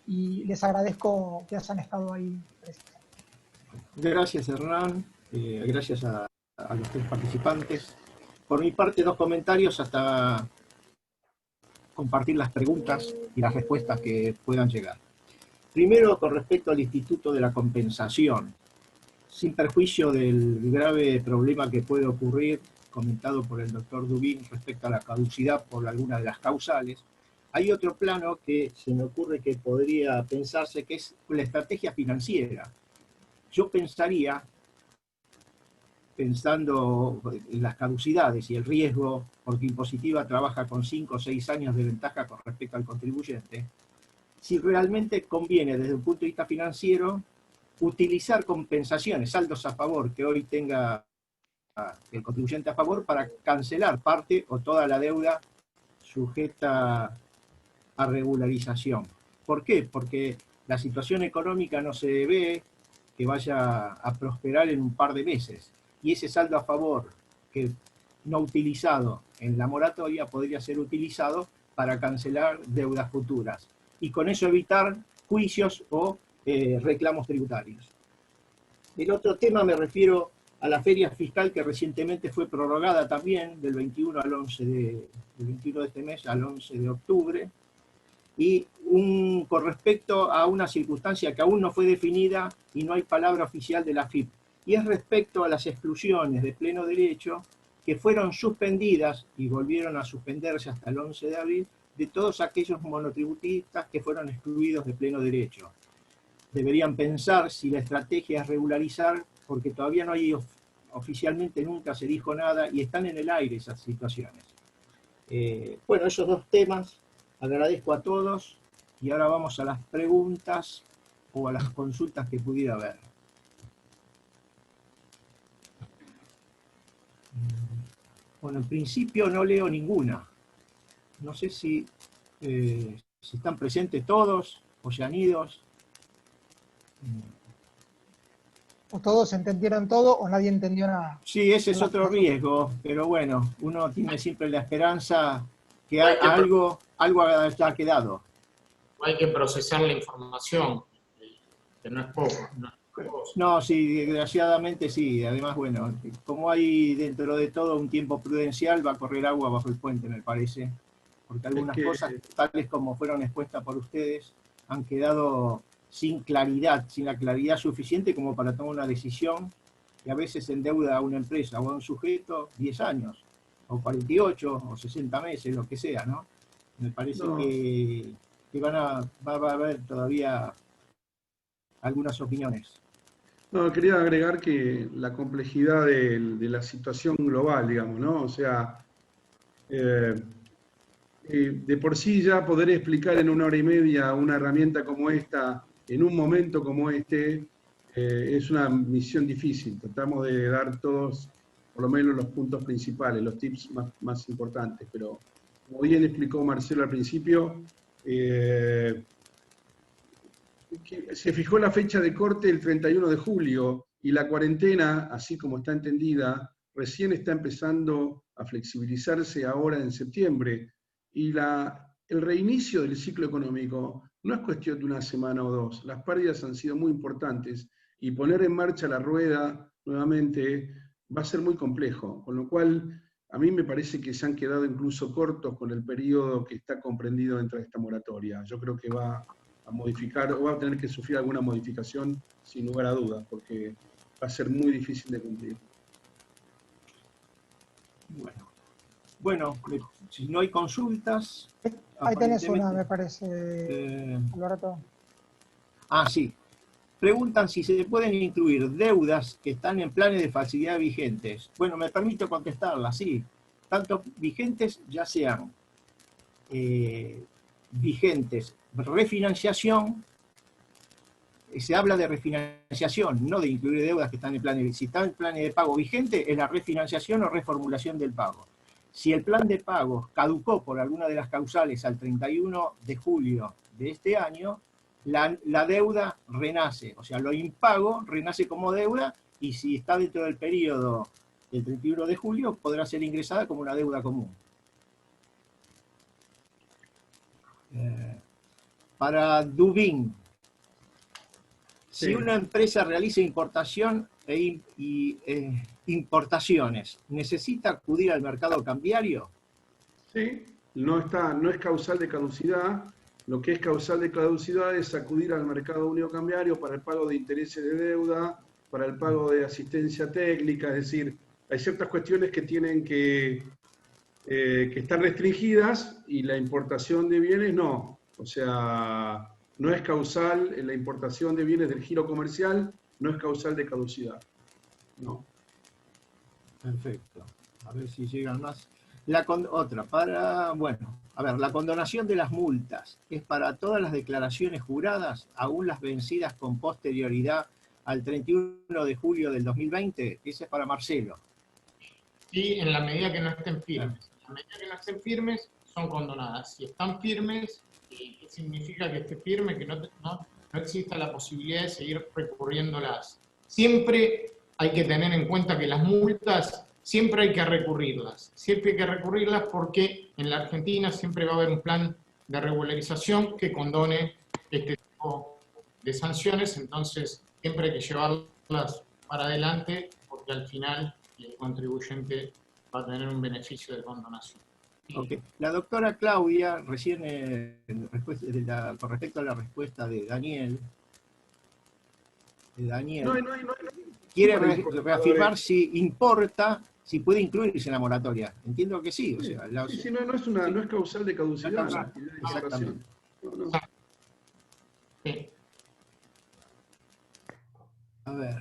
y les agradezco que hayan estado ahí presentes. Gracias, Hernán. Gracias a los tres participantes. Por mi parte, 2 comentarios hasta compartir las preguntas y las respuestas que puedan llegar. Primero, con respecto al Instituto de la Compensación, sin perjuicio del grave problema que puede ocurrir, comentado por el doctor Dubín respecto a la caducidad por alguna de las causales, hay otro plano que se me ocurre que podría pensarse, que es la estrategia financiera. Yo pensaría, pensando en las caducidades y el riesgo, porque Impositiva trabaja con 5 o 6 años de ventaja con respecto al contribuyente, si realmente conviene desde un punto de vista financiero utilizar compensaciones, saldos a favor que hoy tenga el contribuyente a favor para cancelar parte o toda la deuda sujeta a regularización. ¿Por qué? Porque la situación económica no se ve que vaya a prosperar en un par de meses. Y ese saldo a favor que no utilizado en la moratoria podría ser utilizado para cancelar deudas futuras. Y con eso evitar juicios o reclamos tributarios. El otro tema me refiero a la feria fiscal que recientemente fue prorrogada también del 21 del 21 de este mes al 11 de octubre, y con respecto a una circunstancia que aún no fue definida y no hay palabra oficial de la AFIP, y es respecto a las exclusiones de pleno derecho que fueron suspendidas y volvieron a suspenderse hasta el 11 de abril de todos aquellos monotributistas que fueron excluidos de pleno derecho. Deberían pensar si la estrategia es regularizar, porque todavía no hay, oficialmente nunca se dijo nada, y están en el aire esas situaciones. Bueno, esos 2 temas, agradezco a todos, y ahora vamos a las preguntas o a las consultas que pudiera haber. Bueno, en principio no leo ninguna. No sé si están presentes todos o se han ido. O todos entendieron todo o nadie entendió nada. Sí, ese es otro riesgo, pero bueno, uno tiene siempre la esperanza que algo haya quedado. Hay que procesar la información, que no es poco. No, sí, desgraciadamente sí. Además, bueno, como hay dentro de todo un tiempo prudencial, va a correr agua bajo el puente, me parece. Porque algunas cosas, tales como fueron expuestas por ustedes, han quedado sin claridad, sin la claridad suficiente como para tomar una decisión que a veces endeuda a una empresa o a un sujeto 10 años, o 48, o 60 meses, lo que sea, ¿no? Me parece que va a haber todavía algunas opiniones. No, quería agregar que la complejidad de la situación global, digamos, ¿no? O sea, de por sí ya poder explicar en 1 hora y media una herramienta como esta, en un momento como este, es una misión difícil. Tratamos de dar todos, por lo menos, los puntos principales, los tips más importantes, pero como bien explicó Marcelo al principio, se fijó la fecha de corte el 31 de julio y la cuarentena, así como está entendida, recién está empezando a flexibilizarse ahora en septiembre. Y el reinicio del ciclo económico no es cuestión de 1 semana o 2. Las pérdidas han sido muy importantes y poner en marcha la rueda nuevamente va a ser muy complejo. Con lo cual, a mí me parece que se han quedado incluso cortos con el periodo que está comprendido dentro de esta moratoria. Yo creo que va a modificar o va a tener que sufrir alguna modificación sin lugar a dudas, porque va a ser muy difícil de cumplir. Bueno, si no hay consultas... Ahí tenés una, me parece, Alberto. Sí. Preguntan si se pueden incluir deudas que están en planes de facilidad vigentes. Bueno, me permito contestarla, sí. Tanto vigentes, ya sean vigentes, refinanciación, se habla de refinanciación, no de incluir deudas que están en planes. Si están en planes de pago vigente, es la refinanciación o reformulación del pago. Si el plan de pagos caducó por alguna de las causales al 31 de julio de este año, la deuda renace, o sea, lo impago renace como deuda, y si está dentro del periodo del 31 de julio, podrá ser ingresada como una deuda común. Para Dubín, si una empresa realiza importación importaciones, ¿necesita acudir al mercado cambiario? Sí, no es causal de caducidad. Lo que es causal de caducidad es acudir al mercado único cambiario para el pago de intereses de deuda, para el pago de asistencia técnica, es decir, hay ciertas cuestiones que tienen que están restringidas, y la importación de bienes no. O sea, no es causal, la importación de bienes del giro comercial no es causal de caducidad. No. Perfecto. A ver si llegan más. Bueno, a ver, la condonación de las multas es para todas las declaraciones juradas, aún las vencidas con posterioridad al 31 de julio del 2020. Ese es para Marcelo. Sí, en la medida que no estén firmes. En la medida que no estén firmes, son condonadas. Si están firmes, ¿qué significa que esté firme? Que no exista la posibilidad de seguir recurriéndolas. Siempre hay que tener en cuenta que las multas siempre hay que recurrirlas. Siempre hay que recurrirlas porque en la Argentina siempre va a haber un plan de regularización que condone este tipo de sanciones, entonces siempre hay que llevarlas para adelante porque al final el contribuyente va a tener un beneficio de condonación. Okay. La doctora Claudia, recién con respecto a la respuesta de Daniel, quiere reafirmar si importa, si puede incluirse en la moratoria. Entiendo que sí. O sea, no es causal de caducidad. La actividad de exactamente. No. Sí. A ver.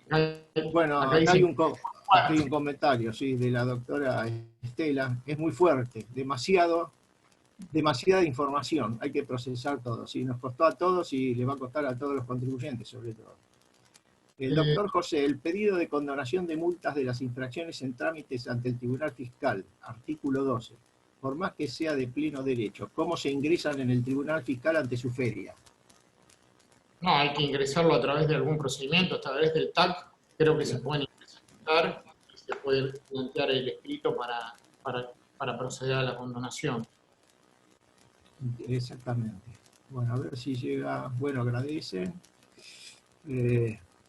Acá, bueno, acá hay un comentario, sí, de la doctora Estela. Es muy fuerte, demasiada información. Hay que procesar todo. ¿Sí? Nos costó a todos y le va a costar a todos los contribuyentes, sobre todo. El doctor José, el pedido de condonación de multas de las infracciones en trámites ante el Tribunal Fiscal, artículo 12. Por más que sea de pleno derecho, ¿cómo se ingresan en el Tribunal Fiscal ante su feria? No, hay que ingresarlo a través de algún procedimiento, a través del TAC. Creo que se pueden ingresar y se puede plantear el escrito para proceder a la condonación. Exactamente. Bueno, a ver si llega. Bueno, agradece.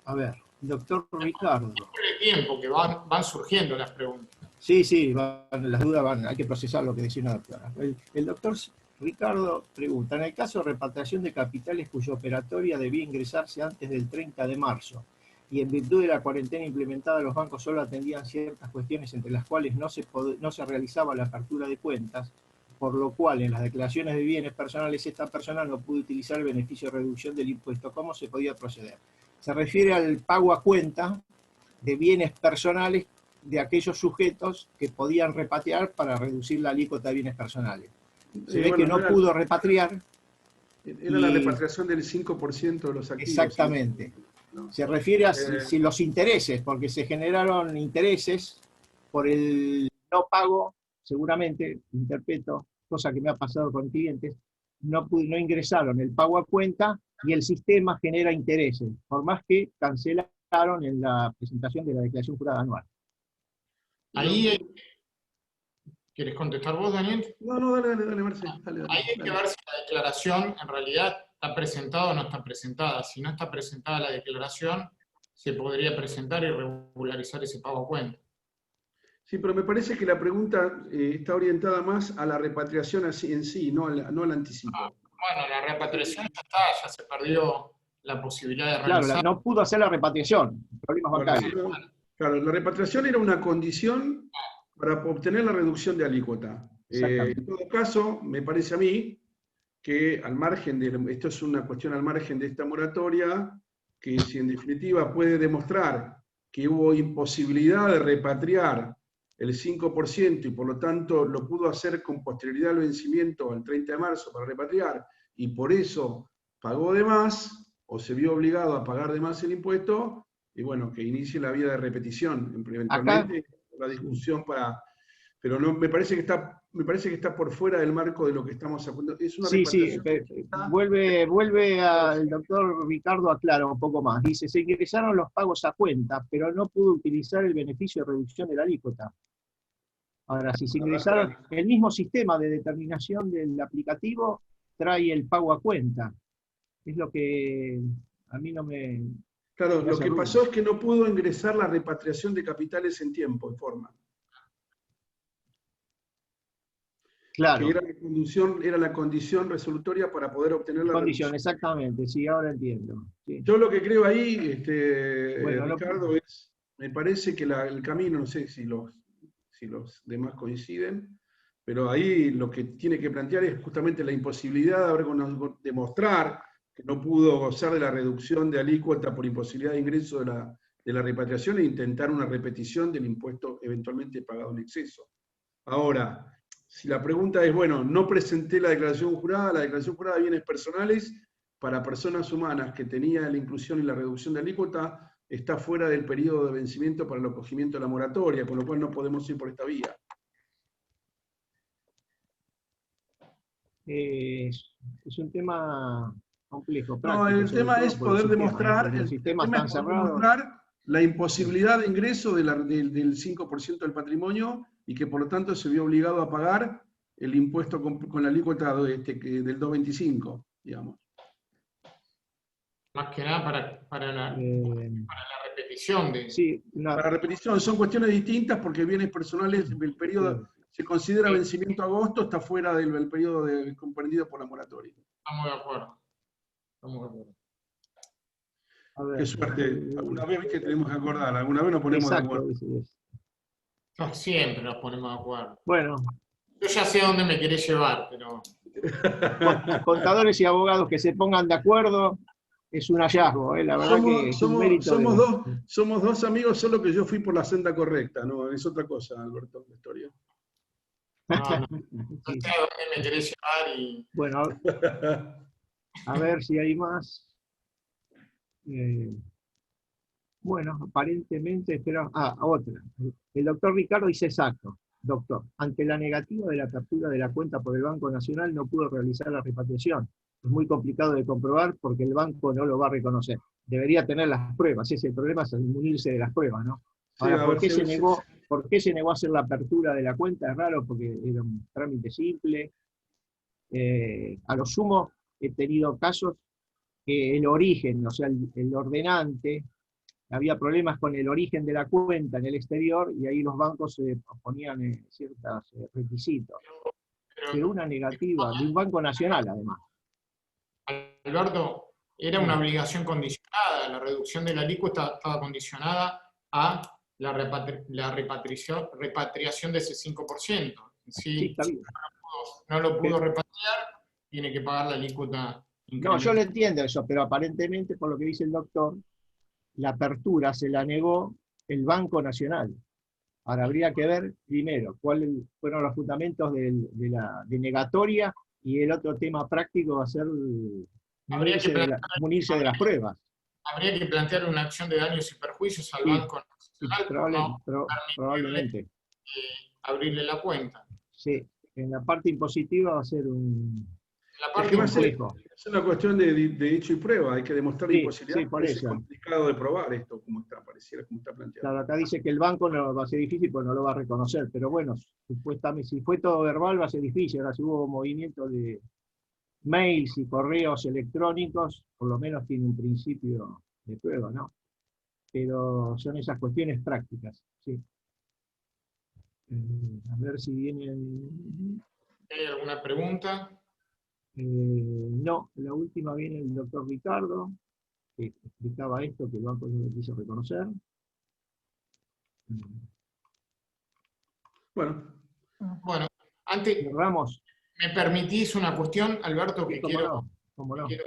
A ver, doctor Ricardo. No tiempo, que van surgiendo las preguntas. Sí, las dudas hay que procesar lo que decía una doctora. El doctor Ricardo pregunta, en el caso de repatriación de capitales cuya operatoria debía ingresarse antes del 30 de marzo, y en virtud de la cuarentena implementada, los bancos solo atendían ciertas cuestiones, entre las cuales no se realizaba la apertura de cuentas, por lo cual en las declaraciones de bienes personales esta persona no pudo utilizar el beneficio de reducción del impuesto. ¿Cómo se podía proceder? Se refiere al pago a cuenta de bienes personales de aquellos sujetos que podían repatriar para reducir la alícuota de bienes personales. Se ve que no pudo repatriar. Era la repatriación del 5% de los activos. Exactamente. ¿No? Se refiere a si los intereses, porque se generaron intereses por el no pago, seguramente, interpreto, cosa que me ha pasado con clientes, no ingresaron el pago a cuenta y el sistema genera intereses, por más que cancelaron en la presentación de la declaración jurada anual. Ahí, ¿quieres contestar vos, Daniel? No, dale, Marcelo. Ahí hay que ver si la declaración en realidad está presentada o no está presentada. Si no está presentada la declaración, se podría presentar y regularizar ese pago a cuenta. Sí, pero me parece que la pregunta está orientada más a la repatriación así en sí, no al anticipo. Bueno, la repatriación ya está, ya se perdió la posibilidad de realizar. Claro, no pudo hacer la repatriación, problemas bancarios. Claro, la repatriación era una condición para obtener la reducción de alícuota. En todo caso, me parece a mí que al margen esto es una cuestión al margen de esta moratoria, que si en definitiva puede demostrar que hubo imposibilidad de repatriar el 5% y por lo tanto lo pudo hacer con posterioridad al vencimiento al 30 de marzo para repatriar y por eso pagó de más o se vio obligado a pagar de más el impuesto, y bueno, que inicie la vía de repetición. Eventualmente la discusión para... Pero no, me parece que está por fuera del marco de lo que estamos hablando. Es una Sí, repatriación. vuelve al doctor Ricardo, aclara un poco más. Dice, se ingresaron los pagos a cuenta, pero no pudo utilizar el beneficio de reducción de la alícuota. Ahora, si se ingresaron, el mismo sistema de determinación del aplicativo trae el pago a cuenta. Es lo que a mí no me... Claro, me lo hace que ruido. pasó es que no pudo ingresar la repatriación de capitales en tiempo y forma. Claro. Que era la condición resolutoria para poder obtener la Condición, reducción. exactamente, sí, ahora entiendo. Sí. Yo lo que creo ahí, Bueno, Ricardo, me parece que el camino, no sé si los demás coinciden, pero ahí lo que tiene que plantear es justamente la imposibilidad de demostrar que no pudo gozar de la reducción de alícuota por imposibilidad de ingreso de la repatriación e intentar una repetición del impuesto eventualmente pagado en exceso. Ahora, si la pregunta es, bueno, no presenté la declaración jurada de bienes personales para personas humanas que tenía la inclusión y la reducción de alícuota, está fuera del periodo de vencimiento para el acogimiento de la moratoria, con lo cual no podemos ir por esta vía. Es un tema complejo, práctico. No, el sobre tema todo es por el poder sistema, ¿no? demostrar, Porque los el sistemas tema están es poder cerrados. demostrar la imposibilidad de ingreso del 5% del patrimonio y que por lo tanto se vio obligado a pagar el impuesto con la alícuota del 2,25, digamos. Más que nada para la repetición de... Sí, Para repetición, son cuestiones distintas porque bienes personales, el periodo, se considera vencimiento agosto, está fuera del periodo comprendido por la moratoria. Estamos de acuerdo. Estamos de acuerdo. a ver, Qué suerte. Alguna vez que tenemos que acordar, alguna vez nos ponemos de exacto, acuerdo. No, siempre nos ponemos de acuerdo. Bueno, Yo ya sé a dónde me querés llevar, pero... contadores y abogados que se pongan de acuerdo es un hallazgo, la verdad que es un mérito. Somos dos amigos, solo que yo fui por la senda correcta, no, es otra cosa, Alberto, la historia. No Sí. sé a dónde me querés llevar y... Bueno, a ver si hay más. Bueno, aparentemente, espera, otra. El doctor Ricardo dice exacto. Doctor, ante la negativa de la apertura de la cuenta por el Banco Nacional no pudo realizar la repatriación. Es muy complicado de comprobar porque el banco no lo va a reconocer. Debería tener las pruebas, ese es el problema, es munirse de las pruebas, ¿no? Ahora, Sí, ¿por qué se negó a hacer la apertura de la cuenta? Es raro porque era un trámite simple. A lo sumo he tenido casos que el origen, o sea, el ordenante, había problemas con el origen de la cuenta en el exterior y ahí los bancos ponían ciertos requisitos. Pero una negativa de un banco nacional, además. Alberto, era una obligación condicionada, la reducción de la alícuota estaba condicionada a la repatriación de ese 5%. Sí, está bien. No lo pudo repatriar, tiene que pagar la alícuota No, yo lo entiendo eso, pero aparentemente, por lo que dice el doctor, la apertura se la negó el Banco Nacional. Ahora habría que ver primero cuáles fueron los fundamentos de la denegatoria y el otro tema práctico va a ser munirse de las pruebas. Habría que plantear una acción de daños y perjuicios al Banco Nacional probablemente. Abrirle la cuenta. Sí, en la parte impositiva va a ser es una cuestión de hecho y prueba, hay que demostrar la imposibilidad. Sí, por eso. Es complicado de probar esto, pareciera como está planteado. Claro, acá dice que el banco no va a ser difícil porque no lo va a reconocer, pero bueno, supuestamente, si fue todo verbal va a ser difícil. Ahora si hubo movimiento de mails y correos electrónicos, por lo menos tiene un principio de prueba, ¿no? Pero son esas cuestiones prácticas, sí. A ver si viene... ¿Hay alguna pregunta? No, la última viene el doctor Ricardo, que explicaba esto, que el banco no lo quiso reconocer. Bueno, antes, cerramos. ¿Me permitís una cuestión, Alberto, que quiero decir?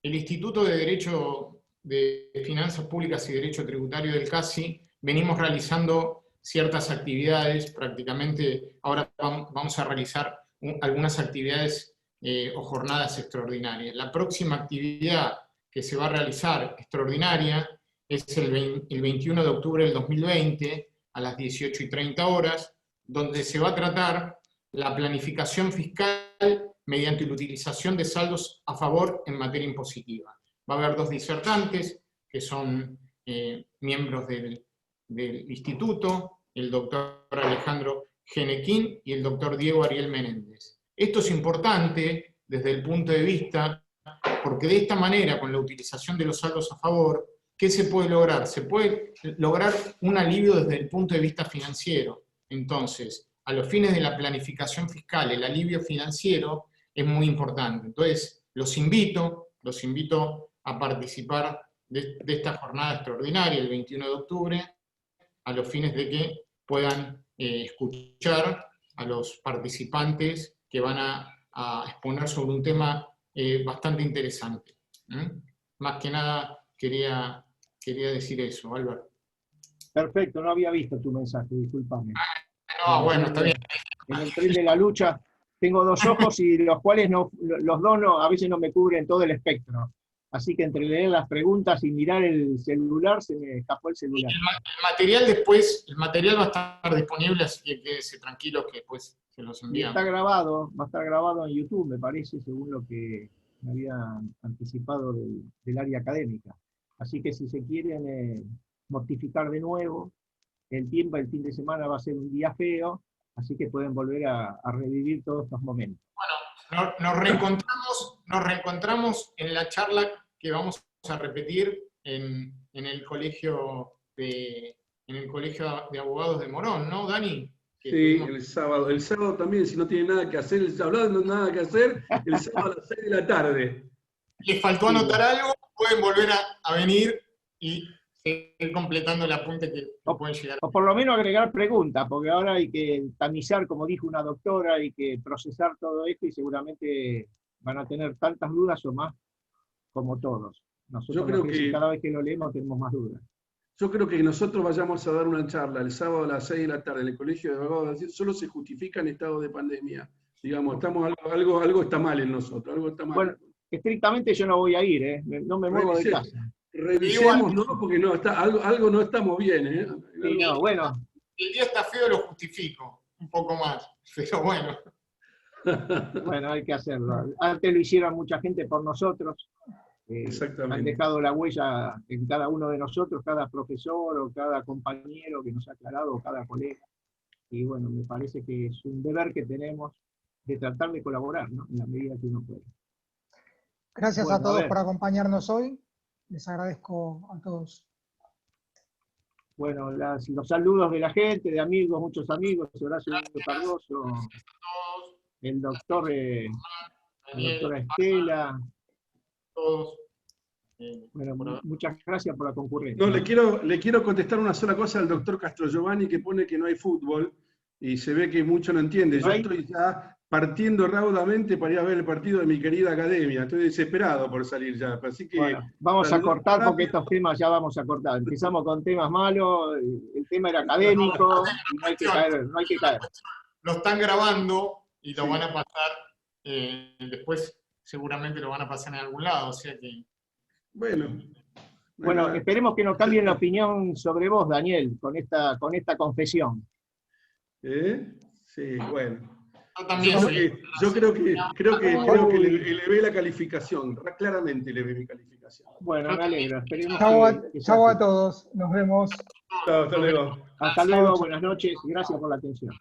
El Instituto de Derecho de Finanzas Públicas y Derecho Tributario del CASI, venimos realizando ciertas actividades, prácticamente ahora vamos a realizar algunas actividades o jornadas extraordinarias. La próxima actividad que se va a realizar extraordinaria es el 21 de octubre del 2020, a las 18:30 horas, donde se va a tratar la planificación fiscal mediante la utilización de saldos a favor en materia impositiva. Va a haber 2 disertantes, que son miembros del instituto, el doctor Alejandro Genequín y el doctor Diego Ariel Menéndez. Esto es importante desde el punto de vista, porque de esta manera, con la utilización de los saldos a favor, ¿qué se puede lograr? Se puede lograr un alivio desde el punto de vista financiero. Entonces, a los fines de la planificación fiscal, el alivio financiero es muy importante. Entonces, los invito a participar de esta jornada extraordinaria el 21 de octubre, a los fines de que puedan escuchar a los participantes que van a exponer sobre un tema bastante interesante. Más que nada quería decir eso, Álvaro. Perfecto, no había visto tu mensaje, discúlpame. No, bueno, está bien. En el tren de la lucha tengo 2 ojos y los cuales los dos a veces no me cubren todo el espectro. Así que entre leer las preguntas y mirar el celular, se me escapó el celular. El material va a estar disponible, así que quédese tranquilo que después se los enviamos. Va a estar grabado en YouTube, me parece, según lo que me había anticipado del área académica. Así que si se quieren mortificar de nuevo, el fin de semana va a ser un día feo, así que pueden volver a revivir todos estos momentos. Bueno, nos reencontramos en la charla que vamos a repetir en el colegio de abogados de Morón, ¿no, Dani? Sí, el sábado. El sábado también, si no tiene nada que hacer, el sábado no nada que hacer, el sábado a las 6 de la tarde. ¿Les faltó anotar algo? Pueden volver a venir y seguir completando el apunte que pueden llegar. O por lo menos agregar preguntas, porque ahora hay que tamizar, como dijo una doctora, hay que procesar todo esto y seguramente van a tener tantas dudas o más como todos. Nosotros cada vez que lo leemos tenemos más dudas. Yo creo que nosotros vayamos a dar una charla el sábado a las 6 de la tarde en el Colegio de Abogados, solo se justifica en estado de pandemia. Digamos, algo está mal en nosotros, algo está mal. Bueno, estrictamente yo no voy a ir, no me muevo de casa. Revisemos, ¿no? Porque no, algo no estamos bien, ¿eh? Sí, no, bueno. El día está feo, lo justifico, un poco más, pero bueno. Bueno, hay que hacerlo. Antes lo hicieron mucha gente por nosotros. Exactamente. Han dejado la huella en cada uno de nosotros, cada profesor o cada compañero que nos ha aclarado, o cada colega. Y bueno, me parece que es un deber que tenemos de tratar de colaborar, ¿no? En la medida que uno puede. Gracias a todos por acompañarnos hoy. Les agradezco a todos. Bueno, los saludos de la gente, de amigos, muchos amigos, Horacio Cardoso, el doctor, la doctora Estela. Todos. Bueno, muchas gracias por la concurrencia. No, le quiero contestar una sola cosa al doctor Castro Giovanni, que pone que no hay fútbol, y se ve que mucho no entiende. Yo estoy ya partiendo raudamente para ir a ver el partido de mi querida academia. Estoy desesperado por salir ya. Así que, bueno, vamos a cortar porque estos temas ya vamos a cortar. Empezamos con temas malos, el tema era académico, y no hay que caer. Lo están grabando y lo van a pasar después. Seguramente lo van a pasar en algún lado, o sea que... Bueno, esperemos que nos cambien la opinión sobre vos, Daniel, con esta confesión. Sí, bueno. Yo creo que elevé la calificación, claramente elevé mi calificación. Bueno, me alegro. Chau a todos, nos vemos. Hasta luego. Hasta luego, buenas noches, gracias por la atención.